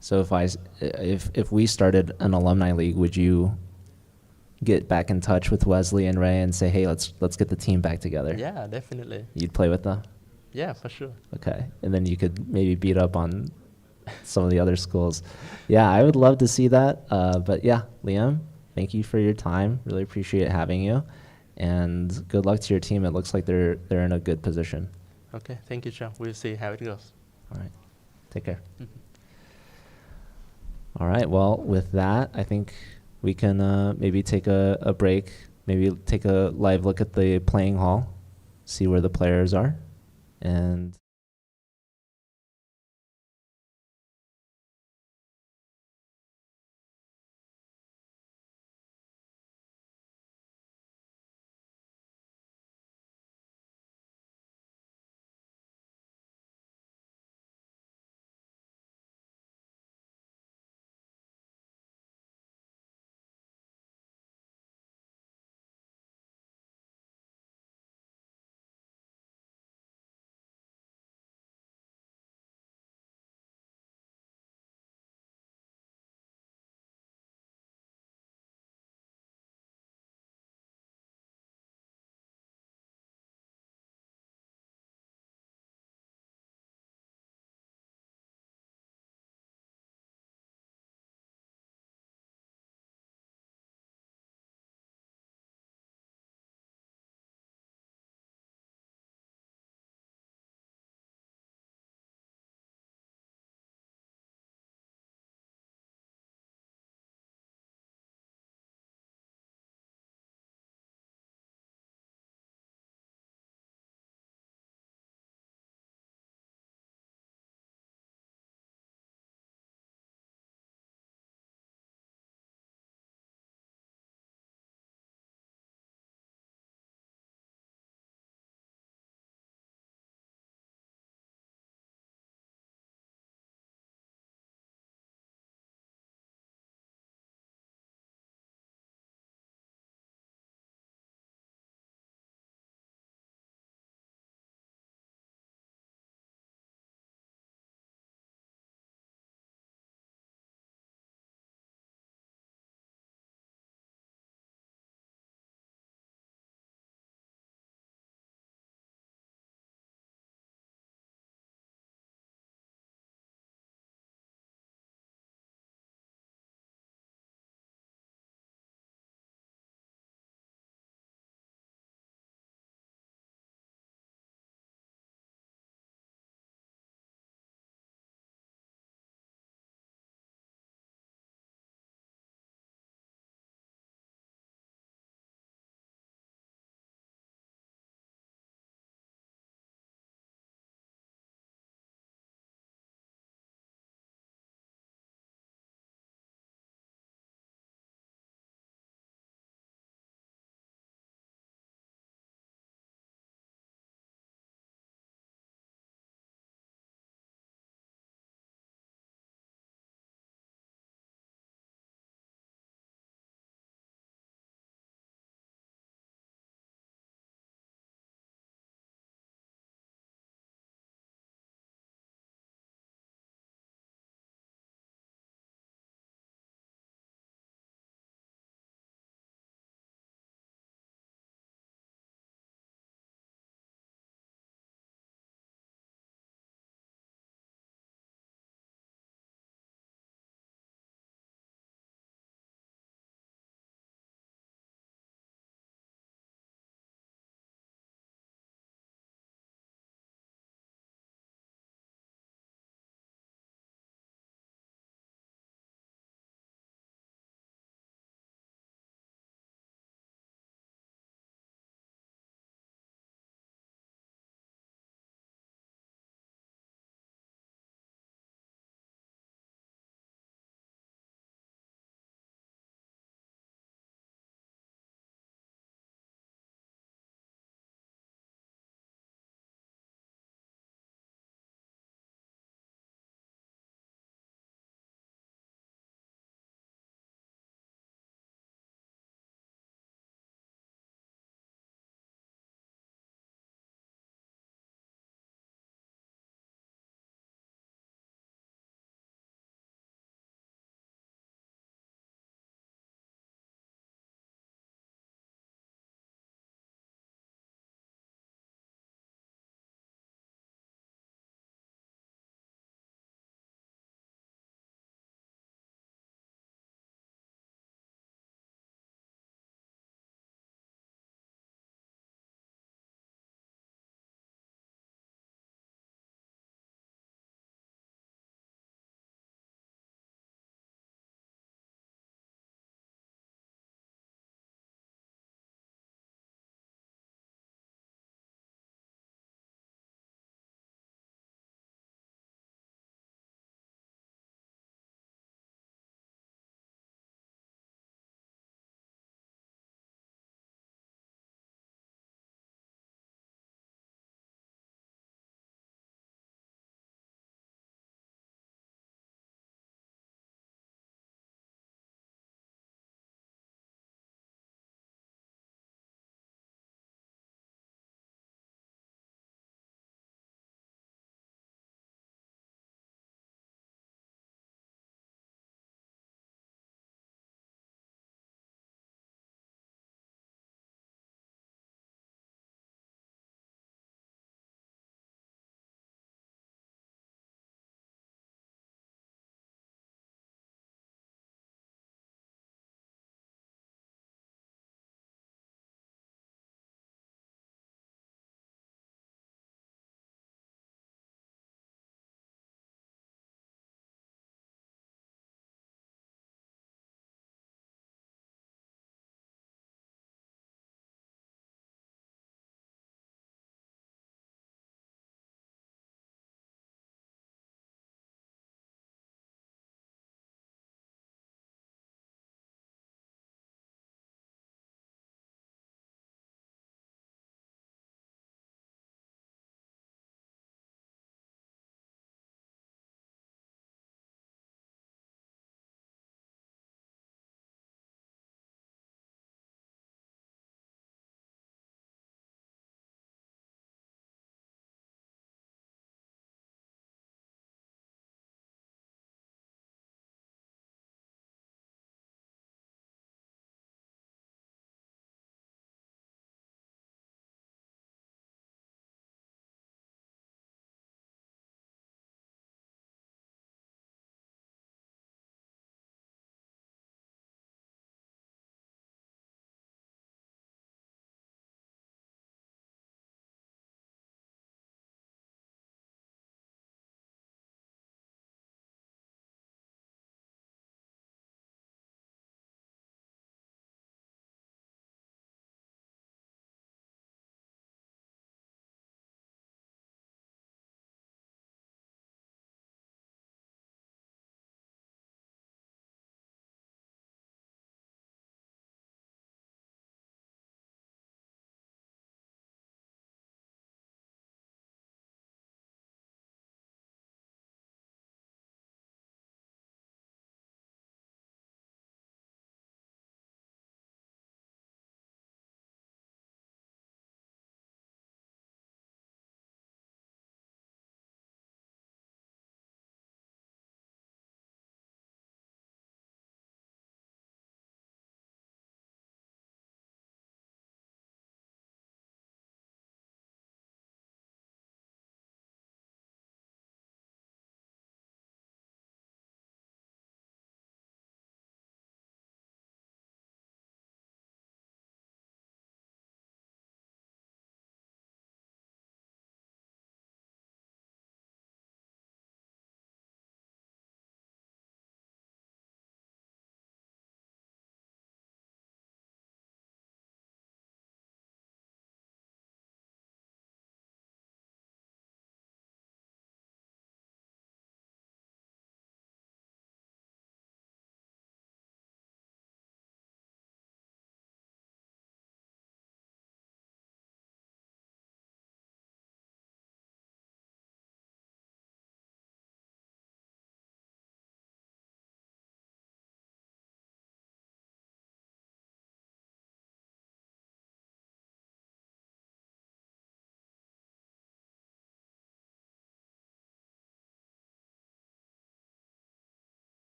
So if we started an alumni league, would you get back in touch with Wesley and Ray and say, hey, let's get the team back together? Yeah, definitely. You'd play with them? Yeah, for sure. Okay, and then you could maybe beat up on some of the other schools. Yeah, I would love to see that. But yeah, Liam, thank you for your time. Really appreciate having you. And good luck to your team. It looks like they're in a good position. Okay, thank you, John. We'll see how it goes. All right, take care. All right, well, with that, I think we can maybe take a break, maybe take a live look at the playing hall, see where the players are, and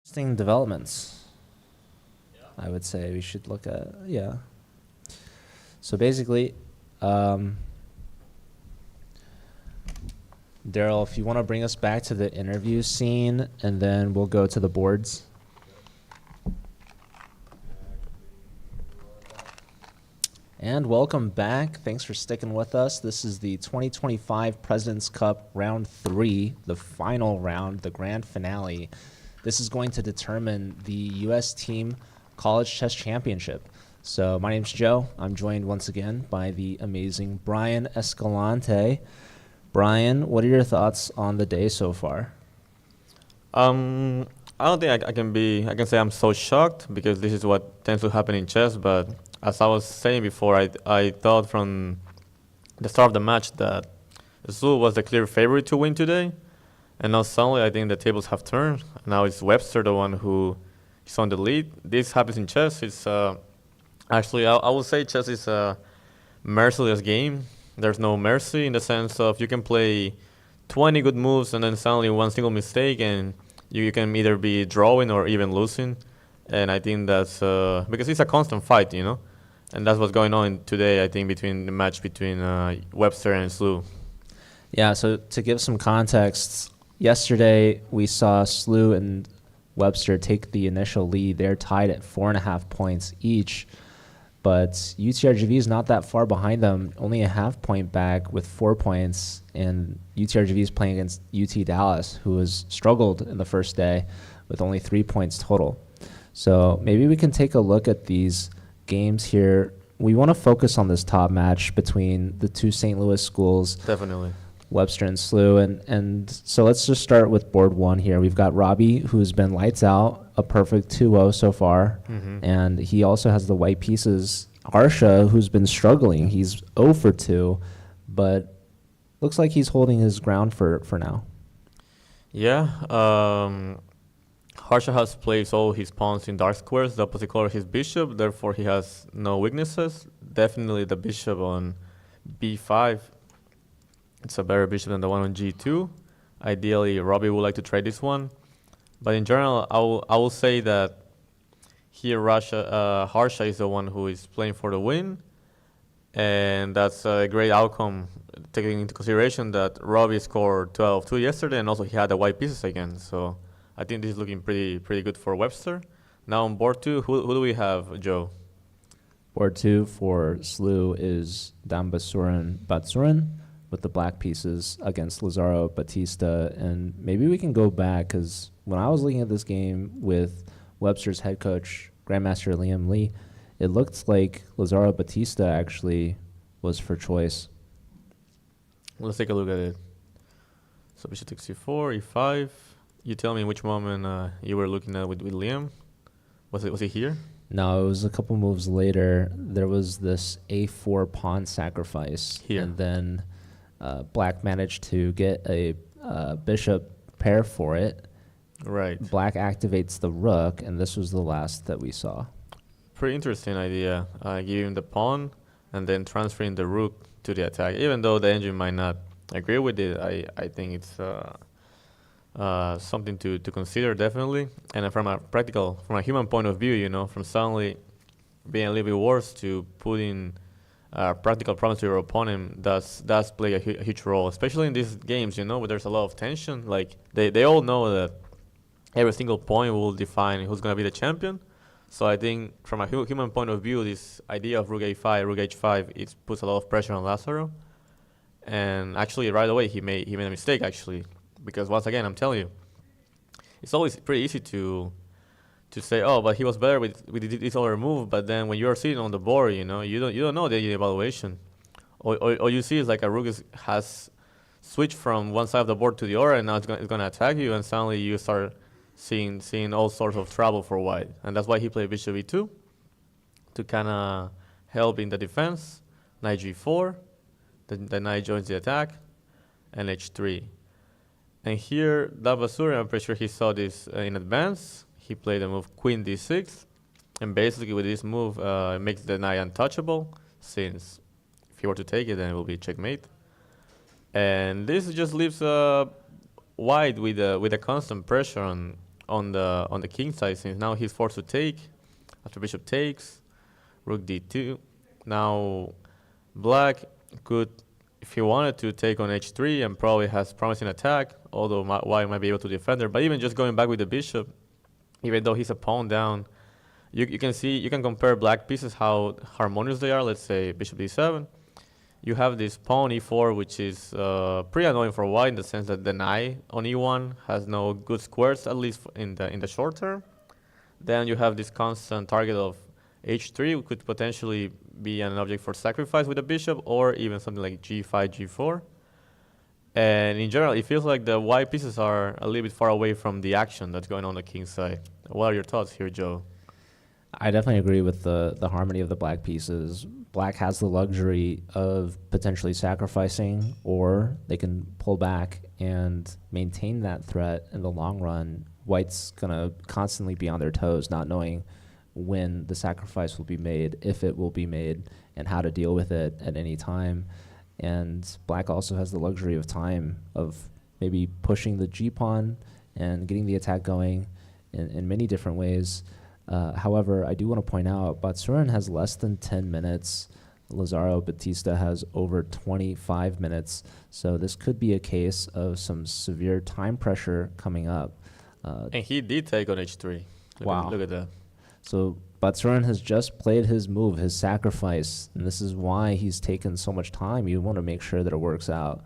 Interesting developments. I would say we should look at, yeah. So basically, Daryl, if you want to bring us back to the interview scene, and then we'll go to the boards. And welcome back. Thanks for sticking with us. This is the 2025 President's Cup Round 3, the final round, the grand finale. This is going to determine the U.S. Team College Chess Championship. So my name's Joe. I'm joined once again by the amazing Brian Escalante. Brian, what are your thoughts on the day so far? I don't think I can say I'm so shocked, because this is what tends to happen in chess. But as I was saying before, I thought from the start of the match that Zhu was the clear favorite to win today. And now suddenly I think the tables have turned. Now it's Webster, the one who is on the lead. This happens in chess. It's actually, I would say chess is a merciless game. There's no mercy, in the sense of you can play 20 good moves and then suddenly one single mistake and you can either be drawing or even losing. And I think that's because it's a constant fight, you know? And that's what's going on today, I think, between the match between Webster and Slew. Yeah, so to give some context, yesterday we saw Slew and Webster take the initial lead. They're tied at 4.5 points each, but UTRGV is not that far behind them, only a half point back with 4 points, and UTRGV is playing against UT Dallas, who has struggled in the first day with only 3 points total. So maybe we can take a look at these games here. We want to focus on this top match between the two St. Louis schools. Definitely. Webster and Slew, and so let's just start with board one here. We've got Robbie, who's been lights out, a perfect 2-0 so far, and he also has the white pieces. Harsha, who's been struggling, he's 0 for 2, but looks like he's holding his ground for now. Yeah, Harsha has placed all his pawns in dark squares, the opposite color his bishop, therefore he has no weaknesses. Definitely the bishop on b5. It's a better bishop than the one on g2. Ideally, Robbie would like to trade this one. But in general, I will say that here Harsha is the one who is playing for the win. And that's a great outcome, taking into consideration that Robbie scored 12-2 yesterday, and also he had the white pieces again. So I think this is looking pretty good for Webster. Now on board 2, who do we have, Joe? Board 2 for Slew is Dambasurin Batsurin with the black pieces against Lazaro Batista. And maybe we can go back, because when I was looking at this game with Webster's head coach, Grandmaster Liam Lee, it looked like Lazaro Batista actually was for choice. Let's take a look at it. So bishop takes c4, e5. You tell me which moment you were looking at with Liam. Was it here? No, it was a couple moves later. There was this a4 pawn sacrifice. Here. And then Black managed to get a bishop pair for it. Right. Black activates the rook, and this was the last that we saw. Pretty interesting idea. Giving the pawn and then transferring the rook to the attack. Even though the engine might not agree with it, I think it's something to consider, definitely. And from a human point of view, you know, from suddenly being a little bit worse to putting practical problems to your opponent does play a huge role, especially in these games, you know, where there's a lot of tension. Like they all know that every single point will define who's going to be the champion. So I think from a human point of view, this idea of rook a5, rook h5, it puts a lot of pressure on Lazaro. And actually, right away, he made a mistake, actually. Because once again, I'm telling you, it's always pretty easy to say, oh, but he was better with this other move. But then when you're sitting on the board, you know, you don't know the evaluation. All you see is like a rook has switched from one side of the board to the other, and now it's going to attack you, and suddenly you start seeing all sorts of trouble for white. And that's why he played bishop e2 to kind of help in the defense. Knight g4, the knight joins the attack, and h3. And here, Dabasuri, I'm pretty sure he saw this in advance. He played the move queen d6, and basically with this move, it makes the knight untouchable, since if he were to take it, then it will be checkmate. And this just leaves white with a constant pressure on the king side, since now he's forced to take after bishop takes, rook d2. Now black could, if he wanted to, take on h3 and probably has promising attack, although white might be able to defend her. But even just going back with the bishop, even though he's a pawn down, you can compare black pieces how harmonious they are. Let's say bishop d7. You have this pawn e4, which is pretty annoying for white in the sense that the knight on e1 has no good squares, at least in the short term. Then you have this constant target of h3, which could potentially be an object for sacrifice with the bishop, or even something like g5, g4. And in general, it feels like the white pieces are a little bit far away from the action that's going on the king's side. What are your thoughts here, Joe? I definitely agree with the harmony of the black pieces. Black has the luxury of potentially sacrificing, or they can pull back and maintain that threat in the long run. White's going to constantly be on their toes, not knowing when the sacrifice will be made, if it will be made, and how to deal with it at any time. And black also has the luxury of time, of maybe pushing the g-pawn and getting the attack going in many different ways. However, I do want to point out, Batsurin has less than 10 minutes. Lazaro Batista has over 25 minutes. So this could be a case of some severe time pressure coming up. And he did take on h3. Look at that. So Batsurin has just played his move, his sacrifice, and this is why he's taken so much time. You want to make sure that it works out.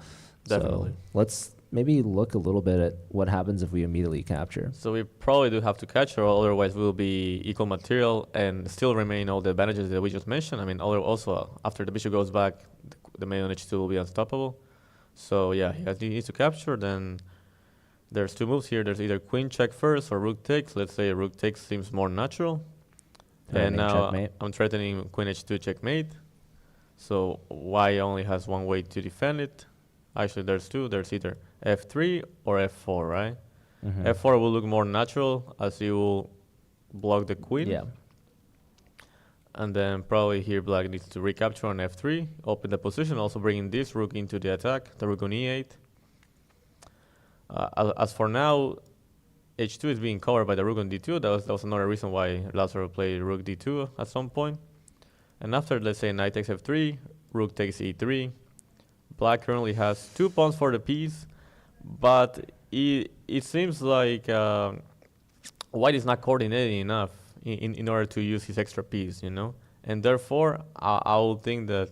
Definitely. So let's maybe look a little bit at what happens if we immediately capture. So we probably do have to catch her, otherwise we'll be equal material and still remain all the advantages that we just mentioned. I mean, also after the bishop goes back, the main on h2 will be unstoppable. So yeah, he needs to capture. Then there's two moves here. There's either queen check first or rook takes. Let's say rook takes seems more natural. And now checkmate. I'm threatening queen h2 checkmate. So white only has one way to defend it. Actually, there's two. There's either f3 or f4, right? Mm-hmm. f4 will look more natural as you will block the queen. Yeah. And then probably here black needs to recapture on f3, open the position, also bringing this rook into the attack, the rook on e8. As for now, h2 is being covered by the rook on d2. That was another reason why Lazaro played rook d2 at some point. And after, let's say, knight takes f3, rook takes e3. Black currently has 2 pawns for the piece, but it seems like white is not coordinating enough in order to use his extra piece, you know? And therefore, I would think that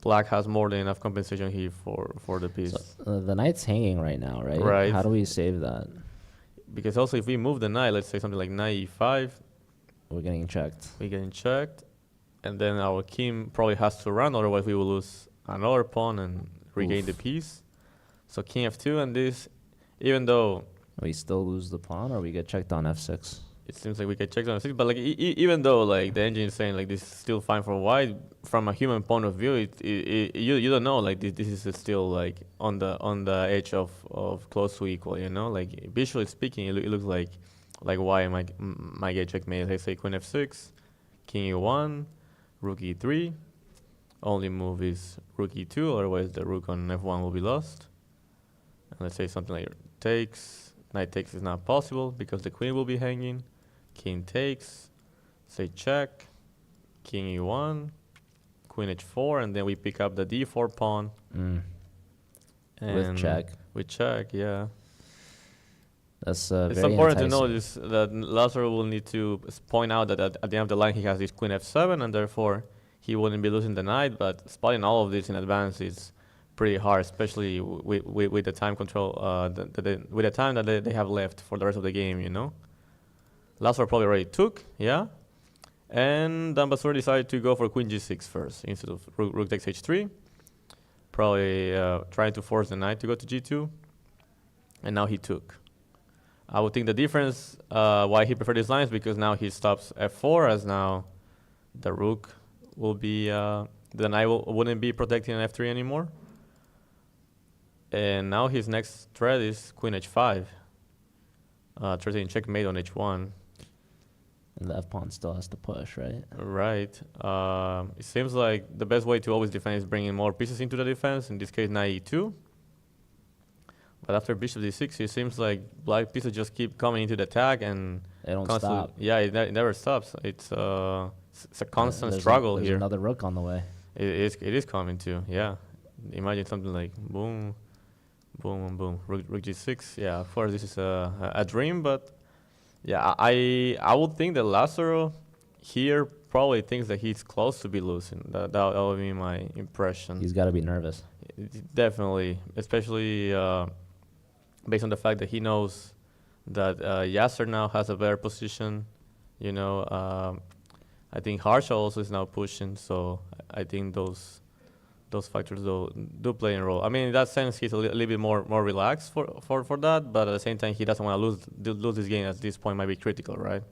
black has more than enough compensation here for the piece. So, the knight's hanging right now, right? Right. How do we save that? Because also if we move the knight, let's say something like knight e5, We're getting checked. we're getting checked. And then our king probably has to run, otherwise we will lose another pawn and regain the piece. So king f2, and this, even though We still lose the pawn, or we get checked on f6? it seems like we get checked on f6, but like even though like the engine is saying like this is still fine for white, from a human point of view, you don't know, like this is still like on the edge of close to equal, you know, like visually speaking, it looks like white might get checkmate. Let's say queen f6, king e1, rook e3. Only move is rook e2, otherwise the rook on f1 will be lost. And let's say something like takes, knight takes is not possible because the queen will be hanging. King takes, say check, king e1, queen h4, and then we pick up the d4 pawn. With check. With check, yeah. That's It's very important to enticing. notice that Lazaro will need to point out that at the end of the line he has this queen f7, and therefore he wouldn't be losing the knight, but spotting all of this in advance is pretty hard, especially with the time control, with the time that they have left for the rest of the game, you know? Lazaro probably already took, yeah? And then Basur decided to go for queen g6 first, instead of rook takes h3. Probably trying to force the knight to go to g2. And now he took. I would think the difference why he preferred this line is because now he stops f4, as now the rook will be, the knight wouldn't be protecting an f3 anymore. And now his next threat is queen h5, threatening checkmate on h1. And the f-pawn still has to push, right? Right. It seems like the best way to always defend is bringing more pieces into the defense, in this case knight e2. But after bishop d6, it seems like black pieces just keep coming into the attack and They don't constantly. stop. Yeah, it never stops. It's a constant There's struggle there's here. another rook on the way. It is coming too. Yeah, imagine something like boom, boom, boom, rook g6. Yeah, of course this is a dream, but yeah, I would think that Lazaro here probably thinks that he's close to be losing. That would be my impression. He's got to be nervous. Definitely, especially based on the fact that he knows that Yasser now has a better position. You know, I think Harsha also is now pushing, so I think those factors do play a role. I mean, in that sense, he's a little bit more relaxed for that, but at the same time, he doesn't want to lose this game at this point. Might be critical, right?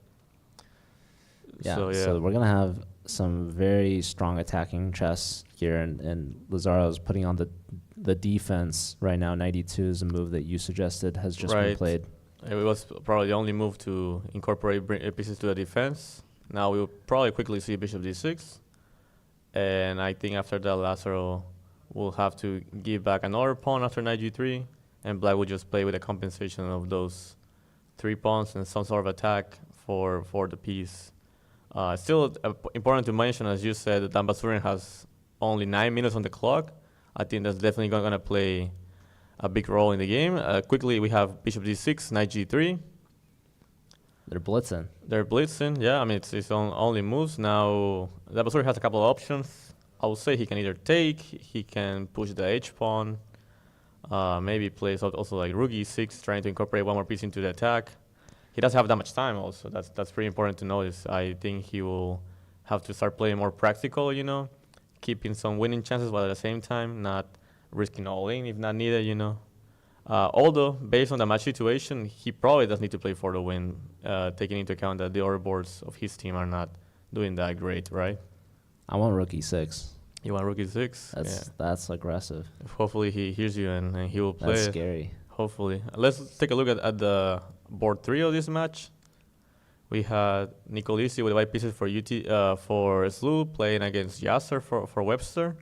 Yeah. So, So we're gonna have some very strong attacking chess here, and Lazaro's putting on the defense right now. 92 is a move that you suggested has just been Right. played. It was probably the only move to incorporate pieces to the defense. Now we'll probably quickly see bishop d6. And I think after that, Lazaro will have to give back another pawn after knight g3. And black will just play with a compensation of those 3 pawns and some sort of attack for the piece. Still important to mention, as you said, that Dambasurin has only 9 minutes on the clock. I think that's definitely going to play a big role in the game. Quickly, we have bishop d6, knight g3. They're blitzing. They're blitzing, yeah. I mean, it's his only moves. Now, Dambasurin has a couple of options. I would say he can either take, he can push the h-pawn, maybe plays also like rook e6, trying to incorporate one more piece into the attack. He doesn't have that much time also. That's pretty important to notice. I think he will have to start playing more practical, you know, keeping some winning chances while at the same time not risking all in if not needed, you know. Although, based on the match situation, he probably does need to play for the win, taking into account that the other boards of his team are not doing that great, right? I want rook e6. You want rook e6? That's aggressive. Hopefully he hears you and he will play That's it. scary. Hopefully. Let's take a look at the board 3 of this match. We had Nicolisi with white pieces for for Slu playing against Yasser for Webster.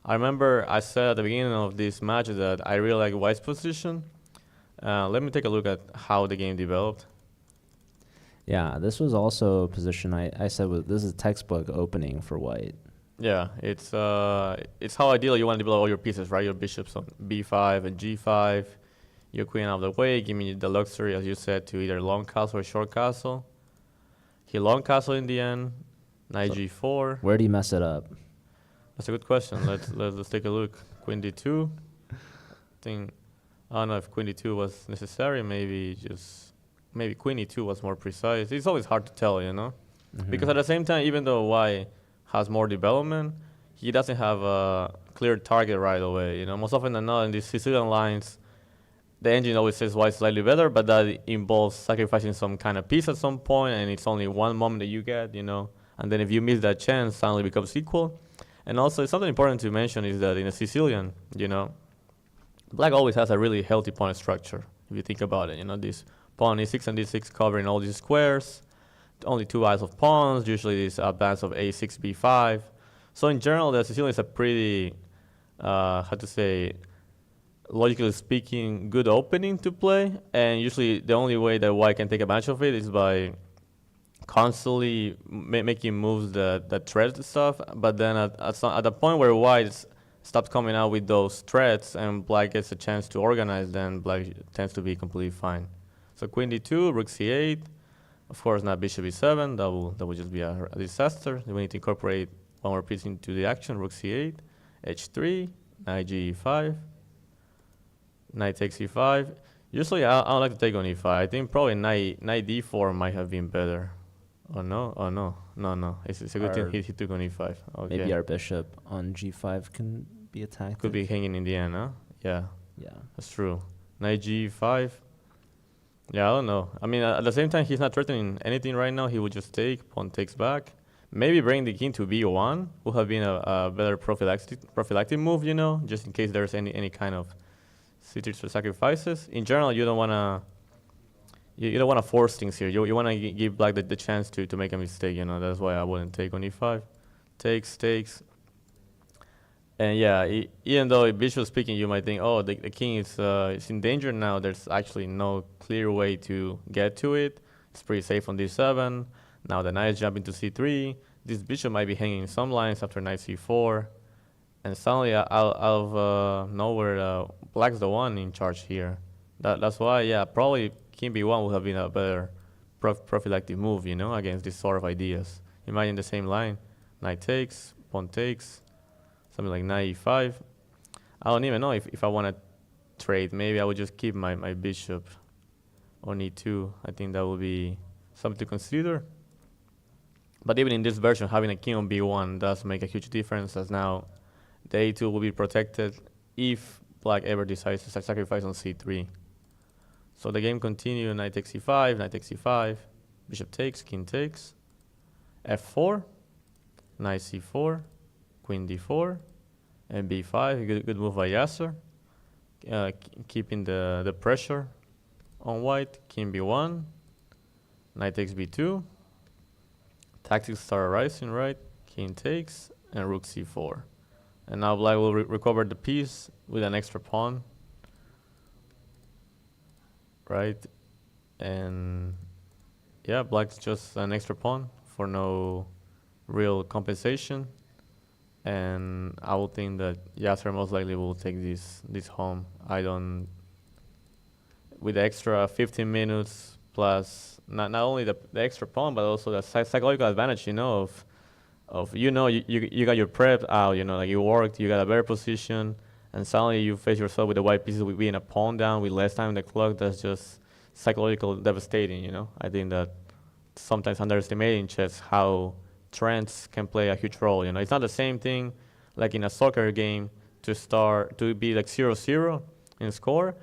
I remember I said at the beginning of this match that I really like White's position. Let me take a look at how the game developed. Yeah, this was also a position I said this is textbook opening for white. Yeah, it's how ideal you want to develop all your pieces, right? Your bishops on b5 and g5, your queen out of the way, giving you the luxury, as you said, to either long castle or short castle. He long castle in the end, knight g4. Where do you mess it up? That's a good question. let's take a look. Queen d2. I don't know if queen d2 was necessary. Maybe queen e2 was more precise. It's always hard to tell, you know, because at the same time, even though White has more development, he doesn't have a clear target right away. You know, most often than not in these Sicilian lines, the engine always says White slightly better, but that involves sacrificing some kind of piece at some point, and it's only one moment that you get, you know. And then if you miss that chance, suddenly becomes equal. And also, something important to mention is that in a Sicilian, you know, black always has a really healthy pawn structure. If you think about it, you know, this pawn e6 and d6 covering all these squares, only 2 eyes of pawns, usually this advance of a6, b5. So in general, the Sicilian is a pretty, logically speaking, good opening to play. And usually the only way that White can take advantage of it is by constantly making moves that threat stuff, but then at the point where White stops coming out with those threats and black gets a chance to organize, then black tends to be completely fine. So queen d2, rook c8, of course not bishop e7, that will just be a disaster. We need to incorporate one more piece into the action, rook c8, h3, knight g5, knight takes e5. Usually I don't like to take on e5. I think probably knight d4 might have been better. Oh no. It's a good thing he took on e5. Okay. Maybe our bishop on g5 can be attacked. Could be hanging in the end, huh? Yeah. Yeah. That's true. Knight g5. Yeah, I don't know. I mean, at the same time, he's not threatening anything right now. He would just take, pawn takes back. Maybe bring the king to b1 would have been a better prophylactic move, you know, just in case there's any kind of cities or sacrifices. In general, you don't want to. You don't want to force things here. You want to give black the chance to make a mistake, you know. That's why I wouldn't take on e5. Takes. And yeah, even though visually speaking, you might think, oh, the king is in danger now. There's actually no clear way to get to it. It's pretty safe on d7. Now the knight is jumping to c3. This bishop might be hanging some lines after knight c4. And suddenly, out of nowhere, black's the one in charge here. That's why, yeah, probably king b1 would have been a better prophylactic move, you know, against this sort of ideas. Imagine the same line. Knight takes, pawn takes, something like knight e5. I don't even know if I want to trade. Maybe I would just keep my bishop on e2. I think that would be something to consider. But even in this version, having a king on b1 does make a huge difference, as now the a2 will be protected if black ever decides to sacrifice on c3. So the game continues, knight takes e5, knight takes e5, bishop takes, king takes, f4, knight c4, queen d4, and b5. Good move by Yasser, keeping the pressure on white. King b1, knight takes b2. Tactics start arising, right? King takes, and rook c4. And now black will recover the piece with an extra pawn, right? And yeah, black's just an extra pawn for no real compensation. And I would think that Yasser most likely will take this home. I don't, with the extra 15 minutes plus not only the extra pawn, but also the psychological advantage, you know, of you got your prep out, you know, like you worked, you got a better position, and suddenly you face yourself with the white pieces with being a pawn down with less time on the clock. That's just psychological devastating, you know. I think that sometimes underestimating chess how trends can play a huge role, you know. It's not the same thing like in a soccer game to be like 0-0 in score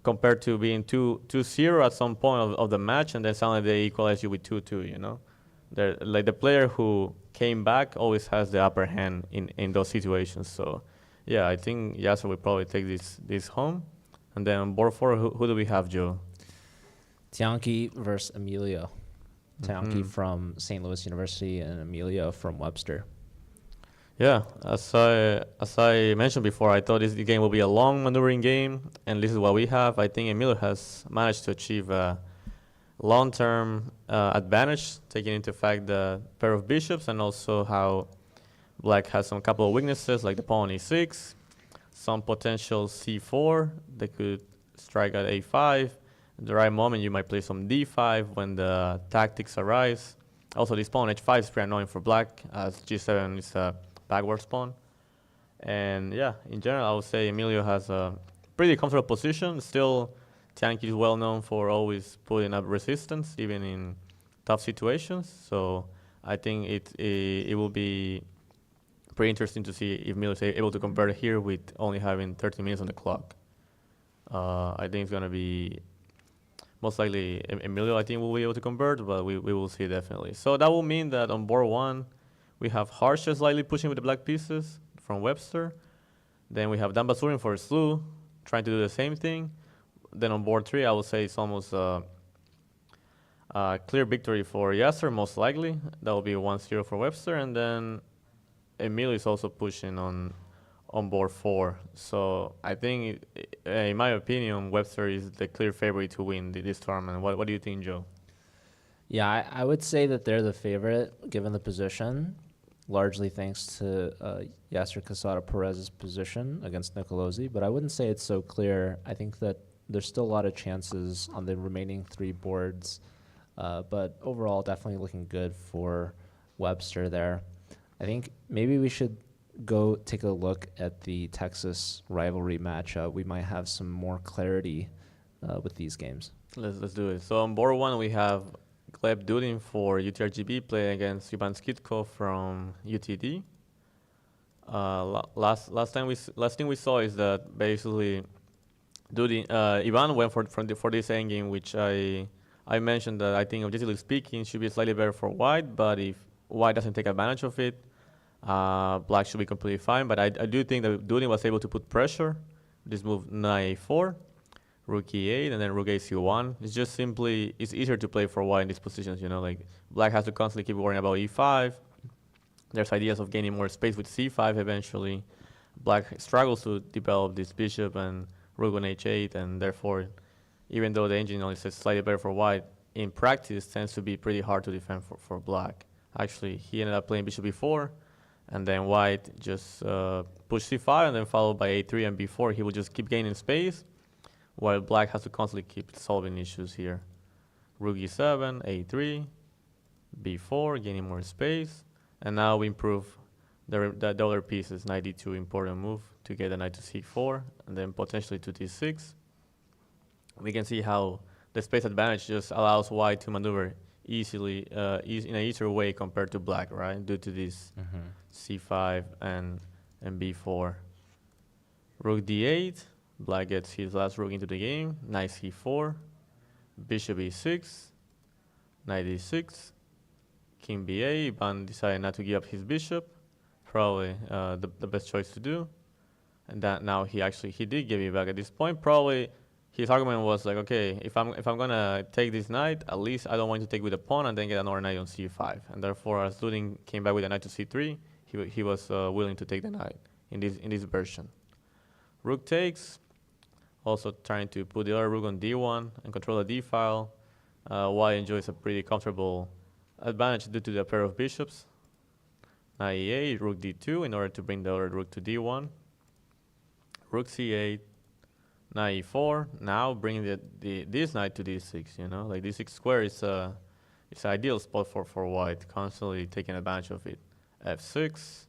compared to being 2-0 at some point of the match, and then suddenly they equalize you with 2-2, you know. Like the player who came back always has the upper hand in those situations. So yeah, I think Yasser will probably take this home. And then on board 4, who do we have, Joe? Tianqi versus Emilio. Tianqi from St. Louis University and Emilio from Webster. Yeah, as I mentioned before, I thought this game will be a long maneuvering game, and this is what we have. I think Emilio has managed to achieve a long-term advantage, taking into fact the pair of bishops and also how black has some couple of weaknesses like the pawn e6, some potential c4 that could strike at a5. At the right moment, you might play some d5 when the tactics arise. Also, this pawn h5 is pretty annoying for black, as g7 is a backwards pawn. And yeah, in general, I would say Emilio has a pretty comfortable position. Still, Tianqi is well known for always putting up resistance, even in tough situations. So I think it will be pretty interesting to see if Emilio is able to convert here with only having 30 minutes on the clock. I think it's going to be most likely Emilio, I think, will be able to convert, but we will see definitely. So that will mean that on board 1, we have Harsha slightly pushing with the black pieces from Webster. Then we have Dan Basurin for Slu, trying to do the same thing. Then on board 3, I would say it's almost a clear victory for Yasser, most likely. That will be 1-0 for Webster. And then Emilio is also pushing on board 4. So I think, in my opinion, Webster is the clear favorite to win this tournament. What do you think, Joe? Yeah, I would say that they're the favorite given the position, largely thanks to Yasser Quesada Perez's position against Nicolosi, but I wouldn't say it's so clear. I think that there's still a lot of chances on the remaining 3 boards, but overall definitely looking good for Webster there. I think maybe we should go take a look at the Texas rivalry matchup. We might have some more clarity with these games. Let's do it. So on board 1, we have Gleb Dudin for UTRGB playing against Ivan Skitko from UTD. Last thing we saw is that basically Dudin, Ivan went for this endgame, which I mentioned that I think objectively speaking should be slightly better for white, but if white doesn't take advantage of it, black should be completely fine. But I do think that Dudin was able to put pressure. This move knight a4, rook e8, and then rook ac1. It's just simply, it's easier to play for white in these positions, you know, like black has to constantly keep worrying about e5. There's ideas of gaining more space with c5 eventually. Black struggles to develop this bishop and rook on h8, and therefore, even though the engine only says slightly better for white, in practice tends to be pretty hard to defend for black. Actually, he ended up playing bishop b4, and then white just pushed c5, and then followed by a3 and b4. He will just keep gaining space, while black has to constantly keep solving issues here. Rook e7, a3, b4, gaining more space, and now we improve the other pieces. Knight d2, important move to get a knight to c4, and then potentially to d6. We can see how the space advantage just allows white to maneuver easily, in an easier way compared to black, right? Due to this c5 and b4. Rook d8, black gets his last rook into the game. Knight c4, bishop e6, knight e6, king ba. Ivan decided not to give up his bishop. Probably the best choice to do. And that now he did give it back at this point. Probably his argument was like, okay, if I'm gonna take this knight, at least I don't want to take with a pawn and then get another knight on c5. And therefore, as Ludin came back with a knight to c3, he was willing to take the knight in this version. Rook takes, also trying to put the other rook on d1 and control the d file. White enjoys a pretty comfortable advantage due to the pair of bishops. Knight e8, rook d2 in order to bring the other rook to d1. Rook c8, knight e4. Now bringing this knight to d6. You know, like d6 square is it's an ideal spot for white, constantly taking advantage of it. f6,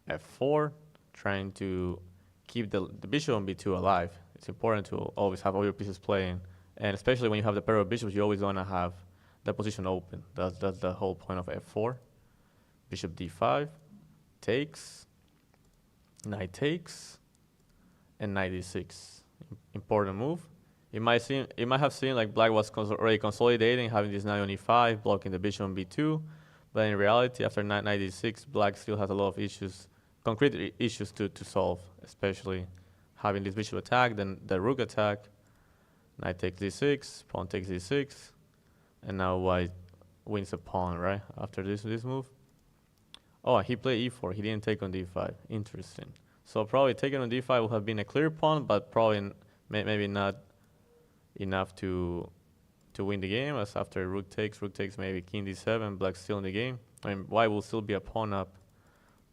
f4, trying to keep the bishop on b2 alive. It's important to always have all your pieces playing, and especially when you have the pair of bishops, you always want to have that position open. That's the whole point of f4. Bishop d5, takes, knight takes, and knight d6. Important move. It might have seemed like black was already consolidating, having this knight on e5, blocking the bishop on b2, but in reality, after knight d6, black still has a lot of issues, concrete issues to solve, especially having this bishop attack, then the rook attack, knight takes d6, pawn takes d6, and now white wins a pawn, right, after this move. Oh, he played e4. He didn't take on d5. Interesting. So probably taking on d5 would have been a clear pawn, but probably maybe not enough to win the game. As after rook takes maybe king d7, black's still in the game. I mean, white will still be a pawn up.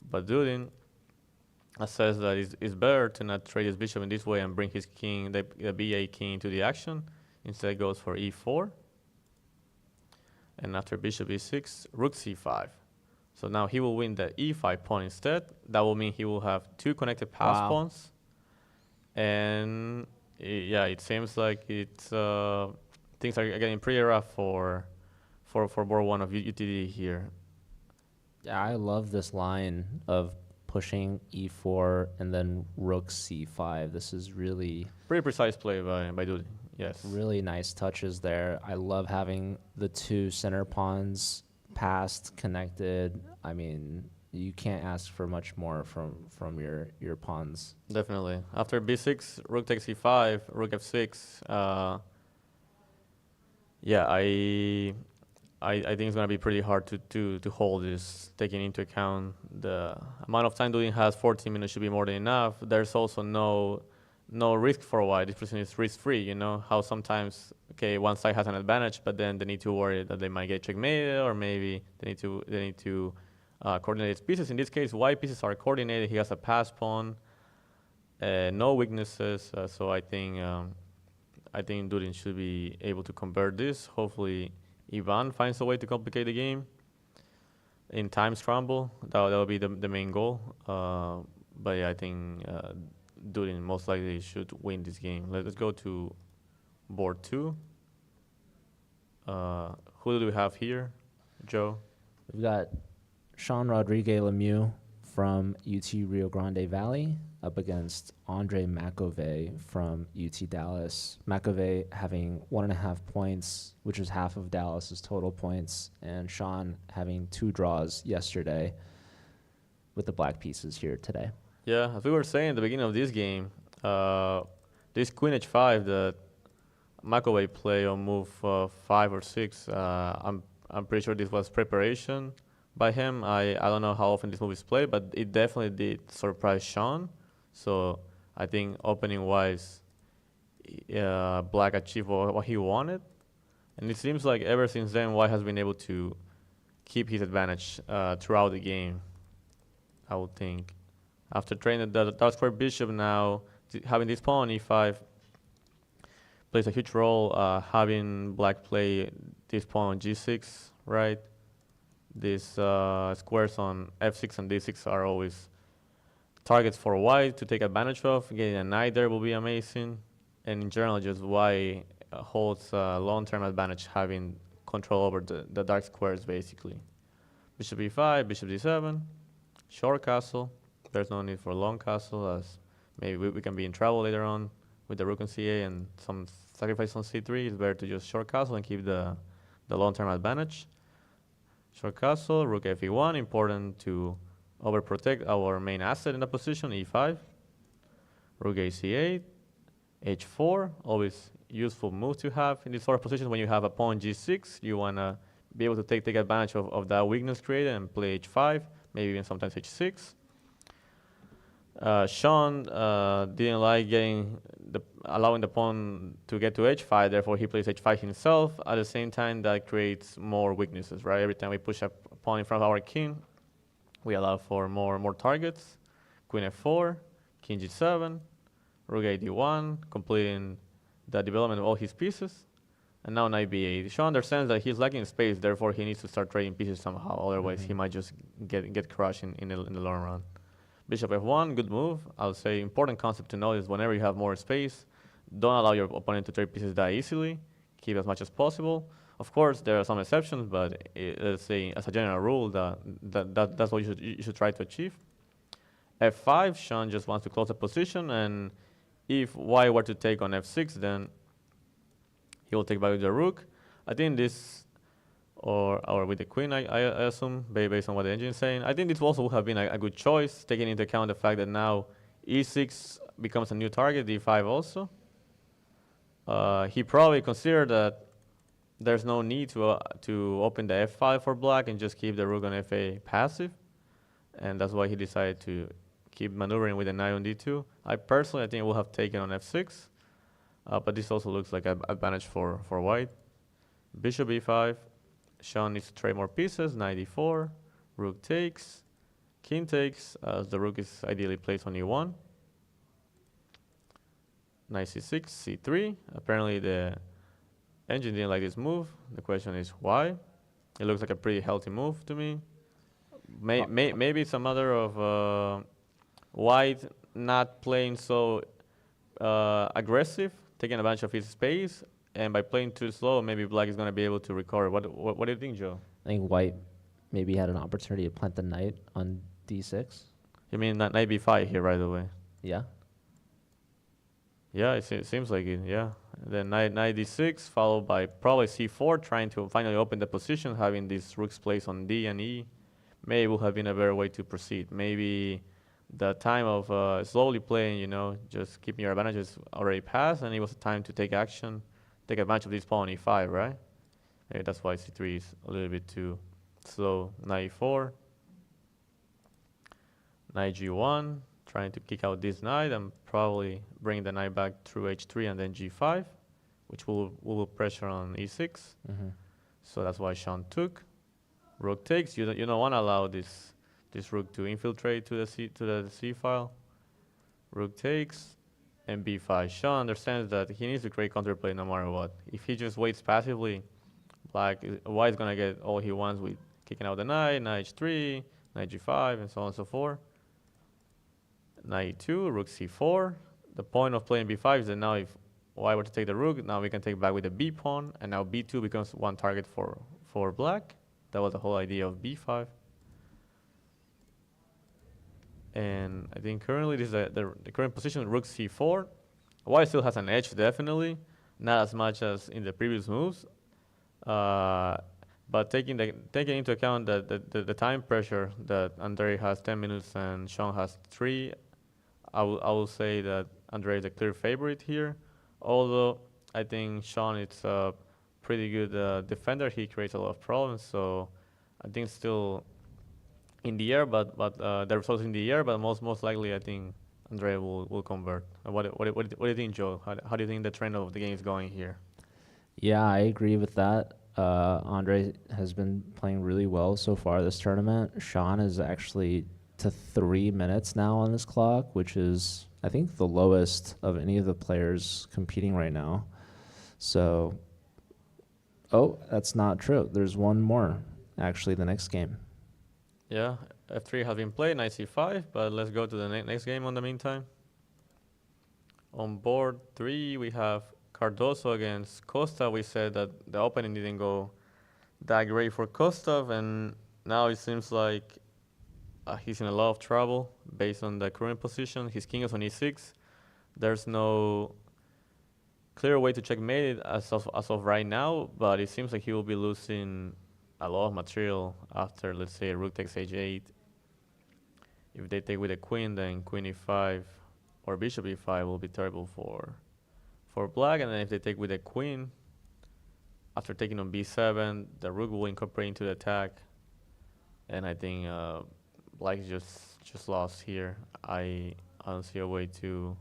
But Dudin says that it's better to not trade his bishop in this way and bring his king, the ba king, into the action. Instead goes for e4. And after bishop e6, rook c5. So now he will win the e5 pawn instead. That will mean he will have two connected pass pawns. And it seems like things are getting pretty rough for board one of UTD here. Yeah, I love this line of pushing e4 and then rook c5. This is really pretty precise play by Dudi. Yes. Really nice touches there. I love having the two center pawns passed, connected. I mean, you can't ask for much more from your pawns. Definitely. After b6, rook takes e5, rook f6. I think it's gonna be pretty hard to hold this, taking into account the amount of time Dudin has. 14 minutes should be more than enough. There's also no risk for white. This person is risk-free. You know how sometimes one side has an advantage, but then they need to worry that they might get checkmated, or maybe they need to coordinate its pieces. In this case, white pieces are coordinated. He has a pass pawn, no weaknesses. So I think Dudin should be able to convert this. Hopefully, Ivan finds a way to complicate the game in time scramble. That will be the main goal. But yeah, I think Dudin most likely should win this game. Let's go to board 2. Who do we have here, Joe? We've got Sean Rodriguez Lemieux from UT Rio Grande Valley up against Andre McAvey from UT Dallas. McAvey having 1.5 points, which is half of Dallas's total points, and Sean having 2 draws yesterday with the black pieces here today. Yeah, as we were saying at the beginning of this game, this queen h5 that McAvey play on move 5 or 6, I'm pretty sure this was preparation by him. I don't know how often this move is played, but it definitely did surprise Sean. So I think opening-wise, Black achieved what he wanted. And it seems like ever since then, White has been able to keep his advantage throughout the game, I would think. After training the dark square bishop now, having this pawn on e5 plays a huge role. Having Black play this pawn on g6, right? These squares on f6 and d6 are always targets for White to take advantage of. Getting a knight there will be amazing. And in general, just White holds a long-term advantage having control over the dark squares, basically. Bishop e5, bishop d7, short castle. There's no need for long castle, as maybe we can be in trouble later on with the rook on ca and some sacrifice on c3. It's better to just short castle and keep the long-term advantage. Short castle, rook fe1, important to overprotect our main asset in the position, e5. Rook ac8, h4, always useful move to have in this sort of position. When you have a pawn g6, you want to be able to take advantage of that weakness created and play h5, maybe even sometimes h6. Sean didn't like allowing the pawn to get to h5, therefore he plays h5 himself. At the same time, that creates more weaknesses, right? Every time we push a pawn in front of our king, we allow for more targets. Queen f4, king g7, rook a d1, completing the development of all his pieces. And now knight b8. Sean understands that he's lacking space, therefore he needs to start trading pieces somehow. Otherwise, he might just get crushed in the long run. Bishop f1, good move. I would say important concept to know is whenever you have more space, don't allow your opponent to trade pieces that easily. Keep as much as possible. Of course, there are some exceptions, but let's say as a general rule, that's what you should try to achieve. f5, Sean just wants to close the position, and if White were to take on f6, then he will take back with the rook. I think this, or with the queen, I assume, based on what the engine is saying. I think this also would have been a good choice, taking into account the fact that now e6 becomes a new target, d5 also. He probably considered that there's no need to open the f5 for Black and just keep the rook on fa passive. And that's why he decided to keep maneuvering with the knight on d2. I think I will have taken on f6. But this also looks like an advantage for White. Bishop e5. Sean needs to trade more pieces. Knight e4. Rook takes. King takes, as the rook is ideally placed on e1. Knight c6, c3. Apparently the engine didn't like this move. The question is why? It looks like a pretty healthy move to me. Maybe it's a matter of White not playing so aggressive, taking advantage of his space, and by playing too slow, maybe Black is going to be able to recover. What do you think, Joe? I think White maybe had an opportunity to plant the knight on d6. You mean knight b5 here right away? Yeah. Yeah, it seems like it, yeah. Then knight d6, followed by probably c4, trying to finally open the position, having these rooks placed on d and e. Maybe would have been a better way to proceed. Maybe the time of slowly playing, just keeping your advantages already passed, and it was time to take action, take advantage of this pawn on e5, right? Maybe that's why c3 is a little bit too slow. Knight e4, knight g1, trying to kick out this knight and probably bring the knight back through h3 and then g5, which will pressure on e6. So that's why Sean took. Rook takes. You don't want to allow this rook to infiltrate to the c file. Rook takes, and b5. Sean understands that he needs to create counterplay no matter what. If he just waits passively, White is gonna get all he wants with kicking out the knight h3, knight g5, and so on and so forth. Knight e2, rook c4. The point of playing b5 is that now if White were to take the rook, now we can take back with the b pawn, and now b2 becomes one target for Black. That was the whole idea of b5. And I think currently this is the current position, rook c4. White still has an edge, definitely. Not as much as in the previous moves. But taking into account the time pressure that Andre has 10 minutes and Sean has 3, I will say that Andre is a clear favorite here. Although I think Sean is a pretty good defender, he creates a lot of problems. So I think still in the air, but the result is in the air. But most likely, I think Andre will convert. What do you think, Joe? How do you think the trend of the game is going here? Yeah, I agree with that. Andre has been playing really well so far this tournament. Sean is actually to 3 minutes now on this clock, which is, I think, the lowest of any of the players competing right now. So, oh, that's not true. There's one more, actually, the next game. Yeah, F3 has been played, knight c5, but let's go to the next game on the meantime. On board 3, we have Cardoso against Costa. We said that the opening didn't go that great for Kostov, and now it seems like he's in a lot of trouble based on the current position. His king is on e6. There's no clear way to checkmate it as of right now, but it seems like he will be losing a lot of material after, let's say, rook takes h8. If they take with a queen, then queen e5 or bishop e5 will be terrible for black. And then if they take with a queen, after taking on b7, the rook will incorporate into the attack. And I think black is just lost here. I don't see a way to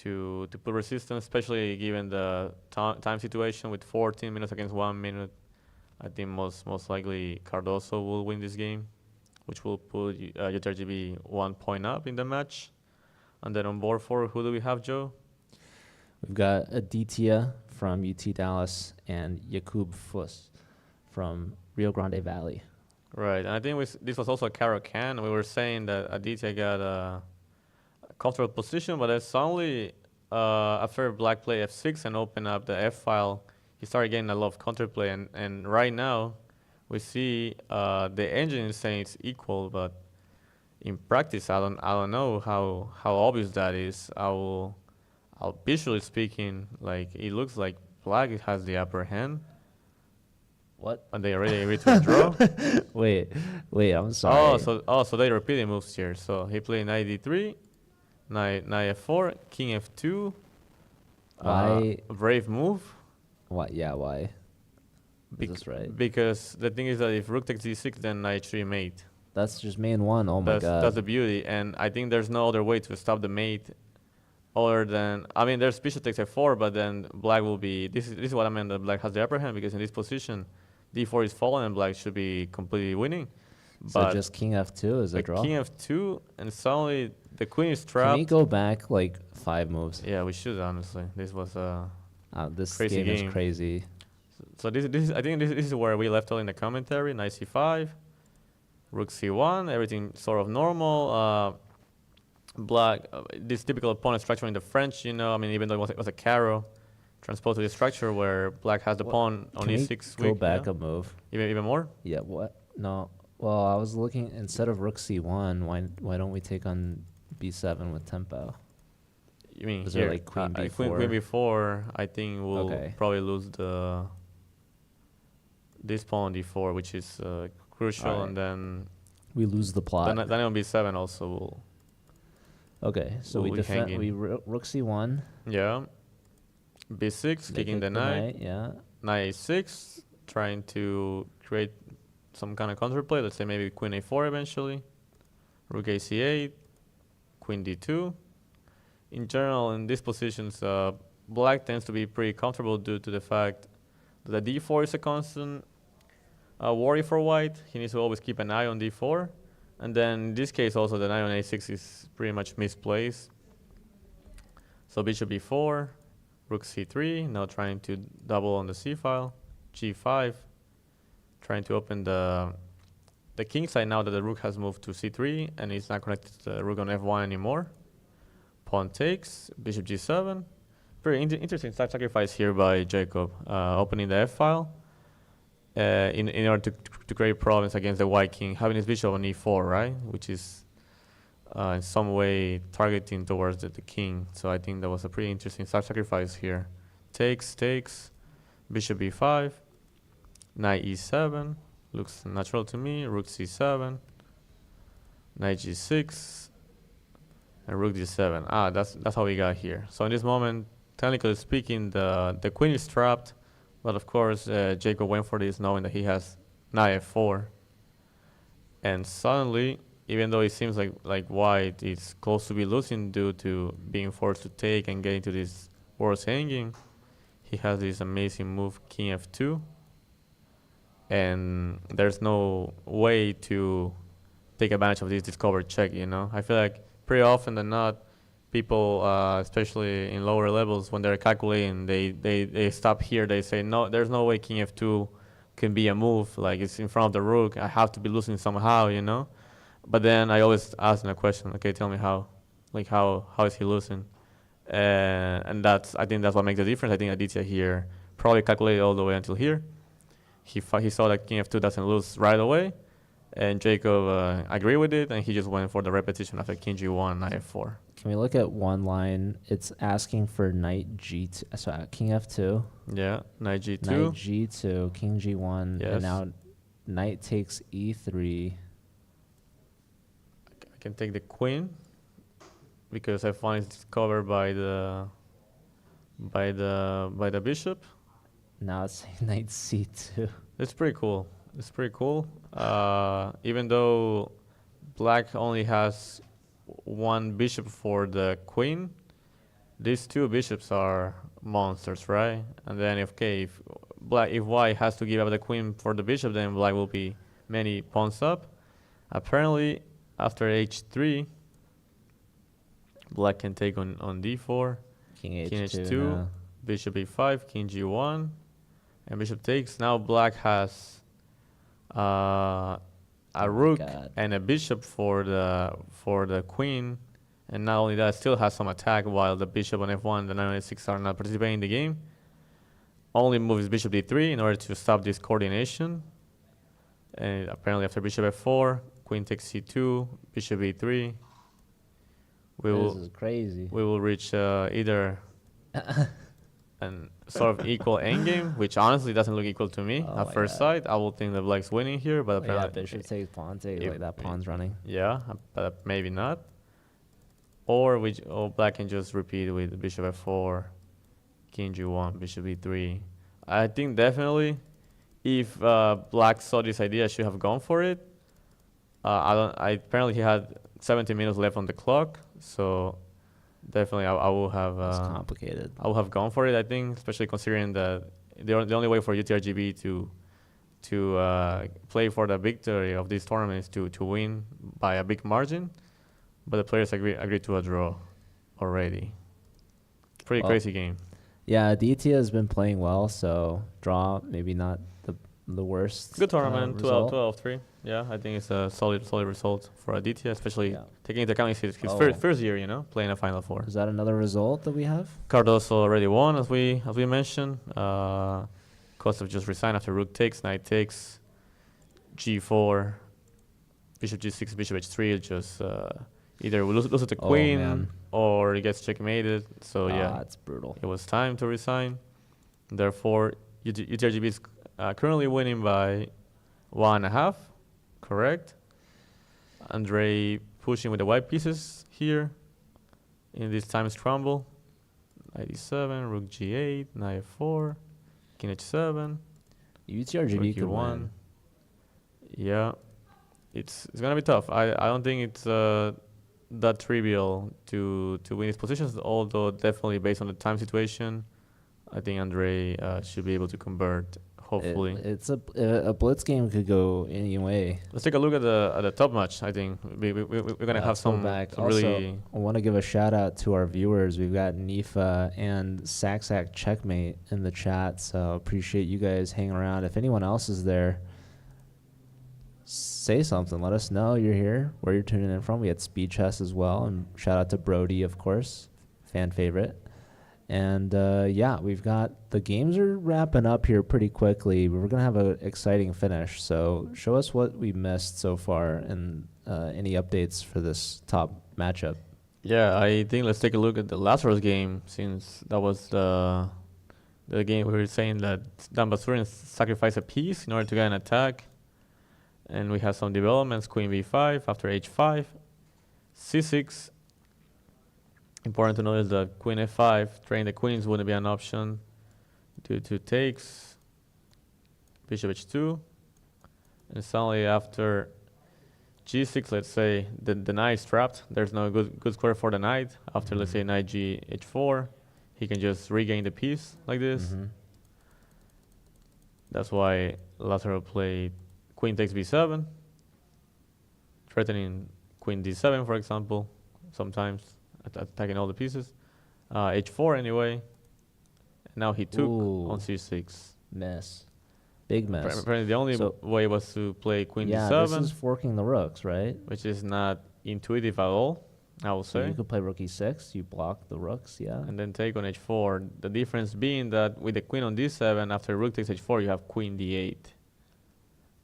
put resistance, especially given the time situation with 14 minutes against 1 minute. I think most likely Cardoso will win this game, which will put UTRGV 1 point up in the match. And then on board 4, who do we have, Joe? We've got Aditya from UT Dallas and Jakub Fuss from Rio Grande Valley. Right, and I think this was also a Caro-Kann. We were saying that Aditya got a comfortable position, but then suddenly after black play f6 and open up the f file, he started getting a lot of counterplay. And right now, we see the engine is saying it's equal, but in practice, I don't know how obvious that is. I'll visually speaking, like it looks like black has the upper hand. What? And they already agreed to draw. Wait, I'm sorry. So they repeated moves here. So he played knight d3, knight f4, king f2. Why? Brave move. Why? Yeah, why? Is this right? Because the thing is that if rook takes d6, then knight 3 mate. That's just main one. Oh my god. That's the beauty, and I think there's no other way to stop the mate, other than there's bishop takes f4, but then black will be. This is what I meant, that black has the upper hand, because in this position, d4 is fallen and black should be completely winning. So But just king f2 is a draw. king f2, and suddenly the queen is trapped. Can we go back like 5 moves? Yeah, we should, honestly. This was This crazy game is game. crazy. So this is I think this is where we left off in the commentary. Knight c5, rook c1, everything sort of normal. Black, this typical opponent structure in the French, even though it was a Caro, transposed to this structure where black has the pawn on Can we e6. go back a move? Even more? Yeah, what? No. Well, I was looking, instead of rook c1, why don't we take on b7 with tempo? You mean Is here? there like queen b4? Queen b4, I think we'll probably lose this pawn on d4, which is crucial, Alright. and then We lose the plot. then on b7 also will. Okay, so We'll we be defend. hanging. We rook c1. Yeah. b6, they kicking kick the knight. Yeah. Knight a6, trying to create some kind of counterplay. Let's say maybe queen a4 eventually. Rook ac8, queen d2. In general, in these positions, black tends to be pretty comfortable due to the fact that the d4 is a constant worry for white. He needs to always keep an eye on d4. And then in this case also the knight on a6 is pretty much misplaced. So bishop b4, rook c3, now trying to double on the c file, g5, trying to open the king side now that the rook has moved to c3 and it's not connected to the rook on f1 anymore. Pawn takes, bishop g7. Very interesting side sacrifice here by Jacob, opening the f file in order to create problems against the white king, having his bishop on e4, right? Which is in some way targeting towards the king. So I think that was a pretty interesting side sacrifice here. Takes, bishop b5, knight e7, looks natural to me, rook c7, knight g6, and rook d7. That's how we got here. So in this moment, technically speaking, the queen is trapped, but of course Jacob went for this knowing that he has knight f4. And suddenly, even though it seems like white is close to be losing due to being forced to take and get into this worse hanging, he has this amazing move, king f2, and there's no way to take advantage of this discovered check, you know? I feel like pretty often than not, people, especially in lower levels, when they're calculating, they stop here, they say, no, there's no way king f2 can be a move, like it's in front of the rook, I have to be losing somehow, you know? But then I always ask them a question, okay, tell me how, like how is he losing? And I think that's what makes the difference. I think Aditya here probably calculated all the way until here. He saw that king f2 doesn't lose right away, and Jacob agreed with it, and he just went for the repetition after king g1, knight f4. Can we look at one line? It's asking for knight g2, sorry, king f2. Yeah, knight g2. Knight g2, king g1, Yes. and now knight takes e3. I can take the queen because f1 is covered by the bishop. Now it's saying knight c2. It's pretty cool. It's pretty cool. Even though black only has one bishop for the queen, these two bishops are monsters, right? And then if white has to give up the queen for the bishop, then black will be many pawns up. Apparently, after h3, black can take on d4, King king h2. h2, now. bishop e5, king g1, and bishop takes. Now black has a rook God. and a bishop for the queen, and not only that, still has some attack while the bishop on f1, the knight on a6 are not participating in the game. Only move is bishop d3 in order to stop this coordination. And apparently after bishop f4, queen takes c2, bishop e3. This is crazy. We will reach either an sort of equal endgame, which honestly doesn't look equal to me Oh at my first God. sight. I will think that black's winning here, but Yeah, apparently bishop takes pawn takes, if- like that pawn's running. yeah, but maybe not. Or black can just repeat with bishop f4, king g1, bishop e3. I think definitely, if black saw this idea, should have gone for it. Apparently he had 17 minutes left on the clock, so definitely I will have. It's complicated. I would have gone for it. I think, especially considering that the only way for UTRGV to play for the victory of this tournament is to win by a big margin, but the players agreed to a draw already. Pretty Well, crazy game. Yeah, Aditya has been playing well, so draw maybe not the worst. Good tournament, result. 12-3. Yeah, I think it's a solid result for Aditya, especially Yeah. taking into account his Oh. first year, you know, playing a Final Four. Is that another result that we have? Cardoso already won, as we mentioned. Kostov just resigned after rook takes, knight takes, g4, bishop g6, bishop h3. Just either we lose to the Oh, queen man. or it gets checkmated. So yeah, It's brutal. it was time to resign. Therefore, UTRGB is currently winning by 1.5. Correct. Andre pushing with the white pieces here in this time scramble. Knight e7, rook g8, knight f4, king h7, UTRGB rook could e1. win. Yeah, it's gonna be tough. I don't think it's that trivial to win these positions. Although definitely based on the time situation, I think Andre should be able to convert. Hopefully, It's a blitz game could go any way. let's take a look at the top match. I think we're gonna have Let's go some back. some Also, really. I want to give a shout out to our viewers. We've got Nifa and Saxac Checkmate in the chat, so appreciate you guys hanging around. If anyone else is there, say something. Let us know you're here, where you're tuning in from. We had Speed Chess as well, and shout out to Brody, of course, fan favorite. And yeah, we've got the games are wrapping up here pretty quickly. We're gonna have an exciting finish. So show us what we missed so far and any updates for this top matchup. Yeah, I think let's take a look at the Lazarus game, since that was the game we were saying that Dan Basurin sacrificed a piece in order to get an attack. And we have some developments, queen b5 after h5, c6. Important to notice that queen f5, training the queens wouldn't be an option due to takes, bishop h2. And suddenly after g6, let's say the knight is trapped. There's no good square for the knight. After, let's say, knight h4, he can just regain the piece like this. Mm-hmm. That's why Lazaro played queen takes b7, threatening queen d7, for example, sometimes attacking all the pieces. H4 anyway. And now he took on c6. Mess. Big mess. Apparently the only way was to play queen d7. This is forking the rooks, right? Which is not intuitive at all, I will So say. you could play rook e6, you block the rooks, yeah. And then take on h4. The difference being that with the queen on d7, after rook takes h4, you have queen d8.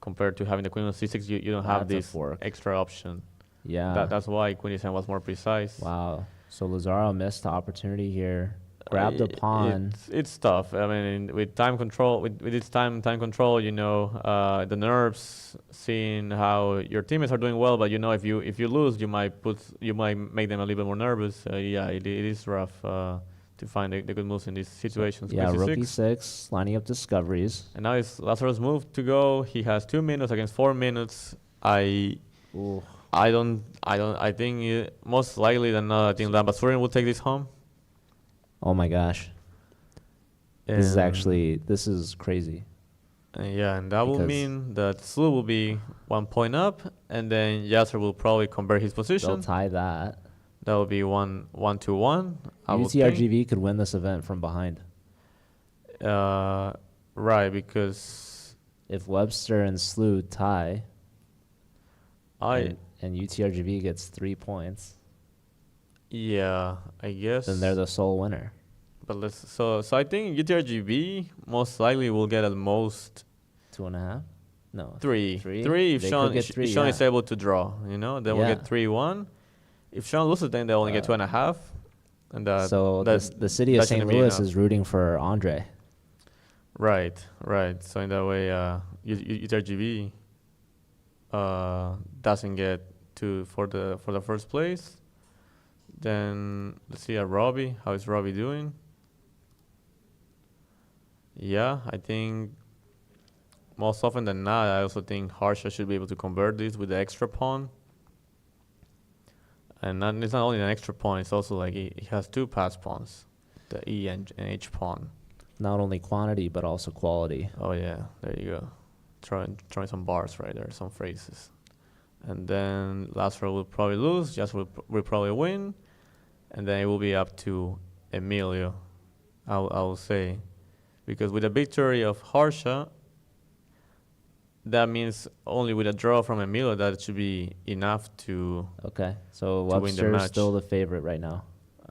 Compared to having the queen on c6, you don't have That's a this fork. extra option. Yeah. That's why queen d7 was more precise. Wow. So Lazaro missed the opportunity here. Grabbed a pawn. It's tough. I mean, with time control, with its time control, you know, the nerves, seeing how your teammates are doing well, but you know, if you lose, you might make them a little bit more nervous. Yeah, it is rough to find the good moves in these situations. Yeah, Queen rook c6. e6, lining up discoveries. And now it's Lazaro's move to go. He has 2 minutes against 4 minutes. I think most likely than not, I think Lambasurian will take this home. Oh my gosh. This is crazy. Yeah, and that will mean that Slu will be 1 point up, and then Yasser will probably convert his position. They'll tie that. That will be 1-1. UTRGV could win this event from behind. Right, because if Webster and Slu tie, and UTRGV gets 3 points, yeah, I guess. then they're the sole winner. But so I think UTRGV most likely will get at most 2.5. No. 3. Three? 3 if They Sean could get three, Sean yeah. is able to draw. You know, they will Yeah. get 3-1. If Sean loses, then they only get 2.5. And So the city of that St. shouldn't be Louis enough. is rooting for Andre. Right. So in that way, UTRGV doesn't get for the first place. Then let's see at Robbie. How is Robbie doing? Yeah, I think most often than not, I also think Harsha should be able to convert this with the extra pawn. And it's not only an extra pawn; it's also like he has 2 pass pawns, the E and H pawn. Not only quantity, but also quality. Oh yeah, there you go. Throwing some bars right there, some phrases. And then Lazaro will probably lose, Just will probably win. And then it will be up to Emilio, I will say. Because with a victory of Harsha, that means only with a draw from Emilio, that should be enough to Okay, so win the Webster is match. still the favorite right now.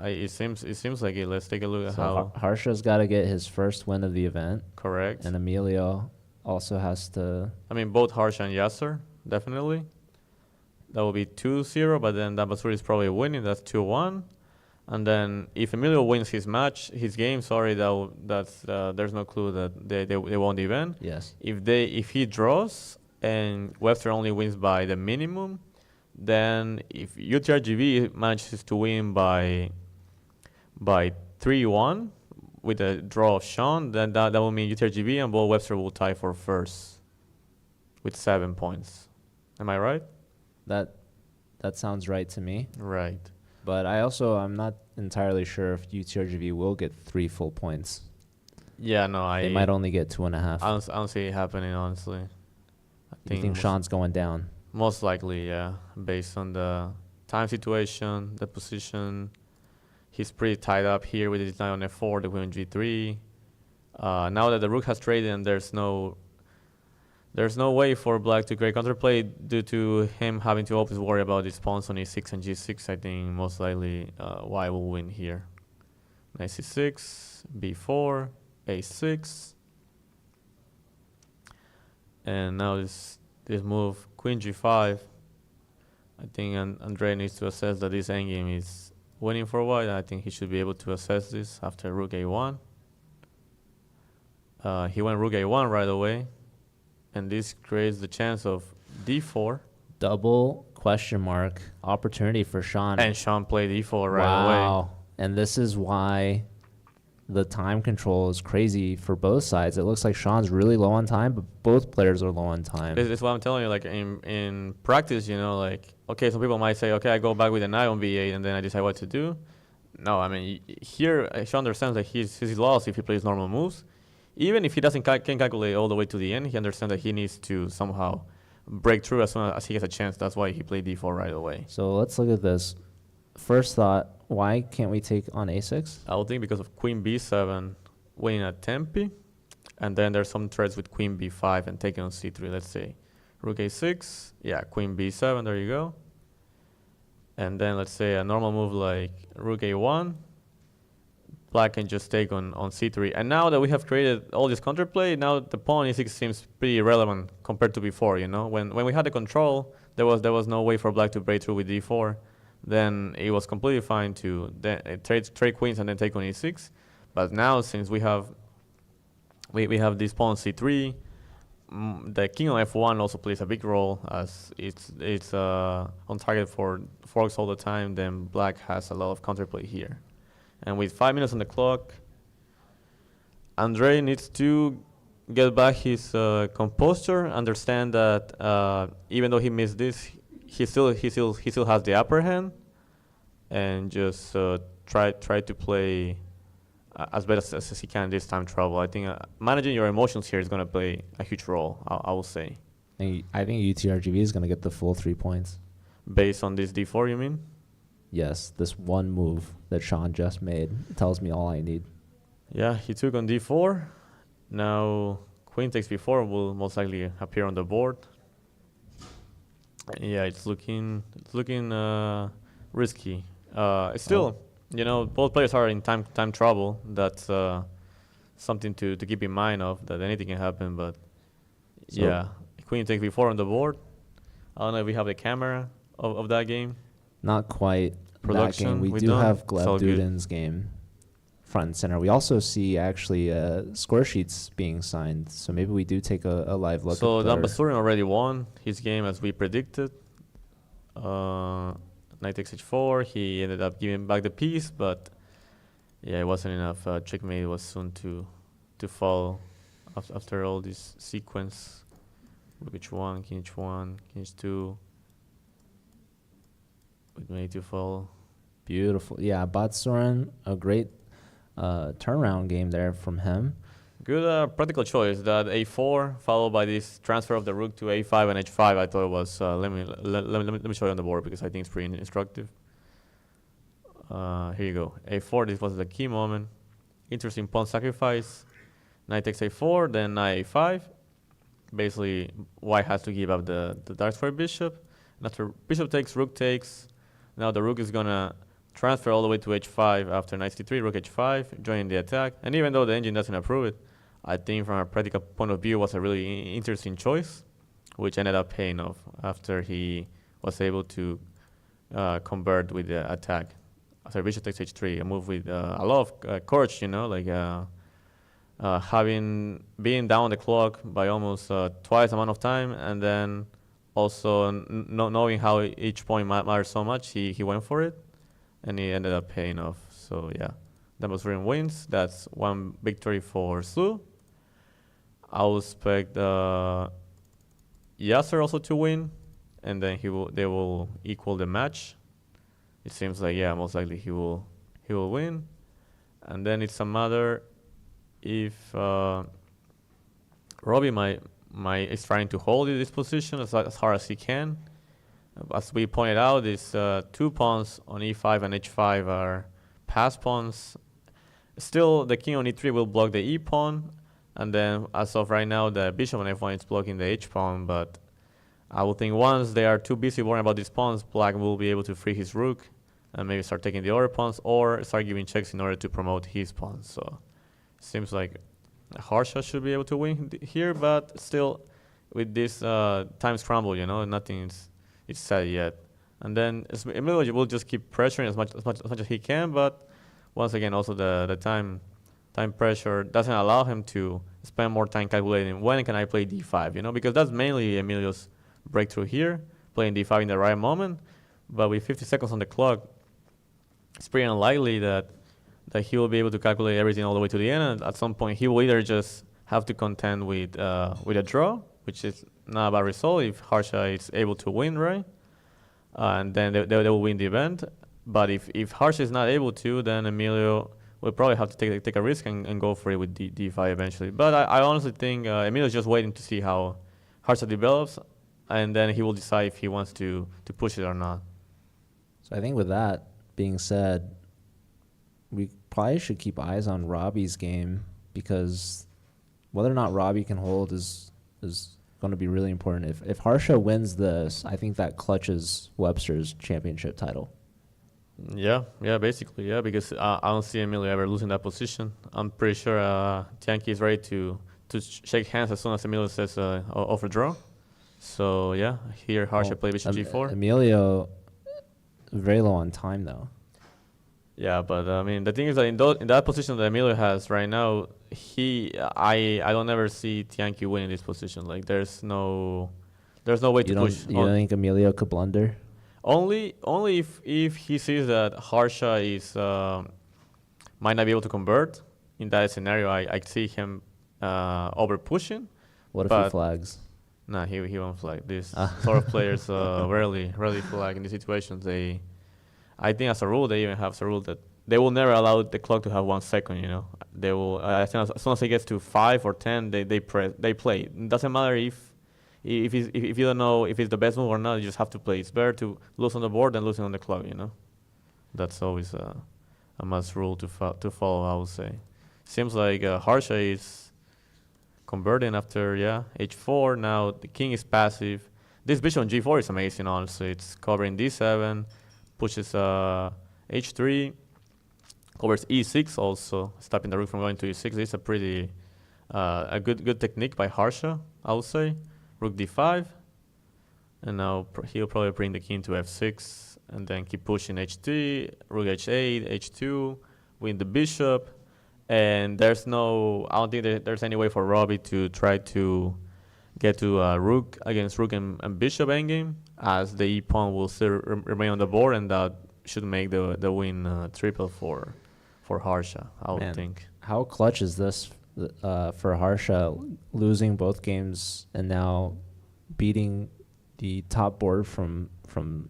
it seems like it. Let's take a look at So how Harsha's got to get his first win of the event, correct. and Emilio also has to. I mean, both Harsha and Yasser, definitely. That will be 2-0, but then Dambasuri is probably winning. That's 2-1. And then if Emilio wins his game, sorry, there's no clue that they won the event. Yes. If he draws and Webster only wins by the minimum, then if UTRGV manages to win by 3-1 with a draw of Sean, then that will mean UTRGV and both Webster will tie for first with 7 points. Am I right? That sounds right to me. Right. But I'm not entirely sure if UTRGV will get 3 full points. Yeah, no, They might only get 2.5. I don't see it happening, honestly. You think Sean's going down? Most likely, yeah. Based on the time situation, the position. He's pretty tied up here with his knight on f4, the queen on g3. Now that the rook has traded and there's no way for black to create counterplay due to him having to always worry about his pawns on e6 and g6. I think most likely white will win here. Knight c6, b4, a6. And now this move, queen g5. I think Andre needs to assess that this endgame is winning for white. I think he should be able to assess this after rook a1. He went rook a1 right away. And this creates the chance of d4. Double question mark opportunity for Sean. And Sean played e4 right away. Wow. And this is why the time control is crazy for both sides. It looks like Sean's really low on time, but both players are low on time. It's what I'm telling you. Like in practice, you know, like okay, some people might say, okay, I go back with a knight on b8 and then I decide what to do. No, I mean here Sean understands that he's lost if he plays normal moves. Even if he doesn't can calculate all the way to the end, he understands that he needs to somehow break through as soon as he gets a chance. That's why he played d4 right away. So let's look at this. First thought, why can't we take on a6? I would think because of queen b7 winning at tempi, and then there's some threats with queen b5 and taking on c3. Let's say rook a6, yeah, queen b7, there you go. And then let's say a normal move like rook a1, black can just take on c3. And now that we have created all this counterplay, now the pawn e6 seems pretty irrelevant compared to before, you know? When we had the control, there was no way for black to break through with d4. Then it was completely fine to trade queens and then take on e6. But now, since we have this pawn c3, the king on f1 also plays a big role, as it's on target for forks all the time. Then black has a lot of counterplay here. And with 5 minutes on the clock, Andre needs to get back his composure, understand that even though he missed this, he still has the upper hand, and just try to play as best as he can this time travel. I think managing your emotions here is going to play a huge role, I will say. I think UTRGV is going to get the full 3 points. Based on this d4, you mean? Yes, this one move that Sean just made tells me all I need. Yeah, he took on d4. Now queen takes b4 will most likely appear on the board. Yeah, it's looking risky. It's still, you know, both players are in time trouble. That's something to keep in mind of, that anything can happen. But So yeah, queen takes b4 on the board. I don't know if we have the camera of that game. not quite that Production, game. We we do don't. have It's all Gleb good. Duden's game front and center. We also see actually score sheets being signed. So maybe we do take a live look So at their- Dambasurin already won his game as we predicted. Knight takes h4. He ended up giving back the piece, but yeah, it wasn't enough. Checkmate was soon to fall after all this sequence. Rook h1, king h1, king h2. With mate to fall. Beautiful. Yeah, Batsurin, a great turnaround game there from him. Good practical choice. That a4 followed by this transfer of the rook to a5 and h5. I thought it was. Let me show you on the board because I think it's pretty instructive. Here you go. a4. This was the key moment. Interesting pawn sacrifice. Knight takes a4, then knight a5. Basically, white has to give up the dark square bishop. And after bishop takes, rook takes. Now the rook is gonna transfer all the way to h5 after knight c3, rook h5, joining the attack. And even though the engine doesn't approve it, I think from a practical point of view, it was a really interesting choice, which ended up paying off after he was able to convert with the attack. After bishop takes h3, a move with a lot of courage, you know, like being down the clock by almost twice the amount of time, and then also knowing how each point matters so much, he went for it, and he ended up paying off. So yeah, Dambasurin wins. That's one victory for Slu. I will expect Yasser also to win, and then they will equal the match. It seems like, yeah, most likely he will win, and then it's a matter if Robbie is trying to hold this position as hard as he can. As we pointed out, these 2 pawns on e5 and h5 are pass pawns. Still, the king on e3 will block the e pawn, and then as of right now, the bishop on f1 is blocking the h pawn. But I would think once they are too busy worrying about these pawns, black will be able to free his rook and maybe start taking the other pawns or start giving checks in order to promote his pawns. So it seems like Harsha should be able to win here, but still, with this time scramble, you know, nothing is set yet. And then Emilio will just keep pressuring as much as he can, but once again, also the time pressure doesn't allow him to spend more time calculating when can I play d5, you know, because that's mainly Emilio's breakthrough here, playing d5 in the right moment. But with 50 seconds on the clock, it's pretty unlikely that that he will be able to calculate everything all the way to the end, and at some point he will either just have to contend with a draw, which is not a bad result if Harsha is able to win, right? And then they will win the event. But if Harsha is not able to, then Emilio will probably have to take a risk and go for it with D5 eventually. But I honestly think Emilio is just waiting to see how Harsha develops, and then he will decide if he wants to push it or not. So I think with that being said, we probably should keep eyes on Robbie's game, because whether or not Robbie can hold is going to be really important. If Harsha wins this, I think that clutches Webster's championship title. Yeah, basically, because I don't see Emilio ever losing that position. I'm pretty sure Tianqi is ready to shake hands as soon as Emilio says offer draw. So yeah, here Harsha play bishop g4. Emilio very low on time though. Yeah, but I mean the thing is that in that position that Emilio has right now, I don't ever see Tianqi winning this position. Like there's no way to push. You don't think Emilio could blunder? Only if he sees that Harsha is might not be able to convert. In that scenario, I see him over pushing. What if he flags? Nah, he won't flag. These sort of players rarely flag in these situations. I think as a rule, they even have as a rule that they will never allow the clock to have 1 second. You know, they will. I think as soon as it gets to 5 or 10, they play. It doesn't matter if you don't know if it's the best move or not. You just have to play. It's better to lose on the board than losing on the clock. You know, that's always a must rule to follow. I would say. Seems like Harsha is converting after h4. Now the king is passive. This bishop on g4 is amazing. Honestly, it's covering d7, pushes h3, covers e6 also, stopping the rook from going to e6. This is a pretty a good technique by Harsha, I would say. Rook d5, and now he'll probably bring the king to f6, and then keep pushing h3, rook h8, h2, win the bishop. And I don't think there's any way for Robbie to try to get to rook against rook and bishop endgame, as the e-pawn will still remain on the board, and that should make the win triple for Harsha, I would think. How clutch is this for Harsha, losing both games and now beating the top board from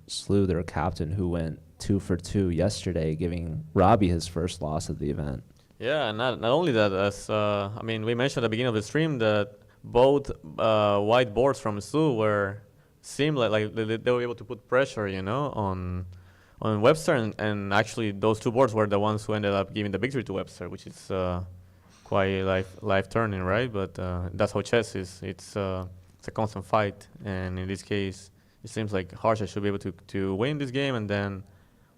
Slew, their captain, who went 2 for 2 yesterday, giving Robbie his first loss at the event. Yeah, and not only that, as I mean, we mentioned at the beginning of the stream that both white boards from Slew seemed like they were able to put pressure, you know, on Webster, and actually those two boards were the ones who ended up giving the victory to Webster, which is quite life turning, right? But that's how chess is. It's a constant fight, and in this case, it seems like Harsha should be able to win this game, and then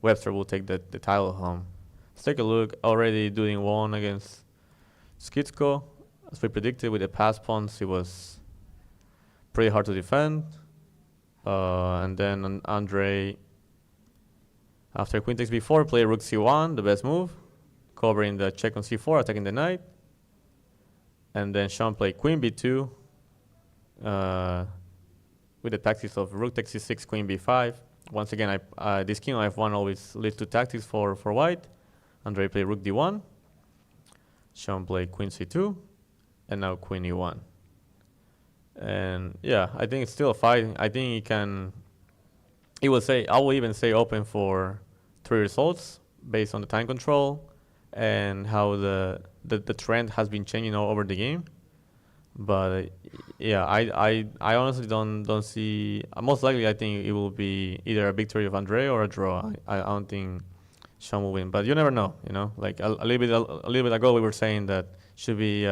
Webster will take the title home. Let's take a look. Already doing 1 against Skitsko. As we predicted with the pass pawns, it was pretty hard to defend. And then Andre, after queen takes b4, play rook c1, the best move, covering the check on c4, attacking the knight. And then Sean played queen b2 with the tactics of rook takes c6, queen b5. Once again, this king on f1 always leads to tactics for white. Andre played rook d1, Sean played queen c2, and now queen e1. And yeah, I think it's still a fight. I think I will even say open for 3 results based on the time control and how the trend has been changing all over the game. But yeah, I honestly don't see. Most likely, I think it will be either a victory of Andre or a draw. I don't think Sean will win, but you never know. You know, like a little bit ago, we were saying that should be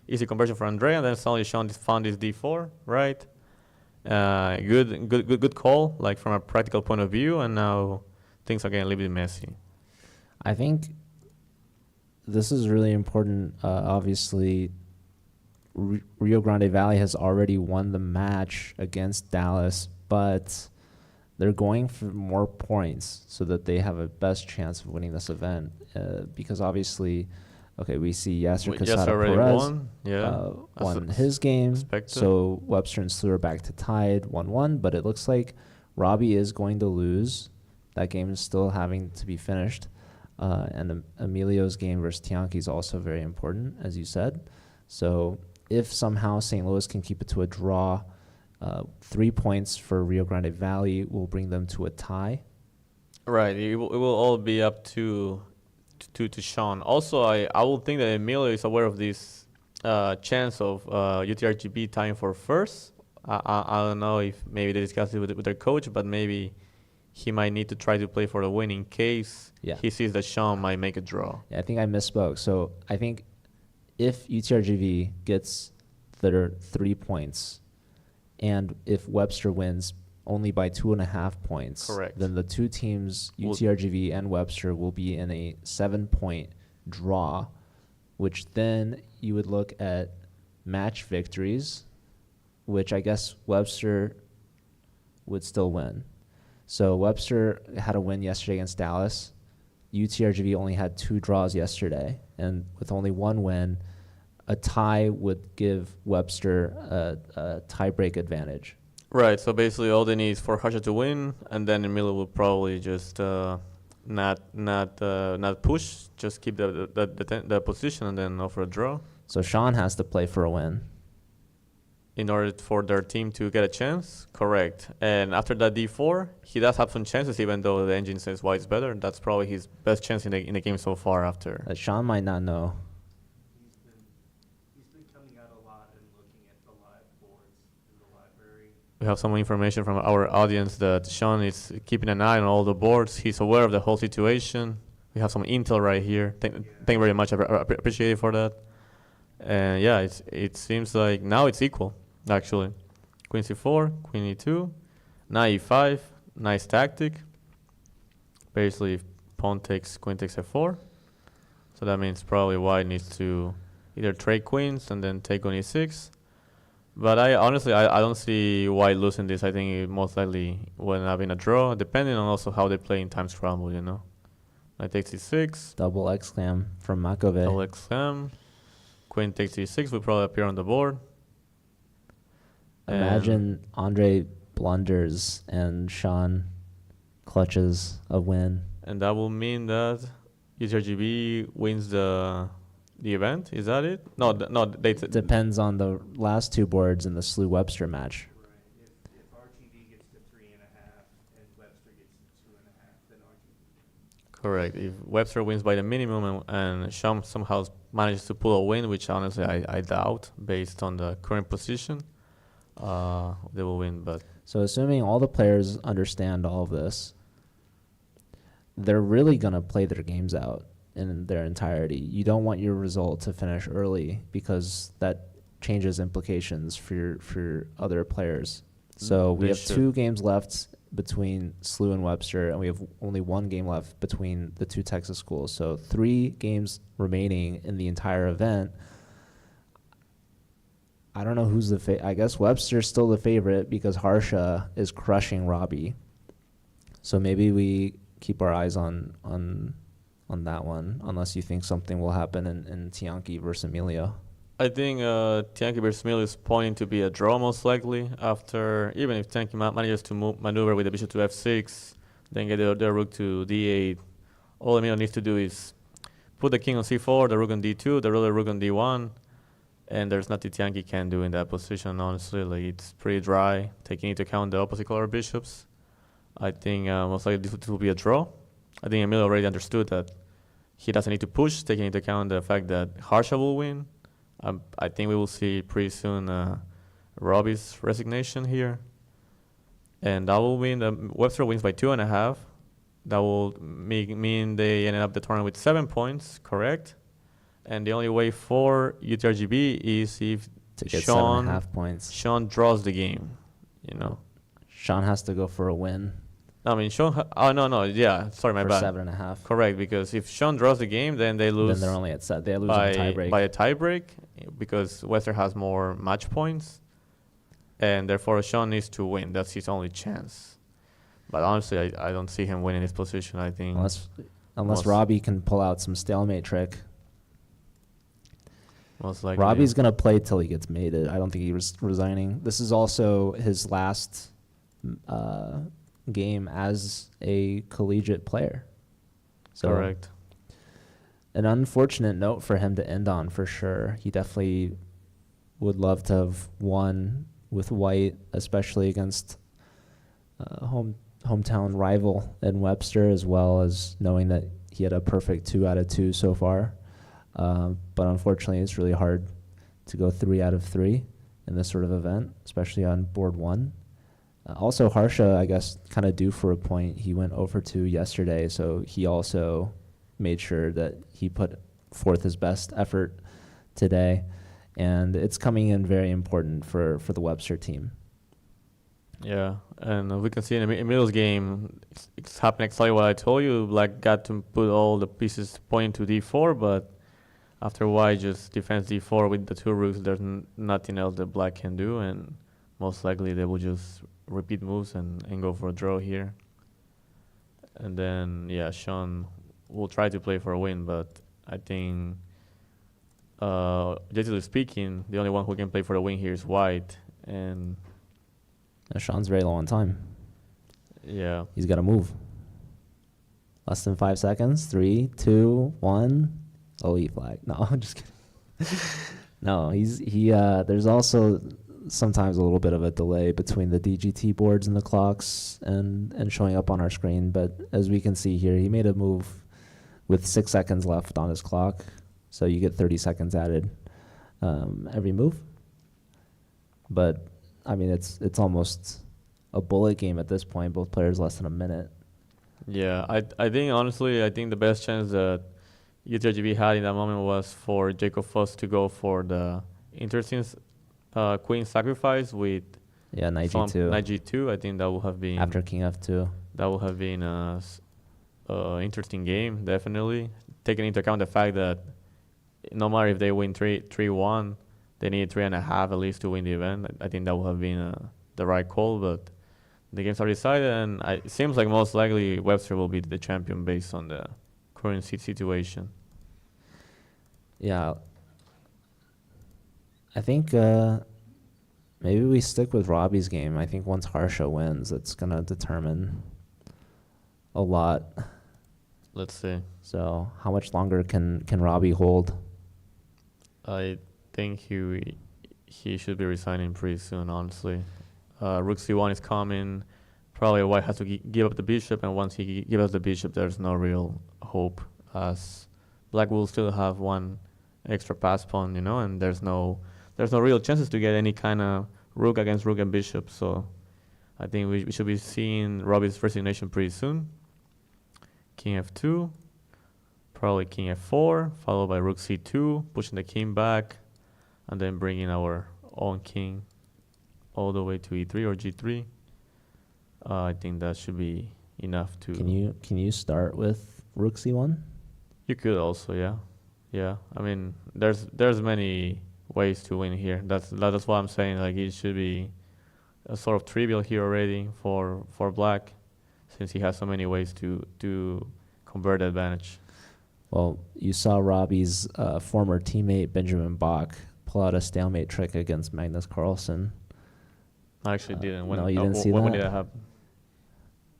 easy conversion for Andre, and then suddenly Sean found this d4, right? Good call, like from a practical point of view, and now things are getting a little bit messy. I think this is really important. Obviously, Rio Grande Valley has already won the match against Dallas, but they're going for more points so that they have a best chance of winning this event. Because obviously, okay, we see Yasser Quesada Perez won his game, so Webster and Slew are back to tied 1-1, but it looks like Robbie is going to lose. That game is still having to be finished. And Emilio's game versus Tianqi is also very important, as you said. So if somehow St. Louis can keep it to a draw, 3 points for Rio Grande Valley will bring them to a tie. Right. It will all be up to Sean. Also, I will think that Emilio is aware of this chance of UTRGV tying for first. I don't know if maybe they discussed it with their coach, but maybe he might need to try to play for the win in case he sees that Sean might make a draw. Yeah, I think I misspoke. So I think if UTRGV gets their 3 points, and if Webster wins only by 2.5 points, correct, then the two teams, UTRGV and Webster, will be in a 7-point draw, which then you would look at match victories, which I guess Webster would still win. So Webster had a win yesterday against Dallas. UTRGV only had 2 draws yesterday, and with only 1 win, a tie would give Webster a tie-break advantage. Right. So basically, all they need is for Harsha to win, and then Emilio will probably just not push, just keep the position, and then offer a draw. So Sean has to play for a win In order for their team to get a chance, correct. And after that D4, he does have some chances, even though the engine says white's better. That's probably his best chance in the game so far. After Sean might not know. He's been coming out a lot and looking at the live boards in the library. we have some information from our audience that Sean is keeping an eye on all the boards. He's aware of the whole situation. We have some intel right here. Thank you very much. I appreciate it for that. And yeah, it seems like now it's equal, actually. Queen c4, queen e2, knight e5, nice tactic. Basically, if pawn takes, queen takes f4. So that means probably white needs to either trade queens and then take on e6. But I honestly don't see white losing this. I think it most likely will end up in a draw, depending on also how they play in time scramble, you know. Knight takes e6. Double exclam from Makove. Double exclam. Queen takes e6 will probably appear on the board. Imagine Andre blunders and Sean clutches a win. And that will mean that UTRGV wins the event. Is that it? No, they Depends on the last 2 boards in the Slew Webster match. Right. If RGV gets to 3.5 and Webster gets to 2.5, then RGV. correct. If Webster wins by the minimum and Sean somehow manages to pull a win, which honestly I doubt based on the current position, they will win. But So assuming all the players understand all of this, they're really going to play their games out in their entirety. You don't want your result to finish early because that changes implications for other players. So we They have should. 2 games left between Slew and Webster, and we have only 1 game left between the 2 Texas schools. So 3 games remaining in the entire event. I don't know who's the I guess Webster's still the favorite because Harsha is crushing Robbie. So maybe we keep our eyes on that one, unless you think something will happen in Tianqi versus Emilio. I think Tianqi versus Emilio is pointing to be a draw most likely after, even if Tianqi manages to maneuver with the bishop to f6, then get the rook to d8. All Emilio needs to do is put the king on c4, the rook on d2, the other rook on d1, and there's nothing Tianqi can do in that position, honestly. Like, it's pretty dry, taking into account the opposite color bishops. I think most likely this will be a draw. I think Emilio already understood that he doesn't need to push, taking into account the fact that Harsha will win. I think we will see pretty soon Robbie's resignation here. And that will mean Webster wins by 2.5. That will mean they ended up the tournament with 7 points, correct? And the only way for UTRGB is if To get Sean 7.5 points. Sean draws the game, you know. Sean has to go for a win I mean, Sean. Yeah, sorry, my for bad. 7.5. Correct, because if Sean draws the game, then they lose. Then they're only at they lose on tiebreak. By a tiebreak, because Webster has more match points, and therefore Sean needs to win. That's his only chance. But honestly, I don't see him winning this position. I think Unless Robbie can pull out some stalemate trick. most likely Robbie's going to play till he gets mated. I don't think he's resigning. This is also his last game as a collegiate player. So correct. an unfortunate note for him to end on for sure. He definitely would love to have won with white, especially against hometown rival in Webster, as well as knowing that he had a perfect 2 out of 2 so far. But unfortunately, it's really hard to go 3 out of 3 in this sort of event, especially on board 1. Also, Harsha, I guess, kind of due for a point. He went over 2 yesterday, so he also made sure that he put forth his best effort today. And it's coming in very important for the Webster team. Yeah, and we can see in the Emil's game, it's happening exactly what I told you. Black got to put all the pieces pointing to d4, but after white just defends d4 with the 2 rooks, there's nothing else that black can do, and most likely they will just repeat moves and go for a draw here. And then, yeah, Sean will try to play for a win, but I think, objectively speaking, the only one who can play for the win here is white, and Sean's very low on time. yeah, He's got to move. Less than 5 seconds. 3, 2, 1. Oh, E flag. No, I'm just kidding. No, there's also sometimes a little bit of a delay between the DGT boards and the clocks and showing up on our screen. But as we can see here, he made a move with 6 seconds left on his clock. So you get 30 seconds added every move. But I mean, it's almost a bullet game at this point. Both players less than a minute. yeah. I think honestly, I think the best chance that UTRGV had in that moment was for Jacob Foss to go for the interesting queen sacrifice with Knight G2. Knight G2. I think that would have been After King F2. That would have been a interesting game, definitely. Taking into account the fact that no matter if they win 3-1, they need 3.5 at least to win the event. I think that would have been the right call, but the games are decided, and it seems like most likely Webster will be the champion based on the current situation. Yeah. I think maybe we stick with Robbie's game. I think once Harsha wins, it's going to determine a lot. Let's see. So how much longer can Robbie hold? I think he should be resigning pretty soon, honestly. Rook C1 is coming. Probably white has to give up the bishop, and once he gives up the bishop, there's no real hope, as black will still have 1 extra pass pawn, and there's no real chances to get any kind of rook against rook and bishop. So I think we should be seeing Robbie's resignation pretty soon. King F2, probably King F4, followed by Rook C2, pushing the king back, and then bringing our own king all the way to E3 or G3. I think that should be enough to. Can you start with Rook C1? You could also, yeah. I mean, there's many ways to win here. That's what I'm saying. Like, it should be a sort of trivial here already for black, since he has so many ways to convert the advantage. Well, you saw Robbie's former teammate Benjamin Bach pull out a stalemate trick against Magnus Carlsen. I actually didn't. No, you didn't see when that? did that happen?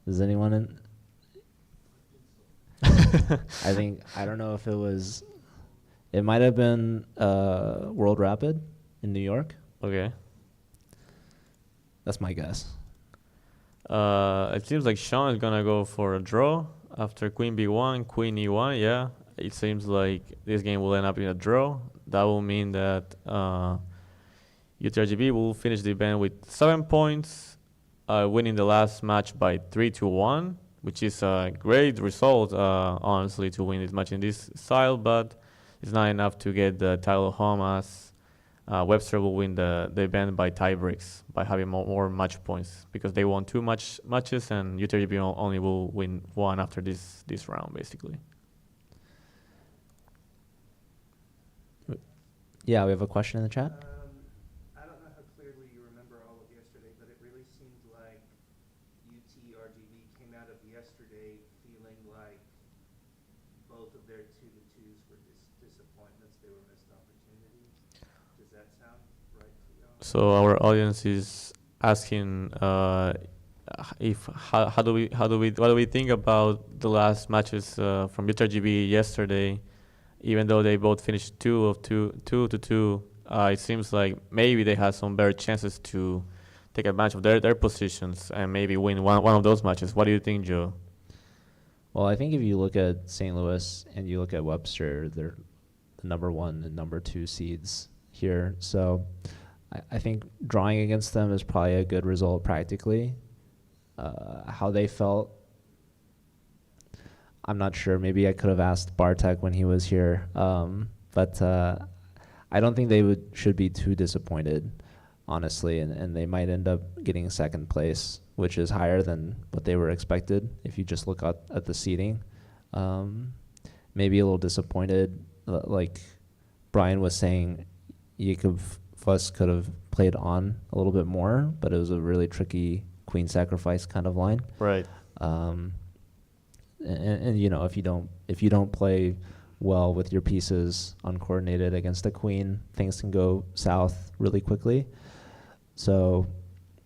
Does anyone in? I don't know if it was. It might have been World Rapid in New York. Okay. That's my guess. It seems like Sean is gonna go for a draw after Queen B1, Queen E1. Yeah, it seems like this game will end up in a draw. That will mean that UTRGV will finish the event with 7 points, winning the last match by 3-1, which is a great result, honestly, to win this match in this style, but it's not enough to get the title home, as Webster will win the event by tie breaks, by having more match points, because they won 2 matches, and UTRGV only will win 1 after this round, basically. Yeah, we have a question in the chat. I don't know how clearly you remember all of yesterday, but it really seemed like UTRGV came out of yesterday feeling like both of their 2-2s were disappointments. They were missed opportunities. Does that sound right to y'all? So our audience is asking what do we think about the last matches from UTRGV yesterday, even though they both finished 2 to 2, it seems like maybe they had some better chances to take advantage of their positions and maybe win one of those matches. What do you think, Joe? Well, I think if you look at St. Louis and you look at Webster, they're the number 1 and number 2 seeds here. So I think drawing against them is probably a good result practically. How they felt, I'm not sure. Maybe I could have asked Bartek when he was here. But I don't think they should be too disappointed, honestly, and they might end up getting second place, which is higher than what they were expected if you just look at the seeding. Maybe a little disappointed, like Brian was saying, Jakob Fuss could have played on a little bit more, but it was a really tricky queen sacrifice kind of line. Right. And you know, if you don't play well with your pieces uncoordinated against a queen, things can go south really quickly. So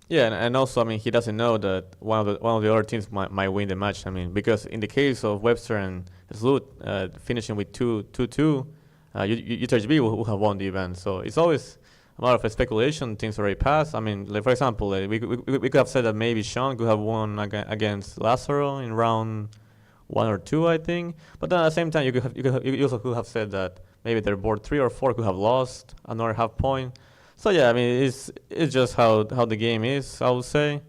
yeah, and also, I mean, he doesn't know that one of the other teams might win the match. I mean, because in the case of Webster and Slut finishing with 2-2, UTRGV will have won the event. So it's always a lot of speculation. Things already passed. I mean, like for example, we could have said that maybe Sean could have won against Lazaro in round 1 or 2, I think. But then at the same time, you also could have said that maybe their board 3 or 4 could have lost another half point. So yeah, I mean, it's just how the game is, I would say.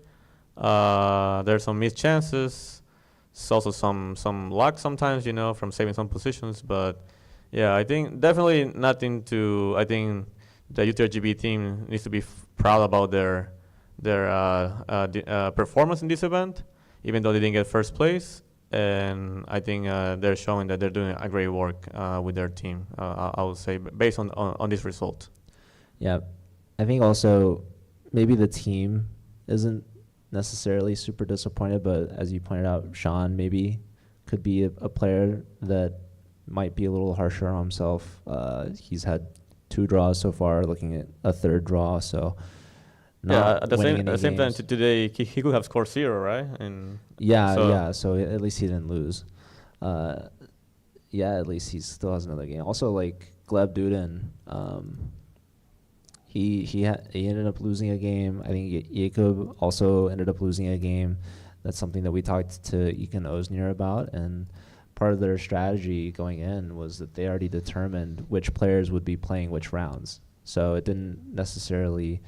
There's some missed chances. It's also some luck sometimes, you know, from saving some positions. But yeah, I think definitely nothing to. I think the UTRGB team needs to be proud about their performance in this event, even though they didn't get first place. And I think they're showing that they're doing a great work with their team. I would say based on this result. yeah, I think also maybe the team isn't necessarily super disappointed, but as you pointed out, Sean maybe could be a player that might be a little harsher on himself. He's had 2 draws so far, looking at a 3rd draw, so Yeah, at the same time today he could have scored 0, right? And so at least he didn't lose. At least he still has another game. Also, like Gleb Duden, he ended up losing a game. I think Jakob also ended up losing a game. That's something that we talked to Ekin Osnier about, and part of their strategy going in was that they already determined which players would be playing which rounds. So it didn't necessarily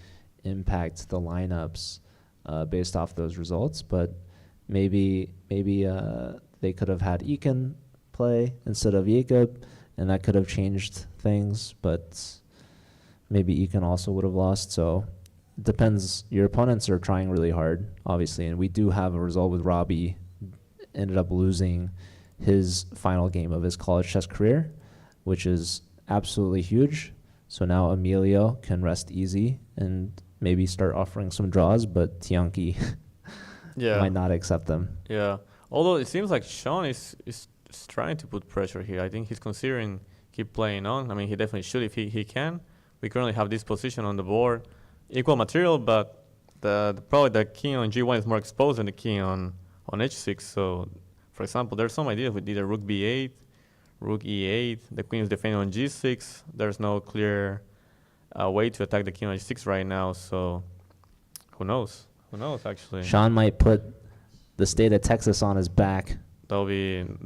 impact the lineups based off those results, but maybe they could have had Ekin play instead of Jakob, and that could have changed things, but maybe Ekin also would have lost. So it depends. Your opponents are trying really hard, obviously, and we do have a result with Robbie ended up losing his final game of his college chess career, which is absolutely huge. So now Emilio can rest easy and maybe start offering some draws, but Tianki might not accept them. Yeah. Although it seems like Sean is trying to put pressure here. I think he's considering keep playing on. I mean, he definitely should if he can. We currently have this position on the board. Equal material, but probably the king on G1 is more exposed than the king on H6. So, for example, there's some ideas with either rook B8, rook E8. The queen is defending on G6. There's no clear way to attack the king on H6 right now. So, who knows? Who knows, actually? Sean might put the state of Texas on his back. That'll be insane.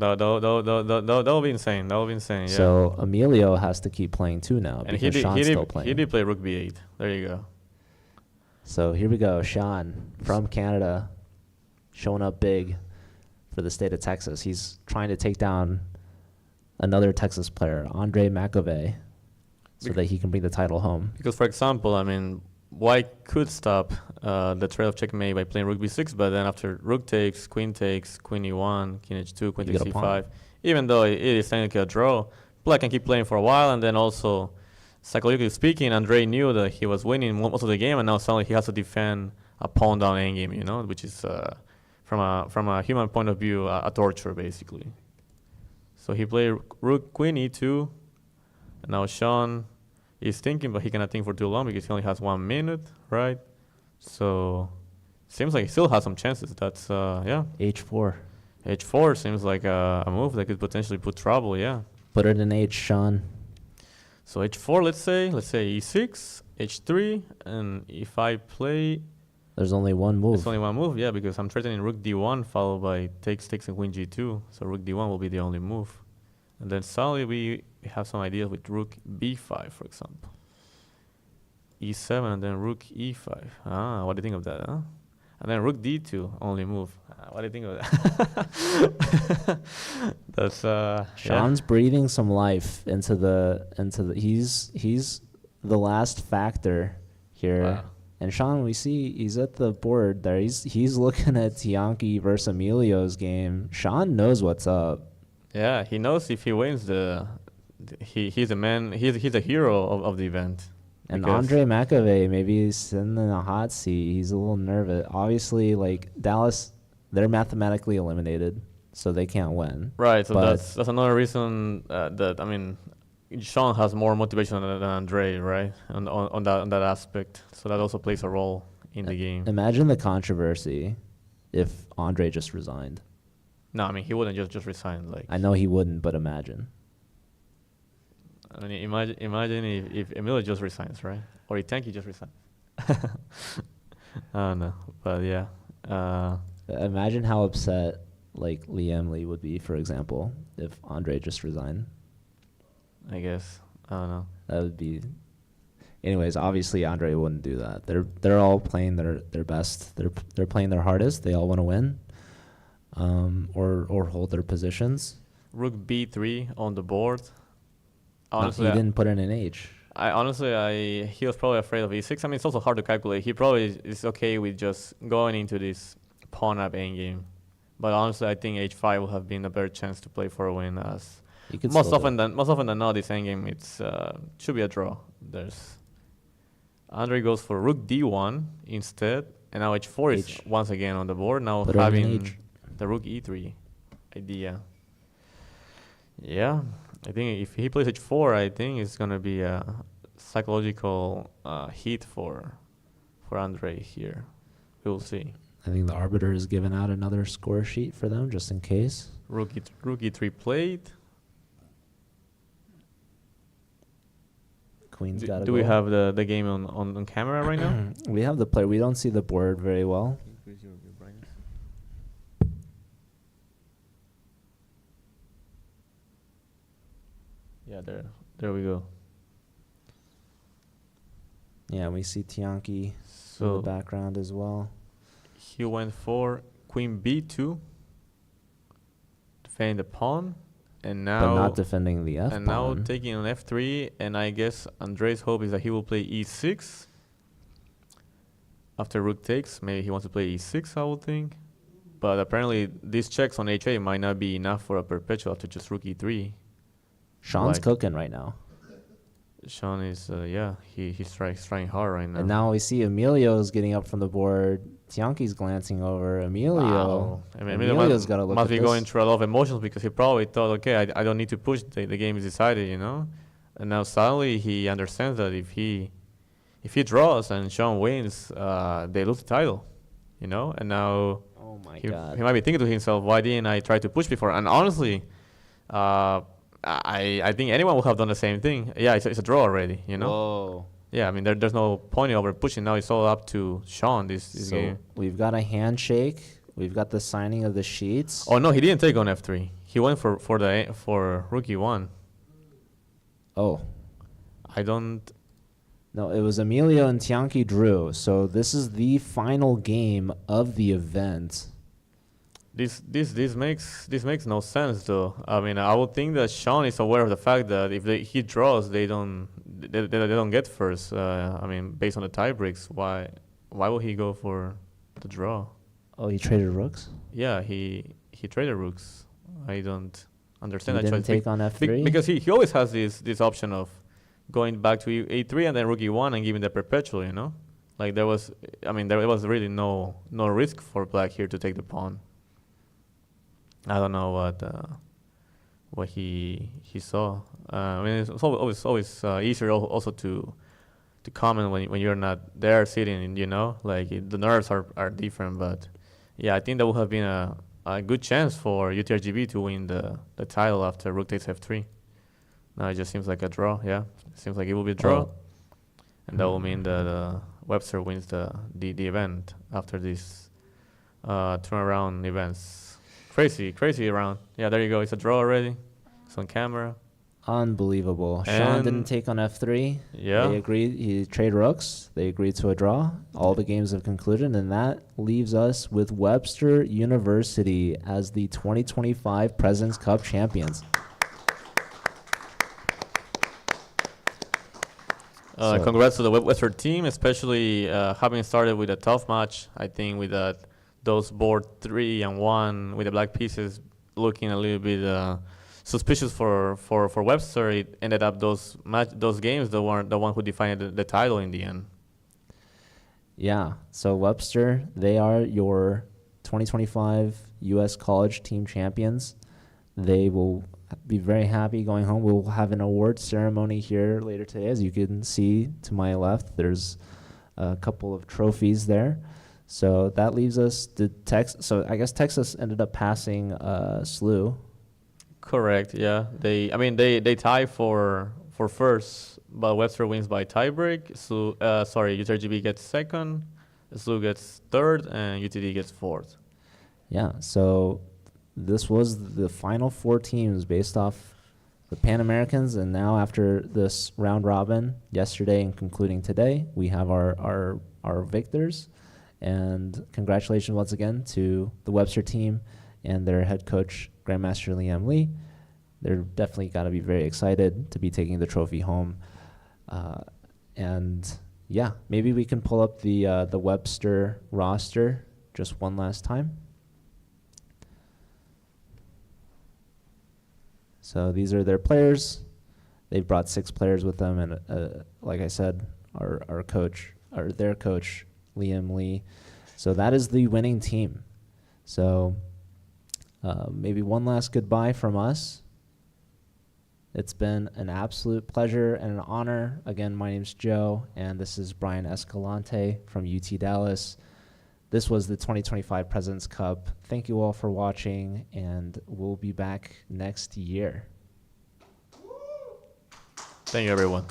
That'll be insane. Yeah. So Emilio has to keep playing too now And because Sean's still playing. He did play rook B8. There you go. So here we go. Sean from Canada showing up big for the state of Texas. He's trying to take down another Texas player, Andre McAvey, so that he can bring the title home. Because, for example, I mean, White could stop the threat of checkmate by playing rook b6, but then after rook takes, queen e1, king h2, queen takes c5, even though it is technically a draw, Black can keep playing for a while, and then also, psychologically speaking, Andre knew that he was winning most of the game, and now suddenly he has to defend a pawn down endgame, you know, which is, from a human point of view, a torture, basically. So he played rook, queen e2, and now Sean is thinking, but he cannot think for too long because he only has 1 minute, right? So seems like he still has some chances. That's H4. H4 seems like a move that could potentially put trouble. Yeah. Put it in H, Sean. So h4, let's say e6, h3, and if I play, There's only one move. it's only one move, yeah, because I'm threatening rook d1 followed by takes, and queen g2. So rook d1 will be the only move. And then suddenly we have some ideas with rook b5, for example. e7 and then rook e5. Ah, what do you think of that, huh? And then rook d2, only move. What do you think of that? That's Sean's breathing some life into the he's the last factor here. Wow. And Sean, we see he's at the board there. He's looking at Tianki versus Emilio's game. Sean knows what's up. Yeah, he knows if he wins he's a man. He's a hero of the event. And Because- Andre McAvey, maybe he's sitting in a hot seat. He's a little nervous. Obviously, like Dallas, they're mathematically eliminated, so they can't win. Right, so But- that's another reason that I mean, Sean has more motivation than Andre, right? On that aspect, so that also plays a role in the game. Imagine the controversy if Andre just resigned. No, I mean he wouldn't just resign. Like I know he wouldn't, but imagine. I mean, imagine if Emilio just resigns, right? Or if Tanky just resigns. I don't know, but yeah. Imagine how upset like Liam Lee would be, for example, if Andre just resigned. I guess I don't know. That would be. Anyways, obviously Andre wouldn't do that. They're all playing their best. They're playing their hardest. They all want to win, or hold their positions. Rook b3 on the board. No, Honestly, he didn't put in an H. he was probably afraid of e6. I mean, it's also hard to calculate. He probably is okay with just going into this pawn up endgame. But honestly, I think h5 will have been a better chance to play for a win. As You could most still often than not, this endgame it's should be a draw. There's Andre goes for rook d1 instead, and now h4 is H. once again on the board. Now Put it in having H. the rook e3 idea. Yeah, I think if he plays h4, I think it's gonna be a psychological hit for Andre here. We'll see. I think the arbiter has given out another score sheet for them just in case. Rook e3 played. Queen's got to Do we have the game on camera right now? We have the player. We don't see the board very well. Increase your brightness. Yeah, there we go. Yeah, we see Tianki in So the background as well. he went for queen b2, defending the pawn, and now But not defending the F and now pawn. taking on f3. And I guess Andre's hope is that he will play e6 after rook takes. Maybe he wants to play e6, I would think. But apparently, these checks on h8 might not be enough for a perpetual after just rook e3. Sean's like- cooking right now. Sean is, he's trying hard right now. And now we see Emilio's getting up from the board. Tianki's glancing over. Emilio. Wow. I mean, Emilio Emilio's got to look must at be this. going through a lot of emotions because he probably thought, okay, I don't need to push. The game is decided, you know. And now suddenly he understands that if he draws and Sean wins, they lose the title, you know. And now Oh my he God. might be thinking to himself, why didn't I try to push before? And honestly, I think anyone would have done the same thing. Yeah, it's a draw already, you know. Whoa. Yeah, I mean there's no point in over pushing. Now it's all up to Sean. This So game. we've got a handshake. We've got the signing of the sheets. Oh no, he didn't take on f3. He went for rook e1. Oh. I don't. No, it was Emilio and Tianki drew. So this is the final game of the event. This makes no sense though. I mean, I would think that Sean is aware of the fact that if he draws, they don't get first. I mean, based on the tie breaks, why would he go for the draw? Oh, he traded rooks? Yeah, he traded rooks. I don't understand He that didn't choice. take on F3? Because he always has this option of going back to a3 and then rook e1 and giving the perpetual, you know? Like there was really no risk for black here to take the pawn. I don't know what he saw. I mean, it's always easier also to comment when you're not there sitting, you know? Like the nerves are different, but yeah, I think that would have been a good chance for UTRGV to win the title after rook takes f3. No, it just seems like a draw. Yeah, seems like it will be a draw, Oh. and that will mean that Webster wins the event after these turnaround events. Crazy round. Yeah, there you go. It's a draw already. It's on camera. Unbelievable. Sean And didn't take on F3. Yeah. They agreed. He trade rooks. They agreed to a draw. All the games have concluded, and that leaves us with Webster University as the 2025 President's Cup champions. So- Congrats to the Webster team, especially having started with a tough match. I think with those board 3 and 1 with the black pieces looking a little bit suspicious for Webster, it ended up those games that weren't the one who defined the title in the end. Yeah. So Webster, they are your 2025 U.S. College Team Champions. They will be very happy going home. We'll have an award ceremony here later today. As you can see to my left, there's a couple of trophies there. So that leaves us to Texas. So I guess Texas ended up passing SLU. Correct. Yeah. They tie for first, but Webster wins by tiebreak. So UTRGV gets second, SLU gets third, and UTD gets fourth. Yeah. So this was the final 4 teams based off the Pan Americans, and now after this round robin yesterday and concluding today, we have our victors. And congratulations once again to the Webster team and their head coach, Grandmaster Liam Lee. They're definitely got to be very excited to be taking the trophy home. And yeah, maybe we can pull up the Webster roster just one last time. So these are their players. They've brought 6 players with them, and like I said, their coach, Liam Lee. So that is the winning team. So maybe one last goodbye from us. It's been an absolute pleasure and an honor. Again, my name's Joe, and this is Brian Escalante from UT Dallas. This was the 2025 President's Cup. Thank you all for watching, and we'll be back next year. Thank you, everyone.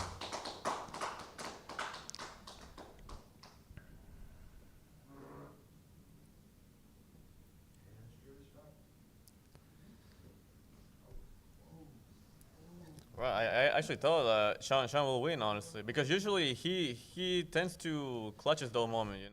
Well, I actually thought Sean will win, honestly, because usually he tends to clutches those moments,